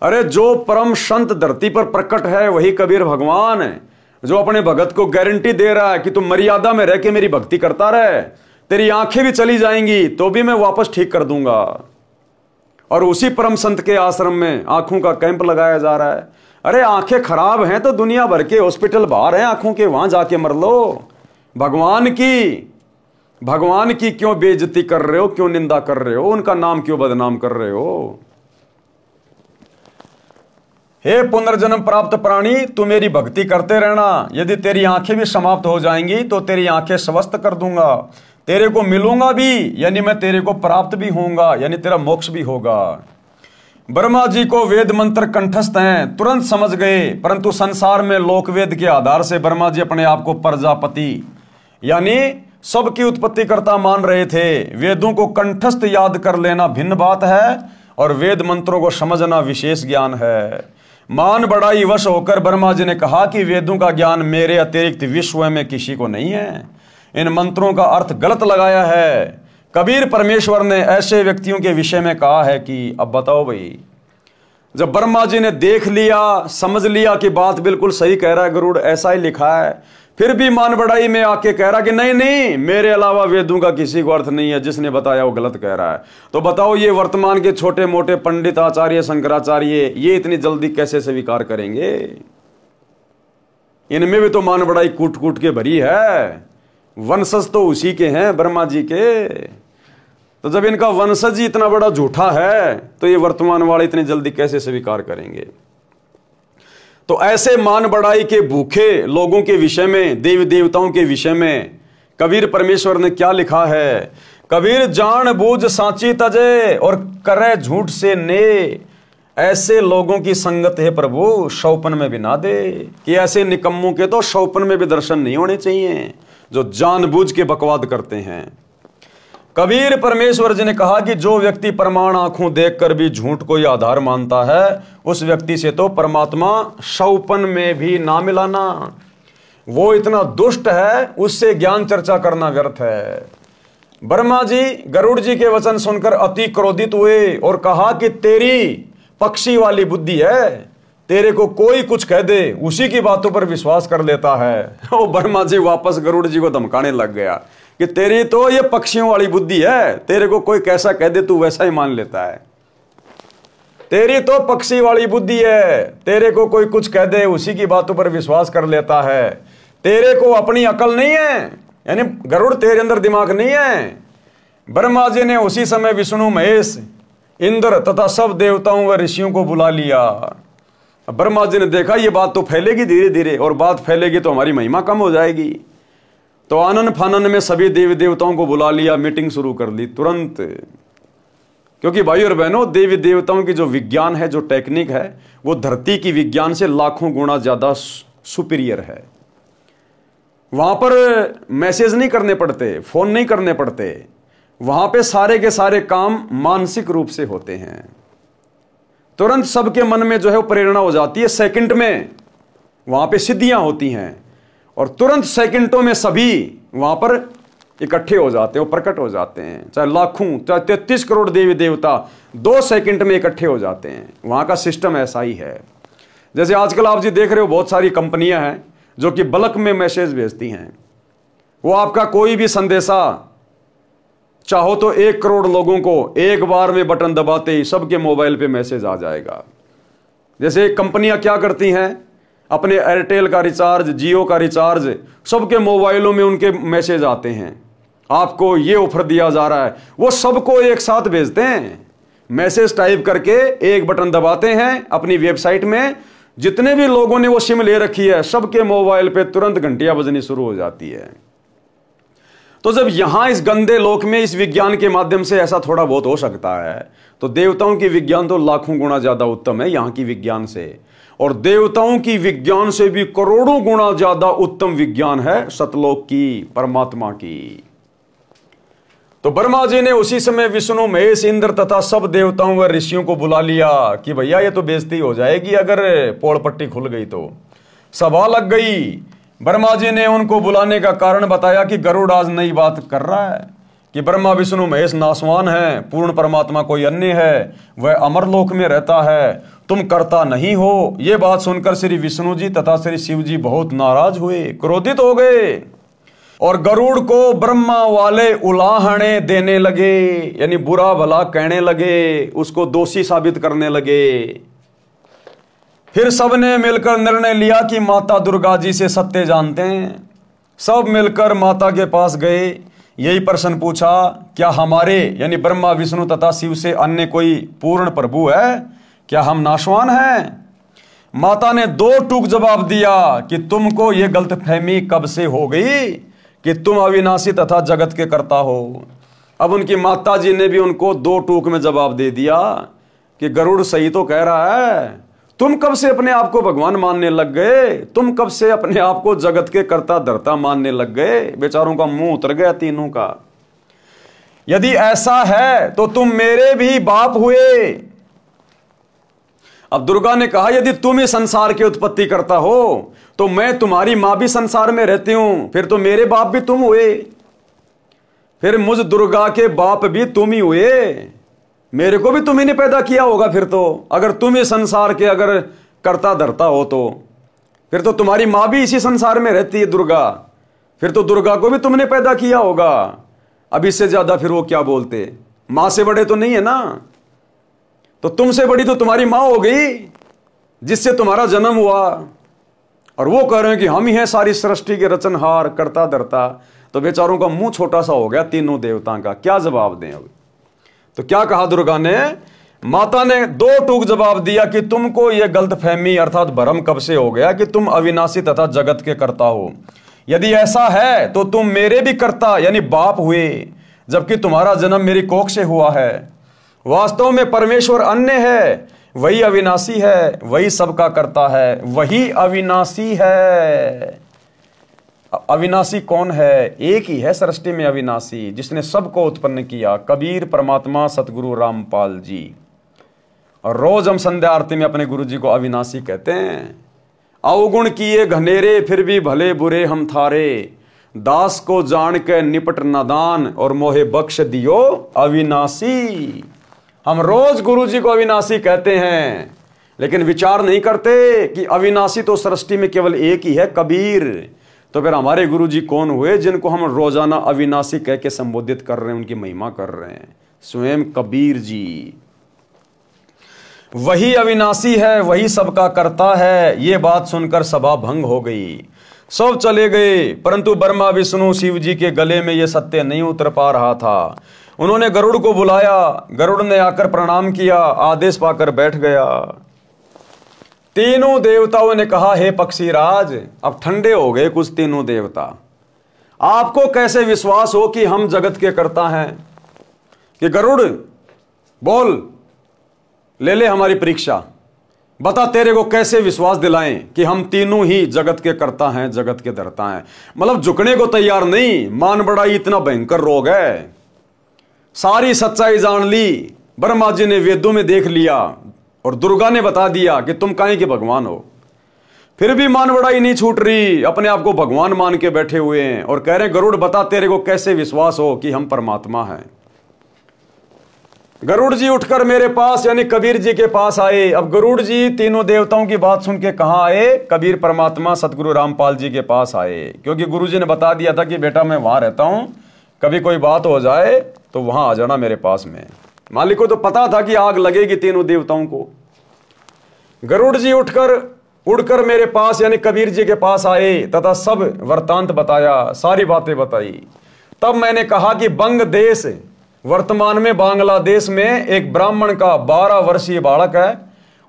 अरे जो परम संत धरती पर प्रकट है वही कबीर भगवान है, जो अपने भगत को गारंटी दे रहा है कि तुम मर्यादा में रह के मेरी भक्ति करता रहे, तेरी आंखें भी चली जाएंगी तो भी मैं वापस ठीक कर दूंगा। और उसी परम संत के आश्रम में आंखों का कैंप लगाया जा रहा है। अरे आंखें खराब हैं तो दुनिया भर के हॉस्पिटल बाहर हैं आंखों के, वहां जाके मर लो। भगवान की क्यों बेइज्जती कर रहे हो, क्यों निंदा कर रहे हो, उनका नाम क्यों बदनाम कर रहे हो? हे पुनर्जन्म प्राप्त प्राणी, तू मेरी भक्ति करते रहना, यदि तेरी आंखें भी समाप्त हो जाएंगी तो तेरी आंखें स्वस्थ कर दूंगा, तेरे को मिलूंगा भी, यानी मैं तेरे को प्राप्त भी होऊंगा, यानी तेरा मोक्ष भी होगा। ब्रह्मा जी को वेद मंत्र कंठस्थ हैं, तुरंत समझ गए, परंतु संसार में लोकवेद के आधार से ब्रह्मा जी अपने आप को प्रजापति यानी सबकी उत्पत्ति कर्ता मान रहे थे। वेदों को कंठस्थ याद कर लेना भिन्न बात है और वेद मंत्रों को समझना विशेष ज्ञान है। मान बढ़ाई वश होकर ब्रह्मा जी ने कहा कि वेदों का ज्ञान मेरे अतिरिक्त विश्व में किसी को नहीं है, इन मंत्रों का अर्थ गलत लगाया है। कबीर परमेश्वर ने ऐसे व्यक्तियों के विषय में कहा है कि अब बताओ भाई, जब ब्रह्मा जी ने देख लिया, समझ लिया कि बात बिल्कुल सही कह रहा है गरुड़, ऐसा ही लिखा है, फिर भी मान बढ़ाई में आके कह रहा कि नहीं नहीं, मेरे अलावा वेदों का किसी को अर्थ नहीं है, जिसने बताया वो गलत कह रहा है। तो बताओ ये वर्तमान के छोटे मोटे पंडित आचार्य शंकराचार्य ये इतनी जल्दी कैसे स्वीकार करेंगे? इनमें भी तो मान बढ़ाई कूट कूट के भरी है, वंशज तो उसी के हैं ब्रह्मा जी के। तो जब इनका वंशज ही इतना बड़ा झूठा है तो ये वर्तमान वाले इतनी जल्दी कैसे स्वीकार करेंगे? तो ऐसे मान बढ़ाई के भूखे लोगों के विषय में, देवी देवताओं के विषय में कबीर परमेश्वर ने क्या लिखा है? कबीर जान बूझ सांची तजे और करे झूठ से ने, ऐसे लोगों की संगत है प्रभु शौपन में भी ना दे। कि ऐसे निकम्मों के तो शौपन में भी दर्शन नहीं होने चाहिए जो जानबूझ के बकवाद करते हैं। कबीर परमेश्वर जी ने कहा कि जो व्यक्ति प्रमाण आंखों देखकर भी झूठ को ही आधार मानता है, उस व्यक्ति से तो परमात्मा शौपन में भी ना मिलाना। वो इतना दुष्ट है, उससे ज्ञान चर्चा करना व्यर्थ है। ब्रह्मा जी गरुड़ जी के वचन सुनकर अति क्रोधित हुए और कहा कि तेरी पक्षी वाली बुद्धि है, तेरे को कोई कुछ कह दे उसी की बातों पर विश्वास कर लेता है। वो ब्रह्मा जी वापस गरुड़ जी को धमकाने लग गया कि तेरी तो ये पक्षियों वाली बुद्धि है, तेरे को कोई कैसा कह दे तू वैसा ही मान लेता है। तेरी तो पक्षी वाली बुद्धि है, तेरे को कोई कुछ कह दे उसी की बातों पर विश्वास कर लेता है। तेरे को अपनी अकल नहीं है, यानी गरुड़ तेरे अंदर दिमाग नहीं है। ब्रह्मा जी ने उसी समय विष्णु, महेश, इंद्र तथा सब देवताओं व ऋषियों को बुला लिया। ब्रह्मा जी ने देखा ये बात तो फैलेगी धीरे धीरे, और बात फैलेगी तो हमारी महिमा कम हो जाएगी। तो आनन फानन में सभी देवी देवताओं को बुला लिया, मीटिंग शुरू कर ली तुरंत। क्योंकि भाई और बहनों, देवी देवताओं की जो विज्ञान है, जो टेक्निक है, वो धरती की विज्ञान से लाखों गुना ज्यादा सुपीरियर है। वहां पर मैसेज नहीं करने पड़ते, फोन नहीं करने पड़ते, वहां पे सारे के सारे काम मानसिक रूप से होते हैं। तुरंत सबके मन में जो है वो प्रेरणा हो जाती है, सेकंड में वहां पे सिद्धियां होती हैं, और तुरंत सेकंडों में सभी वहां पर इकट्ठे हो जाते हैं, प्रकट हो जाते हैं। चाहे लाखों, चाहे 33 करोड़ देवी देवता 2 सेकंड में इकट्ठे हो जाते हैं। वहां का सिस्टम ऐसा ही है। जैसे आजकल आप जी देख रहे हो, बहुत सारी कंपनियां हैं जो कि बल्क में मैसेज भेजती हैं। वो आपका कोई भी संदेशा चाहो तो 1 करोड़ लोगों को एक बार में बटन दबाते ही सबके मोबाइल पे मैसेज आ जाएगा। जैसे कंपनियां क्या करती हैं, अपने एयरटेल का रिचार्ज, जियो का रिचार्ज, सबके मोबाइलों में उनके मैसेज आते हैं, आपको ये ऑफर दिया जा रहा है। वो सबको एक साथ भेजते हैं, मैसेज टाइप करके एक बटन दबाते हैं अपनी वेबसाइट में। जितने भी लोगों ने वो सिम ले रखी है, सबके मोबाइल पे तुरंत घंटियां बजनी शुरू हो जाती है। तो जब यहां इस गंदे लोक में इस विज्ञान के माध्यम से ऐसा थोड़ा बहुत हो सकता है, तो देवताओं की विज्ञान तो लाखों गुना ज्यादा उत्तम है यहां की विज्ञान से। और देवताओं की विज्ञान से भी करोड़ों गुना ज्यादा उत्तम विज्ञान है सतलोक की, परमात्मा की। तो ब्रह्मा जी ने उसी समय विष्णु, महेश, इंद्र तथा सब देवताओं व ऋषियों को बुला लिया कि भैया ये तो बेइज्जती हो जाएगी अगर पोड़ पट्टी खुल गई तो। सभा लग गई। ब्रह्मा जी ने उनको बुलाने का कारण बताया कि गरुड़ आज नई बात कर रहा है कि ब्रह्मा, विष्णु, महेश नासवान है, पूर्ण परमात्मा कोई अन्य है, वह अमरलोक में रहता है, तुम करता नहीं हो। ये बात सुनकर श्री विष्णु जी तथा श्री शिव जी बहुत नाराज हुए, क्रोधित हो गए, और गरुड़ को ब्रह्मा वाले उलाहने देने लगे, यानी बुरा भला कहने लगे, उसको दोषी साबित करने लगे। फिर सबने मिलकर निर्णय लिया कि माता दुर्गा जी से सत्य जानते हैं। सब मिलकर माता के पास गए, यही प्रश्न पूछा, क्या हमारे यानी ब्रह्मा, विष्णु तथा शिव से अन्य कोई पूर्ण प्रभु है? क्या हम नाशवान हैं? माता ने 2 टूक जवाब दिया कि तुमको यह गलतफहमी कब से हो गई कि तुम अविनाशी तथा जगत के कर्ता हो। अब उनकी माता जी ने भी उनको 2 टूक में जवाब दे दिया कि गरुड़ सही तो कह रहा है, तुम कब से अपने आप को भगवान मानने लग गए? तुम कब से अपने आप को जगत के कर्ता धर्ता मानने लग गए? बेचारों का मुंह उतर गया तीनों का। यदि ऐसा है तो तुम मेरे भी बाप हुए। अब दुर्गा ने कहा, यदि तुम ही संसार की उत्पत्ति करता हो तो मैं तुम्हारी मां भी संसार में रहती हूं, फिर तो मेरे बाप भी तुम हुए, फिर मुझ दुर्गा के बाप भी तुम ही हुए, मेरे को भी तुम ही ने पैदा किया होगा। फिर तो अगर तुम ही संसार के अगर कर्ता धरता हो तो फिर तो तुम्हारी मां भी इसी संसार में रहती है दुर्गा, फिर तो दुर्गा को भी तुमने पैदा किया होगा। अब इससे ज्यादा फिर वो क्या बोलते, मां से बड़े तो नहीं है ना, तो तुमसे बड़ी तो तुम्हारी मां हो गई जिससे तुम्हारा जन्म हुआ, और वो कह रहे हैं कि हम ही हैं सारी सृष्टि के रचनहार, कर्ता धर्ता। तो बेचारों का मुंह छोटा सा हो गया तीनों देवताओं का, क्या जवाब दें अब। तो क्या कहा दुर्गा ने, माता ने 2 टूक जवाब दिया कि तुमको यह गलतफहमी अर्थात भ्रम कब से हो गया कि तुम अविनाशी तथा जगत के कर्ता हो। यदि ऐसा है तो तुम मेरे भी कर्ता यानी बाप हुए, जबकि तुम्हारा जन्म मेरी कोख से हुआ है। वास्तव में परमेश्वर अन्य है, वही अविनाशी है, वही सबका कर्ता है, वही अविनाशी है। अविनाशी कौन है? एक ही है सृष्टि में अविनाशी, जिसने सबको उत्पन्न किया, कबीर परमात्मा सतगुरु रामपाल जी। और रोज हम संध्या आरती में अपने गुरु जी को अविनाशी कहते हैं। अवगुण किए घनेरे फिर भी भले बुरे हम थारे, दास को जान के निपट नादान और मोहे बख्श दियो अविनाशी। हम रोज गुरु जी को अविनाशी कहते हैं, लेकिन विचार नहीं करते कि अविनाशी तो सृष्टि में केवल एक ही है, कबीर। तो फिर हमारे गुरु जी कौन हुए जिनको हम रोजाना अविनाशी कह के संबोधित कर रहे हैं, उनकी महिमा कर रहे हैं? स्वयं कबीर जी। वही अविनाशी है, वही सबका करता है। ये बात सुनकर सभा भंग हो गई, सब चले गए, परंतु ब्रह्मा विष्णु शिव जी के गले में यह सत्य नहीं उतर पा रहा था। उन्होंने गरुड़ को बुलाया, गरुड़ ने आकर प्रणाम किया, आदेश पाकर बैठ गया। तीनों देवताओं ने कहा, हे पक्षीराज, अब ठंडे हो गए कुछ तीनों देवता, आपको कैसे विश्वास हो कि हम जगत के कर्ता हैं? कि गरुड़ बोल, ले ले हमारी परीक्षा, बता तेरे को कैसे विश्वास दिलाएं कि हम तीनों ही जगत के कर्ता हैं, जगत के धर्ता हैं। मतलब झुकने को तैयार नहीं। मान बड़ाई इतना भयंकर रोग है। सारी सच्चाई जान ली, ब्रह्मा जी ने वेदों में देख लिया और दुर्गा ने बता दिया कि तुम काहे के भगवान हो। फिर भी मान बड़ाई नहीं छूट रही, अपने आप को भगवान मान के बैठे हुए हैं और कह रहे हैं, गरुड़ बता तेरे को कैसे विश्वास हो कि हम परमात्मा हैं। गरुड़ जी उठकर मेरे पास यानी कबीर जी के पास आए। अब गरुड़ जी तीनों देवताओं की बात सुन के कहां आए? कबीर परमात्मा सतगुरु रामपाल जी के पास आए, क्योंकि गुरु जी ने बता दिया था कि बेटा मैं वहां रहता हूं, कभी कोई बात हो जाए तो वहां आ जाना मेरे पास में। मालिक को तो पता था कि आग लगेगी तीनों देवताओं को। गरुड़ जी उड़कर मेरे पास यानी कबीर जी के पास आए तथा सब वृत्तांत बताया, सारी बातें बताई। तब मैंने कहा कि बंग देश, वर्तमान में बांग्लादेश में एक ब्राह्मण का 12 वर्षीय बालक है,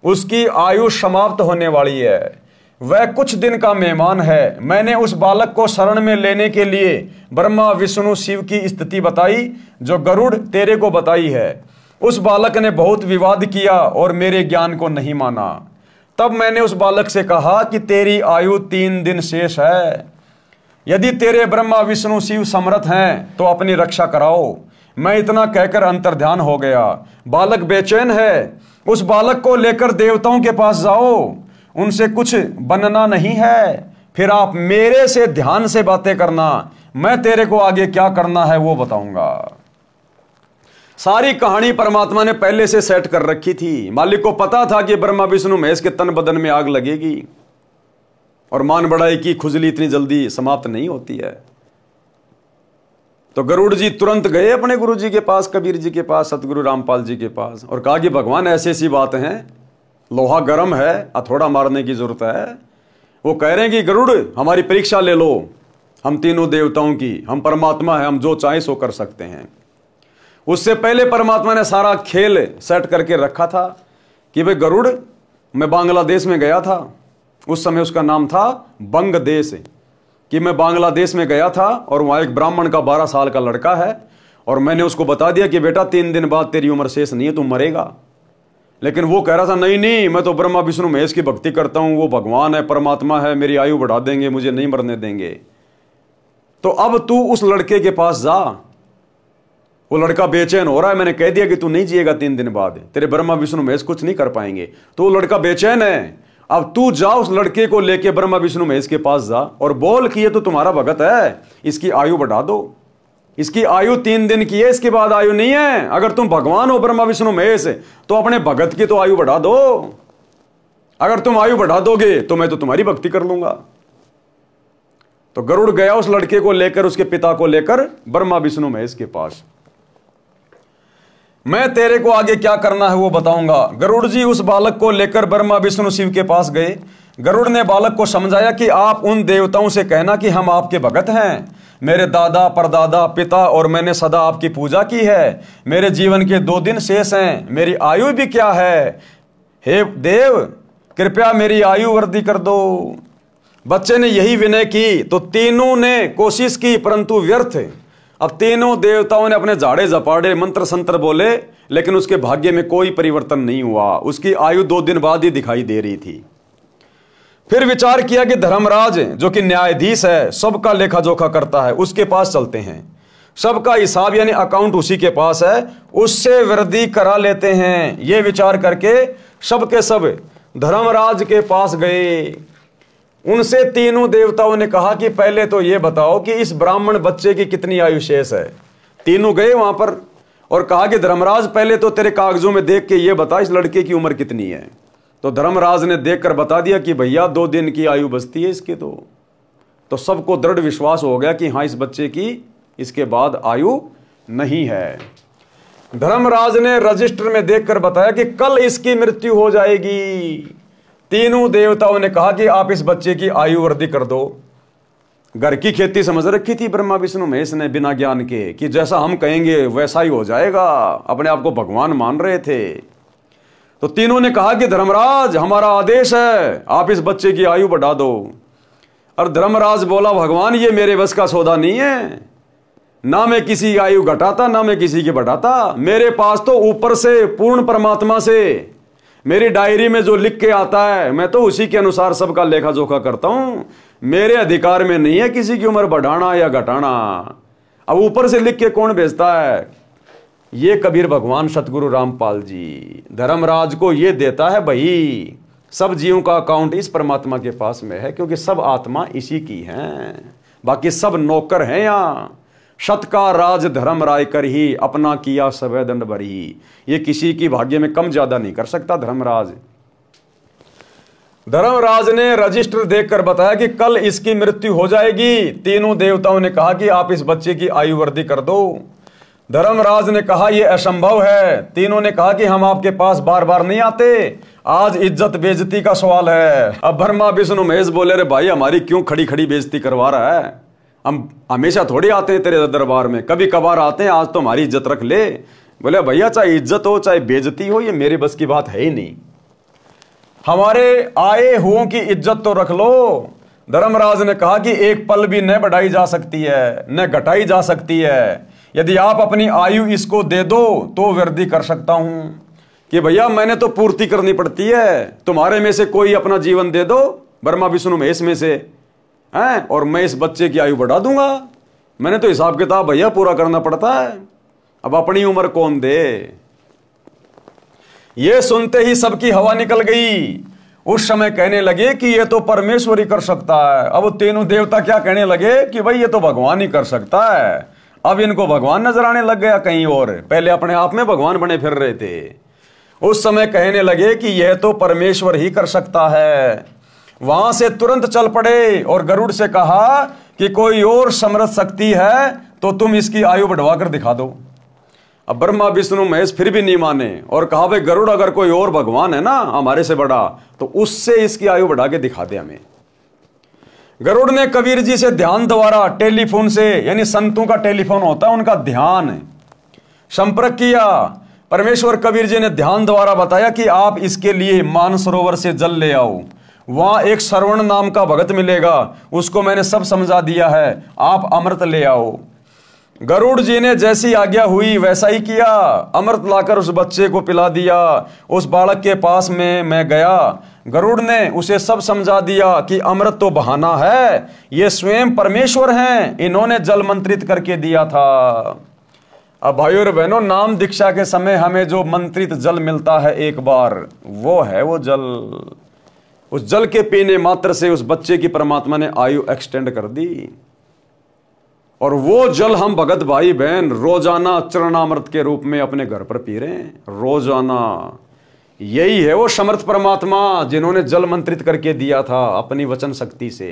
उसकी आयु समाप्त होने वाली है, वह कुछ दिन का मेहमान है। मैंने उस बालक को शरण में लेने के लिए ब्रह्मा विष्णु शिव की स्थिति बताई जो गरुड़ तेरे को बताई है। उस बालक ने बहुत विवाद किया और मेरे ज्ञान को नहीं माना। तब मैंने उस बालक से कहा कि तेरी आयु 3 दिन शेष है, यदि तेरे ब्रह्मा विष्णु शिव समर्थ हैं तो अपनी रक्षा कराओ। मैं इतना कहकर अंतर्ध्यान हो गया। बालक बेचैन है, उस बालक को लेकर देवताओं के पास जाओ, उनसे कुछ बनना नहीं है, फिर आप मेरे से ध्यान से बातें करना, मैं तेरे को आगे क्या करना है वो बताऊंगा। सारी कहानी परमात्मा ने पहले से सेट कर रखी थी। मालिक को पता था कि ब्रह्मा विष्णु महेश के तन बदन में आग लगेगी और मान बड़ाई की खुजली इतनी जल्दी समाप्त नहीं होती है। तो गरुड़ जी तुरंत गए अपने गुरु जी के पास, कबीर जी के पास, सतगुरु रामपाल जी के पास, और कहा कि भगवान ऐसी ऐसी बात है, लोहा गर्म है, हथौड़ा मारने की जरूरत है। वो कह रहे हैं कि गरुड़ हमारी परीक्षा ले लो, हम तीनों देवताओं की, हम परमात्मा है, हम जो चाहे सो कर सकते हैं। उससे पहले परमात्मा ने सारा खेल सेट करके रखा था कि भाई गरुड़, मैं बांग्लादेश में गया था, उस समय उसका नाम था बंग देश, कि मैं बांग्लादेश में गया था और वहाँ एक ब्राह्मण का 12 साल का लड़का है और मैंने उसको बता दिया कि बेटा 3 दिन बाद तेरी उम्र शेष नहीं है, तुम मरेगा। लेकिन वो कह रहा था नहीं नहीं, मैं तो ब्रह्मा विष्णु महेश की भक्ति करता हूँ, वो भगवान है, परमात्मा है, मेरी आयु बढ़ा देंगे, मुझे नहीं मरने देंगे। तो अब तू उस लड़के के पास जा, वो लड़का बेचैन हो रहा है, मैंने कह दिया कि तू नहीं जिएगा 3 दिन बाद, तेरे ब्रह्मा विष्णु महेश कुछ नहीं कर पाएंगे। तो वो लड़का बेचैन है, अब तू जा उस लड़के को लेके ब्रह्मा विष्णु महेश के पास जा और बोल कि ये तो तुम्हारा भगत है, इसकी आयु बढ़ा दो, इसकी आयु 3 दिन की है, इसके बाद आयु नहीं है। अगर तुम भगवान हो ब्रह्मा विष्णु महेश तो अपने भगत की तो आयु बढ़ा दो, अगर तुम आयु बढ़ा दोगे तो मैं तो तुम्हारी भक्ति कर लूंगा। तो गरुड़ गया उस लड़के को लेकर, उसके पिता को लेकर ब्रह्मा विष्णु महेश के पास। मैं तेरे को आगे क्या करना है वो बताऊंगा। गरुड़ जी उस बालक को लेकर ब्रह्मा विष्णु शिव के पास गए। गरुड़ ने बालक को समझाया कि आप उन देवताओं से कहना कि हम आपके भगत हैं, मेरे दादा परदादा पिता और मैंने सदा आपकी पूजा की है, मेरे जीवन के 2 दिन शेष हैं, मेरी आयु भी क्या है, हे देव कृपया मेरी आयु वृद्धि कर दो। बच्चे ने यही विनय की तो तीनों ने कोशिश की परंतु व्यर्थ। अब तीनों देवताओं ने अपने झाड़े झपाड़े मंत्र संत्र बोले, लेकिन उसके भाग्य में कोई परिवर्तन नहीं हुआ, उसकी आयु 2 दिन बाद ही दिखाई दे रही थी। फिर विचार किया कि धर्मराज जो कि न्यायाधीश है, सबका लेखा जोखा करता है, उसके पास चलते हैं, सबका हिसाब यानी अकाउंट उसी के पास है, उससे वृद्धि करा लेते हैं। ये विचार करके सबके सब धर्मराज के पास गए। उनसे तीनों देवताओं ने कहा कि पहले तो ये बताओ कि इस ब्राह्मण बच्चे की कितनी आयु शेष है। तीनों गए वहां पर और कहा कि धर्मराज पहले तो तेरे कागजों में देख के ये बता इस लड़के की उम्र कितनी है। तो धर्मराज ने देखकर बता दिया कि भैया 2 दिन की आयु बचती है इसकी। तो सबको दृढ़ विश्वास हो गया कि हाँ, इस बच्चे की इसके बाद आयु नहीं है। धर्मराज ने रजिस्टर में देखकर बताया कि कल इसकी मृत्यु हो जाएगी। तीनों देवताओं ने कहा कि आप इस बच्चे की आयु वृद्धि कर दो। घर की खेती समझ रखी थी ब्रह्मा विष्णु महेश ने बिना ज्ञान के कि जैसा हम कहेंगे वैसा ही हो जाएगा। अपने आप को भगवान मान रहे थे। तो तीनों ने कहा कि धर्मराज, हमारा आदेश है, आप इस बच्चे की आयु बढ़ा दो। और धर्मराज बोला, भगवान ये मेरे बस का सौदा नहीं है, ना मैं किसी की आयु घटाता ना मैं किसी की बढ़ाता। मेरे पास तो ऊपर से पूर्ण परमात्मा से मेरी डायरी में जो लिख के आता है मैं तो उसी के अनुसार सबका लेखा जोखा करता हूं। मेरे अधिकार में नहीं है किसी की उम्र बढ़ाना या घटाना। अब ऊपर से लिख के कौन भेजता है? ये कबीर भगवान सतगुरु रामपाल जी धर्मराज को ये देता है। भाई सब जीवों का अकाउंट इस परमात्मा के पास में है, क्योंकि सब आत्मा इसी की हैं, बाकी सब नौकर हैं। यहाँ सत का राज धर्म राय कर ही अपना किया सवै दंड भरी। ये किसी की भाग्य में कम ज्यादा नहीं कर सकता धर्मराज। धर्मराज ने रजिस्टर देखकर बताया कि कल इसकी मृत्यु हो जाएगी। तीनों देवताओं ने कहा कि आप इस बच्चे की आयु वृद्धि कर दो। धर्मराज ने कहा यह असंभव है। तीनों ने कहा कि हम आपके पास बार बार नहीं आते, आज इज्जत बेइज्जती का सवाल है। अब ब्रह्मा विष्णु महेश बोले, रे भाई हमारी क्यों खड़ी खड़ी बेइज्जती करवा रहा है? हम हमेशा थोड़ी आते हैं तेरे दरबार में, कभी कभार आते हैं, आज तो हमारी इज्जत रख ले। बोले भैया चाहे इज्जत हो चाहे बेइज्जती हो, ये मेरे बस की बात है ही नहीं। हमारे आए हुओं की इज्जत तो रख लो। धर्मराज ने कहा कि एक पल भी न बढ़ाई जा सकती है न घटाई जा सकती है। यदि आप अपनी आयु इसको दे दो तो वृद्धि कर सकता हूं। कि भैया मैंने तो पूर्ति करनी पड़ती है, तुम्हारे में से कोई अपना जीवन दे दो, ब्रह्मा विष्णु महेश में से हैं, और मैं इस बच्चे की आयु बढ़ा दूंगा। मैंने तो हिसाब किताब भैया पूरा करना पड़ता है। अब अपनी उम्र कौन दे? ये सुनते ही सबकी हवा निकल गई। उस समय कहने लगे कि ये तो परमेश्वर ही कर सकता है। अब तीनों देवता क्या कहने लगे कि भाई ये तो भगवान ही कर सकता है। अब इनको भगवान नजर आने लग गया कहीं और, पहले अपने आप में भगवान बने फिर रहे थे। उस समय कहने लगे कि यह तो परमेश्वर ही कर सकता है। वहां से तुरंत चल पड़े और गरुड़ से कहा कि कोई और समर्थ शक्ति है तो तुम इसकी आयु बढ़वा कर दिखा दो। अब ब्रह्मा विष्णु महेश फिर भी नहीं माने और कहा भाई गरुड़ अगर कोई और भगवान है ना हमारे से बड़ा तो उससे इसकी आयु बढ़ा के दिखा दे हमें। गरुड़ ने कबीर जी से ध्यान द्वारा टेलीफोन से, यानी संतों का टेलीफोन होता है उनका ध्यान, संपर्क किया। परमेश्वर कबीर जी ने ध्यान द्वारा बताया कि आप इसके लिए मानसरोवर से जल ले आओ, वहां एक श्रवण नाम का भगत मिलेगा, उसको मैंने सब समझा दिया है, आप अमृत ले आओ। गरुड़ जी ने जैसी आज्ञा हुई वैसा ही किया। अमृत लाकर उस बच्चे को पिला दिया। उस बालक के पास में मैं गया, गरुड़ ने उसे सब समझा दिया कि अमृत तो बहाना है, ये स्वयं परमेश्वर हैं, इन्होंने जल मंत्रित करके दिया था। अब भाइयों और बहनों, नाम दीक्षा के समय हमें जो मंत्रित जल मिलता है एक बार, वो है वो जल। उस जल के पीने मात्र से उस बच्चे की परमात्मा ने आयु एक्सटेंड कर दी। और वो जल हम भगत भाई बहन रोजाना चरणामृत के रूप में अपने घर पर पी रहे हैं रोजाना। यही है वो समर्थ परमात्मा जिन्होंने जल मंत्रित करके दिया था अपनी वचन शक्ति से।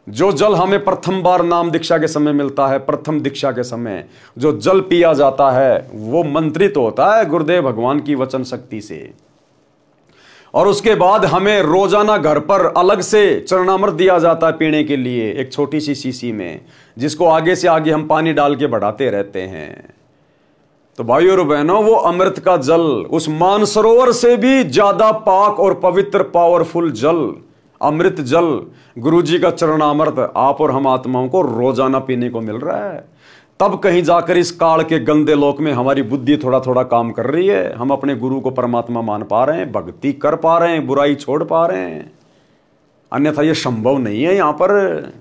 जो जल हमें प्रथम बार नाम दीक्षा के समय मिलता है, प्रथम दीक्षा के समय जो जल पिया जाता है वो मंत्रित होता है गुरुदेव भगवान की वचन शक्ति से। और उसके बाद हमें रोजाना घर पर अलग से चरणामृत दिया जाता है पीने के लिए, एक छोटी सी शीशी में, जिसको आगे से आगे हम पानी डाल के बढ़ाते रहते हैं। तो भाइयों और बहनों, वो अमृत का जल उस मानसरोवर से भी ज्यादा पाक और पवित्र पावरफुल जल, अमृत जल, गुरुजी का चरणामृत आप और हम आत्माओं को रोजाना पीने को मिल रहा है। तब कहीं जाकर इस काल के गंदे लोक में हमारी बुद्धि थोड़ा थोड़ा काम कर रही है, हम अपने गुरु को परमात्मा मान पा रहे हैं, भक्ति कर पा रहे हैं, बुराई छोड़ पा रहे हैं। अन्यथा ये संभव नहीं है यहां पर।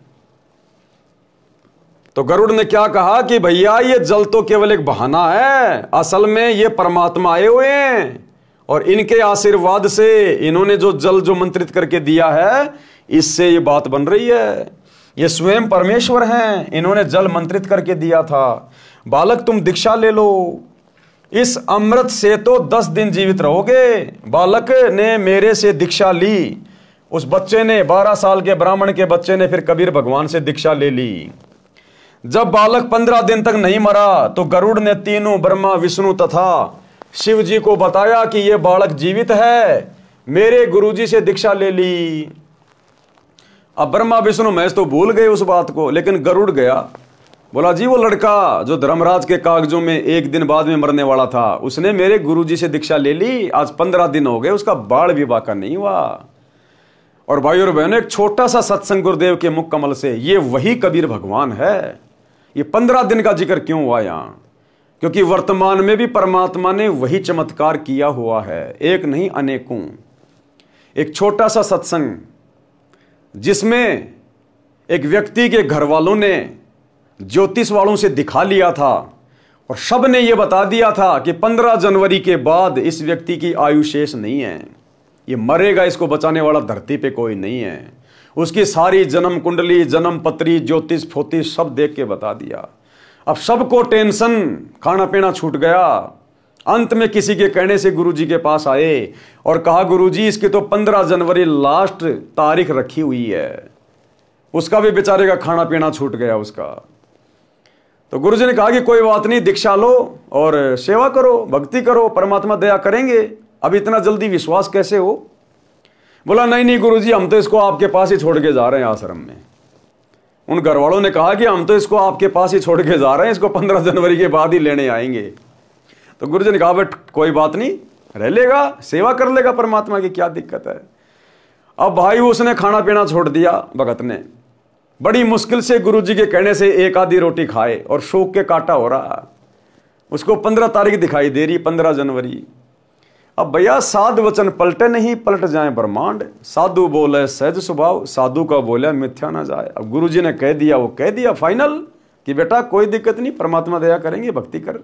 तो गरुड़ ने क्या कहा कि भैया ये जल तो केवल एक बहाना है, असल में ये परमात्मा आए हुए हैं और इनके आशीर्वाद से इन्होंने जो जल जो मंत्रित करके दिया है इससे ये बात बन रही है। ये स्वयं परमेश्वर हैं, इन्होंने जल मंत्रित करके दिया था। बालक तुम दीक्षा ले लो, इस अमृत से तो 10 दिन जीवित रहोगे। बालक ने मेरे से दीक्षा ली, उस बच्चे ने 12 साल के ब्राह्मण के बच्चे ने फिर कबीर भगवान से दीक्षा ले ली। जब बालक 15 दिन तक नहीं मरा तो गरुड़ ने तीनों ब्रह्मा विष्णु तथा शिव जी को बताया कि यह बालक जीवित है, मेरे गुरुजी से दीक्षा ले ली। अब ब्रह्मा विष्णु महेश तो भूल गए उस बात को, लेकिन गरुड़ गया, बोला जी वो लड़का जो धर्मराज के कागजों में 1 दिन बाद में मरने वाला था, उसने मेरे गुरुजी से दीक्षा ले ली, आज 15 दिन हो गए, उसका बाल विवाह का नहीं हुआ। और भाई और बहनों, एक छोटा सा सत्संग गुरुदेव के मुख कमल से, ये वही कबीर भगवान है। ये 15 दिन का जिक्र क्यों हुआ यहां? क्योंकि वर्तमान में भी परमात्मा ने वही चमत्कार किया हुआ है, एक नहीं अनेकों। एक छोटा सा सत्संग जिसमें एक व्यक्ति के घर वालों ने ज्योतिष वालों से दिखा लिया था और सब ने यह बता दिया था कि 15 जनवरी के बाद इस व्यक्ति की आयु शेष नहीं है, ये मरेगा, इसको बचाने वाला धरती पे कोई नहीं है। उसकी सारी जन्म कुंडली, जन्म पत्री, ज्योतिष फोती सब देख के बता दिया। अब सबको टेंशन, खाना पीना छूट गया। अंत में किसी के कहने से गुरुजी के पास आए और कहा गुरुजी इसकी तो 15 जनवरी लास्ट तारीख रखी हुई है। उसका भी बेचारे का खाना पीना छूट गया उसका। तो गुरुजी ने कहा कि कोई बात नहीं, दीक्षा लो और सेवा करो, भक्ति करो, परमात्मा दया करेंगे। अब इतना जल्दी विश्वास कैसे हो? बोला नहीं नहीं गुरुजी, हम तो इसको आपके पास ही छोड़ के जा रहे हैं आश्रम में। उन घर वालों ने कहा कि हम तो इसको आपके पास ही छोड़ के जा रहे हैं, इसको 15 जनवरी के बाद ही लेने आएंगे। तो गुरुजी ने कहा बट कोई बात नहीं, रह लेगा, सेवा कर लेगा परमात्मा की, क्या दिक्कत है। अब भाई उसने खाना पीना छोड़ दिया। भगत ने बड़ी मुश्किल से गुरुजी के कहने से एक आधी रोटी खाए और शोक के काटा हो रहा। उसको 15 तारीख दिखाई दे रही, 15 जनवरी। अब भैया साध वचन पलटे नहीं, पलट जाए ब्रह्मांड। साधु बोले सहज स्वभाव, साधु का बोले मिथ्या ना जाए। अब गुरुजी ने कह दिया, वो कह दिया फाइनल कि बेटा कोई दिक्कत नहीं, परमात्मा दया करेंगे, भक्ति कर।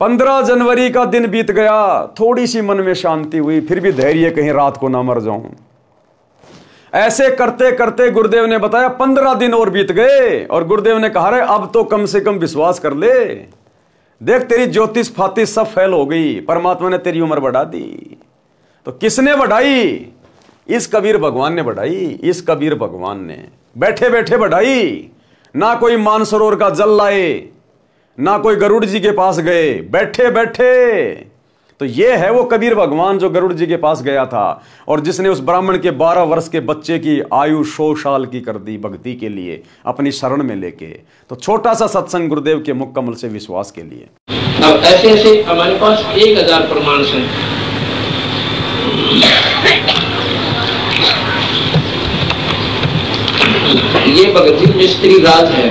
15 जनवरी का दिन बीत गया, थोड़ी सी मन में शांति हुई, फिर भी धैर्य, कहीं रात को ना मर जाऊं। ऐसे करते करते गुरुदेव ने बताया 15 दिन और बीत गए और गुरुदेव ने कहा रे अब तो कम से कम विश्वास कर ले, देख तेरी ज्योतिष फातिश सब फेल हो गई, परमात्मा ने तेरी उम्र बढ़ा दी। तो किसने बढ़ाई? इस कबीर भगवान ने बढ़ाई। इस कबीर भगवान ने बैठे बैठे बढ़ाई। ना कोई मानसरोवर का जल लाए, ना कोई गरुड़ जी के पास गए, बैठे बैठे। तो ये है वो कबीर भगवान जो गरुड़ जी के पास गया था और जिसने उस ब्राह्मण के 12 वर्ष के बच्चे की आयु 100 साल की कर दी भक्ति के लिए, अपनी शरण में लेके। तो छोटा सा सत्संग गुरुदेव के मुख कमल से विश्वास के लिए। अब ऐसे ऐसे हमारे पास 1000 प्रमाण हैं। ये भगत मिस्त्री राज है।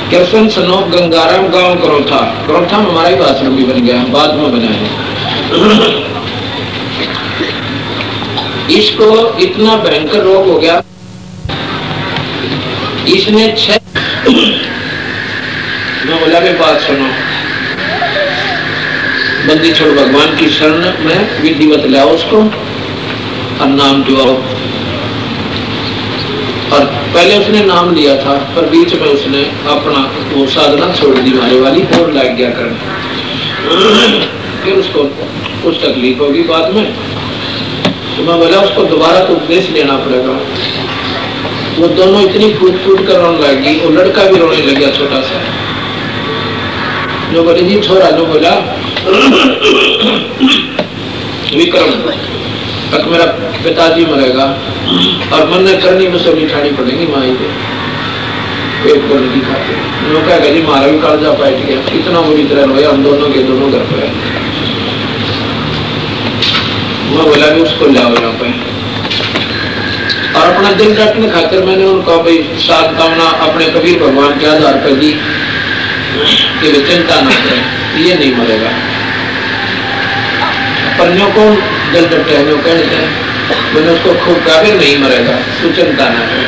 कृष्ण सनोप गंगाराम गांव करोथा में हमारा ही आश्रम भी बन गया, बाद में बना है। इसको इतना भयंकर रोग हो गया, इसने 6 मैं बोला भी बात सुनो, बंदी छोड़ भगवान की शरण में विधिवत ले आओ उसको और नाम दिवाओ। और पहले उसने नाम लिया था पर बीच में उसने अपना वो साधना छोड़ दी मारे वाली और लग गया करने। फिर उसको कुछ तकलीफ होगी बाद में, तो मैं बोला उसको दोबारा तो उपदेश लेना पड़ेगा। वो दोनों इतनी फूट फूट कर रोने लगी, वो लड़का भी रोने लग गया छोटा सा। जो बोले जी छोरा, जो बोला विक्रम तक मेरा पिताजी मरेगा और मन ने करनी मुझसे बिठानी पड़ेगी माई को पेट पर नहीं खाते। लोग कहेगा जी मारा भी कालजा बैठ गया, इतना बुरी तरह रोया हम दोनों के दोनों घर पे। मैं बोला भी उसको लाओ यहाँ पे और अपना दिल रखने खातिर मैंने उनको भाई 7 कामना अपने कबीर भगवान के आधार पर दी कि वे चिंता न करें, ये नहीं मरेगा। पर न्यों को दिल डटे हैं, कहते हैं मैंने उसको खूब कहा नहीं मरेगा, तू चिंता ना करे,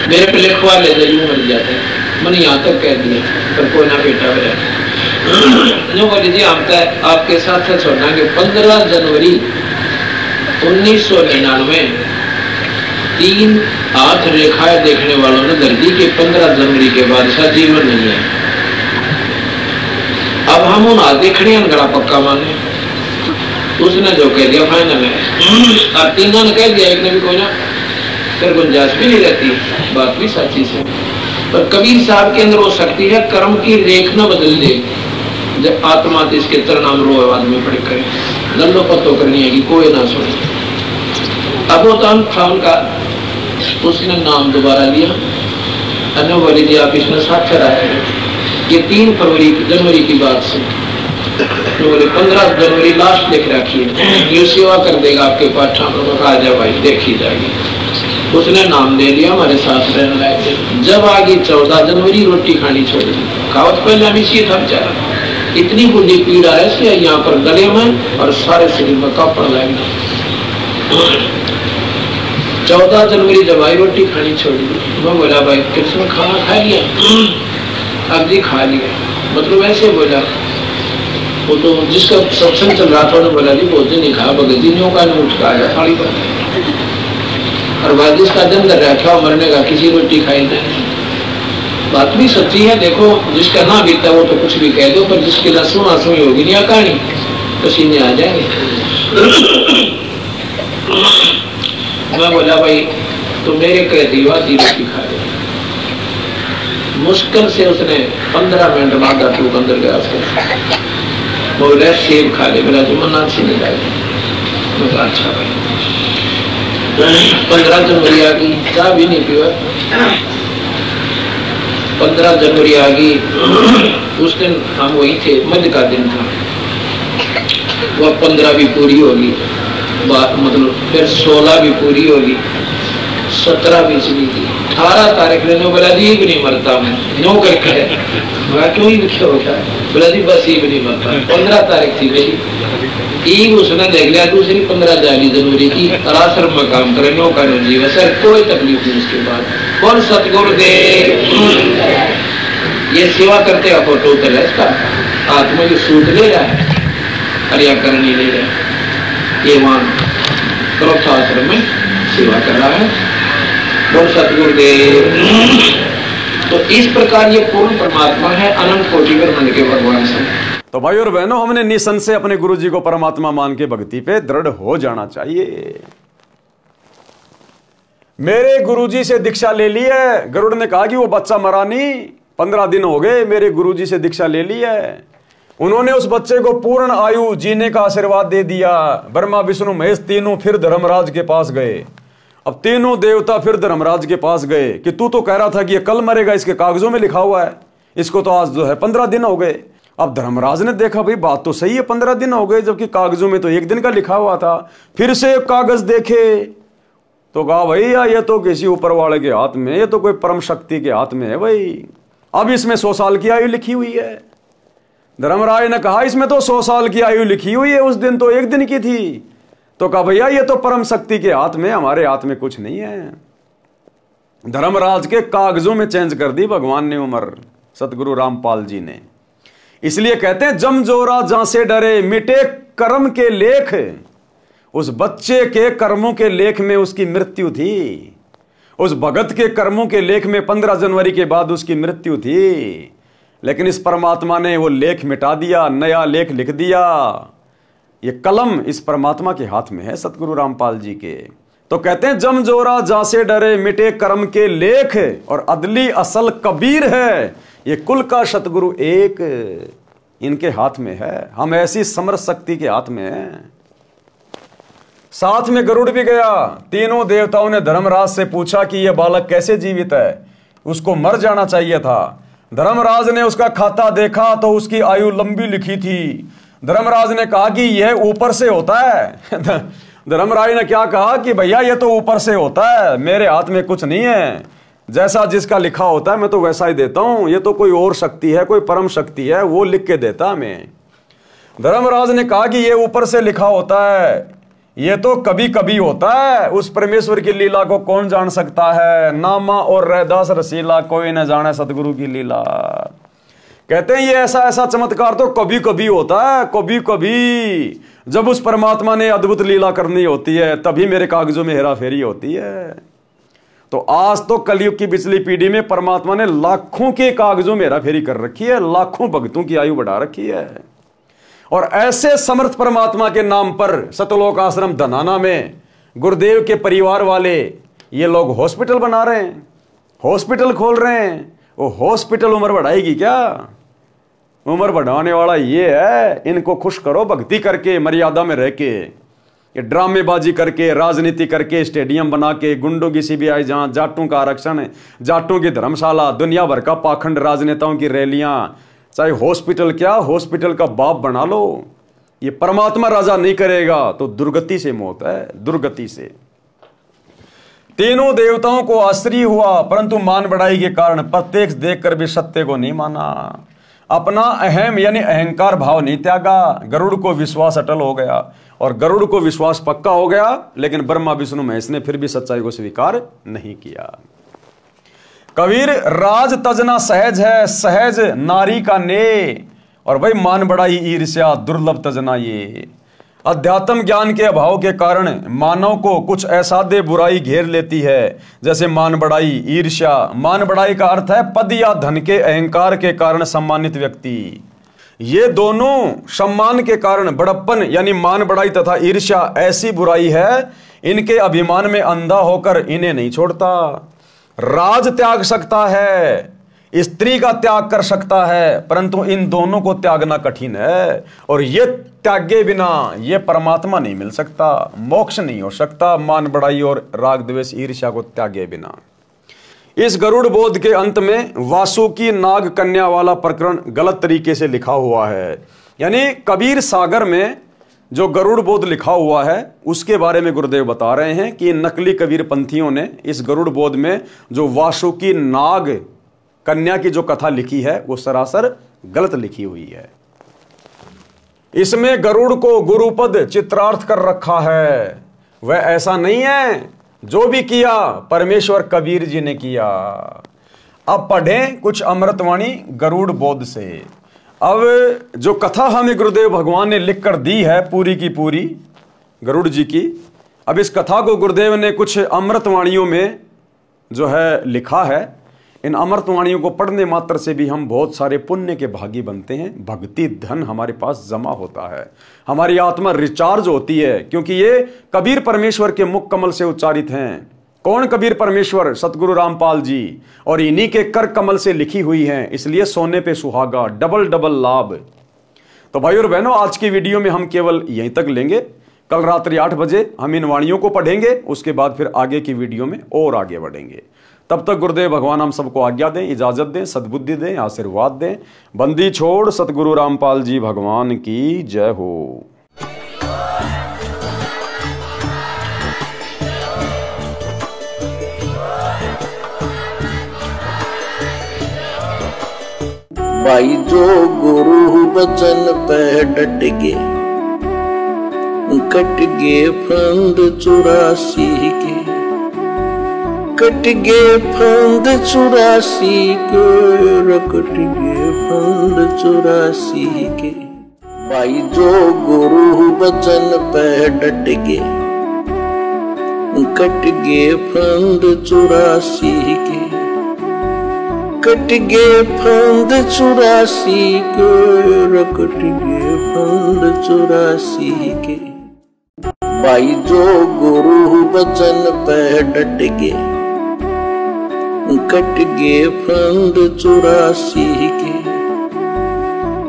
मेरे पे लिखवा ले जरूर मर जाते। मैंने यहाँ तक कह दिया पर कोई ना बेटा मेरा। जो बोली जी आपके साथ छोड़ना कि 15 जनवरी 1999 3 हाथ रेखाएं देखने वालों ने दर्दी के 15 जनवरी के बाद जीवन नहीं है। अब हम उन आधे खड़े गला पक्का माने, उसने जो कह दिया फाइनल है। अब तीनों ने कह दिया, एक ने भी कोई ना, फिर गुंजाइश भी नहीं रहती। बात भी सच्ची से, पर कबीर साहब के अंदर हो सकती है कर्म की रेख न बदल दे, जब आत्मा इसके तरनाम रो आदमी पड़े करे, लल्लो पत्तो करनी है कि कोई ना सुने। अब वो था उनका, उसने नाम दोबारा लिया, बोले जी आप इसमें साक्षर आए। ये 3 जनवरी की बात से, तो बोले 15 जनवरी लास्ट लिख रखिए, ये सेवा कर देगा आपके पास। ठाकुर आ जा भाई, देखी जाएगी। उसने नाम ले लिया, हमारे साथ रहने लगे। जब आगे 14 जनवरी रोटी खानी छोड़ दी। खावत पहले हम इसी था बेचारा, इतनी बुरी पीड़ा है इसलिए यहाँ पर गले में और सारे शरीर में कपड़ लगना। 14 जनवरी जब आई रोटी खानी छोड़ दी, मैं बोला भाई कृष्ण खाना खा लिया? अब जी खा लिया। मतलब ऐसे बोला, वो तो जिसका सत्संग चल रहा था उन्होंने बोला जी भोजन नहीं खा, भगत जी न्यों का उठ का आया थाली पर। और वह जिसका दिन कर रखा मरने का, किसी रोटी खाई नहीं। बात भी सच्ची है। देखो जिसका ना बीता वो तो कुछ भी कह दो, पर जिसकी लहसुन आंसू होगी नहीं कहानी, पसीने आ जाएंगे। मैं बोला भाई तो मेरे कहती वादी रोटी खा ले। मुश्किल से उसने 15 मिनट बाद टूक अंदर गया। बोले सेब खा ले। मेरा जो मना अच्छी नहीं लगा। अच्छा भाई 15 जनवरी आ गई, चाह भी नहीं पीवा। 15 जनवरी आ गई, उस दिन हम वही थे, मध्य का दिन था। वह 15 भी पूरी होगी, मतलब फिर 16 भी पूरी होगी, 17 भी चली गई। 18 तारीख ने बोला जी भी नहीं मरता मैं, नो करके है क्यों ही लिखे होता है। बोला जी बस ये भी नहीं मरता। 15 तारीख थी मेरी, एक उसने देख लिया। दूसरी 15 जनवरी की आश्रम में काम करे, नो का जीव सर, कोई तकलीफ नहीं। उसके बाद कौन सतगुरुदेव ये सेवा करते हैं, फोटो उतर है इसका, आत्मा की सूट ले रहा है, हरिया करनी ले रहा है। ये वहां क्रोध आश्रम में सेवा कर रहा है। बोल सतगुरुदेव। तो इस प्रकार ये पूर्ण परमात्मा है, अनंत कोटि ब्रह्मांड के भगवान से। तो भाई और बहनों, हमने निसंशय अपने गुरु जी को परमात्मा मान के भक्ति पे दृढ़ हो जाना चाहिए। मेरे गुरुजी से दीक्षा ले ली है। गरुड़ ने कहा कि वो बच्चा मरा नहीं, 15 दिन हो गए मेरे गुरुजी से दीक्षा ले ली है। उन्होंने उस बच्चे को पूर्ण आयु जीने का आशीर्वाद दे दिया। ब्रह्मा विष्णु महेश तीनों फिर धर्मराज के पास गए। अब तीनों देवता फिर धर्मराज के पास गए कि तू तो कह रहा था कि ये कल मरेगा, इसके कागजों में लिखा हुआ है, इसको तो आज जो है 15 दिन हो गए। अब धर्मराज ने देखा भाई बात तो सही है, 15 दिन हो गए, जबकि कागजों में तो 1 दिन का लिखा हुआ था। फिर से कागज देखे तो कहा भैया ये तो किसी ऊपर वाले के हाथ में, ये तो कोई परम शक्ति के हाथ में है भाई। अब इसमें 100 साल की आयु लिखी हुई है। धर्मराज ने कहा इसमें तो 100 साल की आयु लिखी हुई है, उस दिन तो 1 दिन की थी। तो कहा भैया ये तो परम शक्ति के हाथ में, हमारे हाथ में कुछ नहीं है। धर्मराज के कागजों में चेंज कर दी भगवान ने उम्र, सतगुरु रामपाल जी ने। इसलिए कहते हैं जम जोरा जहां से डरे मिटे कर्म के लेख। उस बच्चे के कर्मों के लेख में उसकी मृत्यु थी। उस भगत के कर्मों के लेख में 15 जनवरी के बाद उसकी मृत्यु थी। लेकिन इस परमात्मा ने वो लेख मिटा दिया, नया लेख लिख दिया। ये कलम इस परमात्मा के हाथ में है, सतगुरु रामपाल जी के। तो कहते हैं जम जोरा जहां से डरे मिटे कर्म के लेख, और अदली असल कबीर है ये कुल का सतगुरु एक, इनके हाथ में है। हम ऐसी समर्थ शक्ति के हाथ में हैं। साथ में गरुड़ भी गया। तीनों देवताओं ने धर्मराज से पूछा कि यह बालक कैसे जीवित है, उसको मर जाना चाहिए था। धर्मराज ने उसका खाता देखा तो उसकी आयु लंबी लिखी थी। धर्मराज ने कहा कि यह ऊपर से होता है। धर्मराज ने क्या कहा कि भैया ये तो ऊपर से होता है, मेरे हाथ में कुछ नहीं है, जैसा जिसका लिखा होता है मैं तो वैसा ही देता हूं। ये तो कोई और शक्ति है, कोई परम शक्ति है, वो लिख के देता हमें। धर्मराज ने कहा कि ये ऊपर से लिखा होता है, ये तो कभी कभी होता है, उस परमेश्वर की लीला को कौन जान सकता है। नामा और रैदास रसीला कोई न जाने सतगुरु की लीला। कहते हैं ये ऐसा ऐसा चमत्कार तो कभी कभी होता है, कभी कभी जब उस परमात्मा ने अद्भुत लीला करनी होती है तभी मेरे कागजों में हेरा फेरी होती है। तो आज तो कलयुग की पिछली पीढ़ी में परमात्मा ने लाखों के कागजों में हेराफेरी कर रखी है, लाखों भक्तों की आयु बढ़ा रखी है। और ऐसे समर्थ परमात्मा के नाम पर सतलोक आश्रम धनाना में गुरुदेव के परिवार वाले ये लोग हॉस्पिटल बना रहे हैं, हॉस्पिटल खोल रहे हैं। वो हॉस्पिटल उम्र बढ़ाएगी क्या? उम्र बढ़ाने वाला ये है, इनको खुश करो भक्ति करके, मर्यादा में रह के, ये ड्रामेबाजी करके, राजनीति करके, स्टेडियम बना के, गुंडों की सीबीआई जांच, जाटों का आरक्षण, जाटों की धर्मशाला, दुनिया भर का पाखंड, राजनेताओं की रैलियां, चाहे हॉस्पिटल क्या, हॉस्पिटल का बाप बना लो। ये परमात्मा राजा नहीं करेगा तो दुर्गति से मौत है, दुर्गति से। तीनों देवताओं को आश्चर्य हुआ, परंतु मान बढ़ाई के कारण प्रत्यक्ष देखकर भी सत्य को नहीं माना। अपना अहम यानी अहंकार भाव नहीं त्यागा। गरुड़ को विश्वास अटल हो गया, और गरुड़ को विश्वास पक्का हो गया, लेकिन ब्रह्मा विष्णु महेश ने फिर भी सच्चाई को स्वीकार नहीं किया। कबीर राज तजना सहज है, सहज नारी का ने, और भाई मान बढ़ाई ईर्ष्या दुर्लभ तजना ये। अध्यात्म ज्ञान के अभाव के कारण मानव को कुछ असाध्य बुराई घेर लेती है, जैसे मान बढ़ाई, ईर्ष्या। मान बढ़ाई का अर्थ है पद या धन के अहंकार के कारण सम्मानित व्यक्ति। ये दोनों सम्मान के कारण बड़प्पन यानी मान बढ़ाई तथा ईर्ष्या ऐसी बुराई है, इनके अभिमान में अंधा होकर इन्हें नहीं छोड़ता। राज त्याग सकता है, स्त्री का त्याग कर सकता है, परंतु इन दोनों को त्यागना कठिन है, और ये त्यागे बिना ये परमात्मा नहीं मिल सकता, मोक्ष नहीं हो सकता। मान बढ़ाई और राग द्वेष ईर्ष्या को त्यागे बिना। इस गरुड़ बोध के अंत में वासुकी नाग कन्या वाला प्रकरण गलत तरीके से लिखा हुआ है, यानी कबीर सागर में जो गरुड़ बोध लिखा हुआ है उसके बारे में गुरुदेव बता रहे हैं कि नकली कबीर पंथियों ने इस गरुड़ बोध में जो वासुकी नाग कन्या की जो कथा लिखी है वो सरासर गलत लिखी हुई है। इसमें गरुड़ को गुरुपद चित्रार्थ कर रखा है, वह ऐसा नहीं है। जो भी किया परमेश्वर कबीर जी ने किया। अब पढ़ें कुछ अमृतवाणी गरुड़ बोध से। अब जो कथा हमें गुरुदेव भगवान ने लिख कर दी है पूरी की पूरी गरुड़ जी की, अब इस कथा को गुरुदेव ने कुछ अमृतवाणियों में जो है लिखा है। इन अमृतवाणियों को पढ़ने मात्र से भी हम बहुत सारे पुण्य के भागी बनते हैं, भक्ति धन हमारे पास जमा होता है, हमारी आत्मा रिचार्ज होती है, क्योंकि ये कबीर परमेश्वर के मुख कमल से उच्चारित हैं। कौन कबीर परमेश्वर? सतगुरु रामपाल जी, और इन्हीं के कर कमल से लिखी हुई हैं, इसलिए सोने पे सुहागा, डबल डबल लाभ। तो भाई और बहनों, आज की वीडियो में हम केवल यहीं तक लेंगे। कल रात्रि 8 बजे हम इन वाणियों को पढ़ेंगे, उसके बाद फिर आगे की वीडियो में और आगे बढ़ेंगे। तब तक गुरुदेव भगवान हम सबको आज्ञा दें, इजाजत दें, सद्बुद्धि दें, आशीर्वाद दें। बंदी छोड़ सतगुरु रामपाल जी भगवान की जय हो। भाई जो गुरु बचन पे डट गे, कट गे फंद 84 के, कट गे फंद 84 के, कट गे फंद 84 के। भाई जो गुरु बचन पे डट गे, कट गे फंद 84 के, कट गे फंद 84 के, कट गे फंद 84 के। भाई जो गुरु बचन पे डट गे, कट गे फंद 84 के,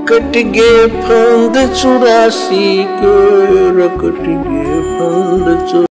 कट गे फंद 84 के, कट गे फंद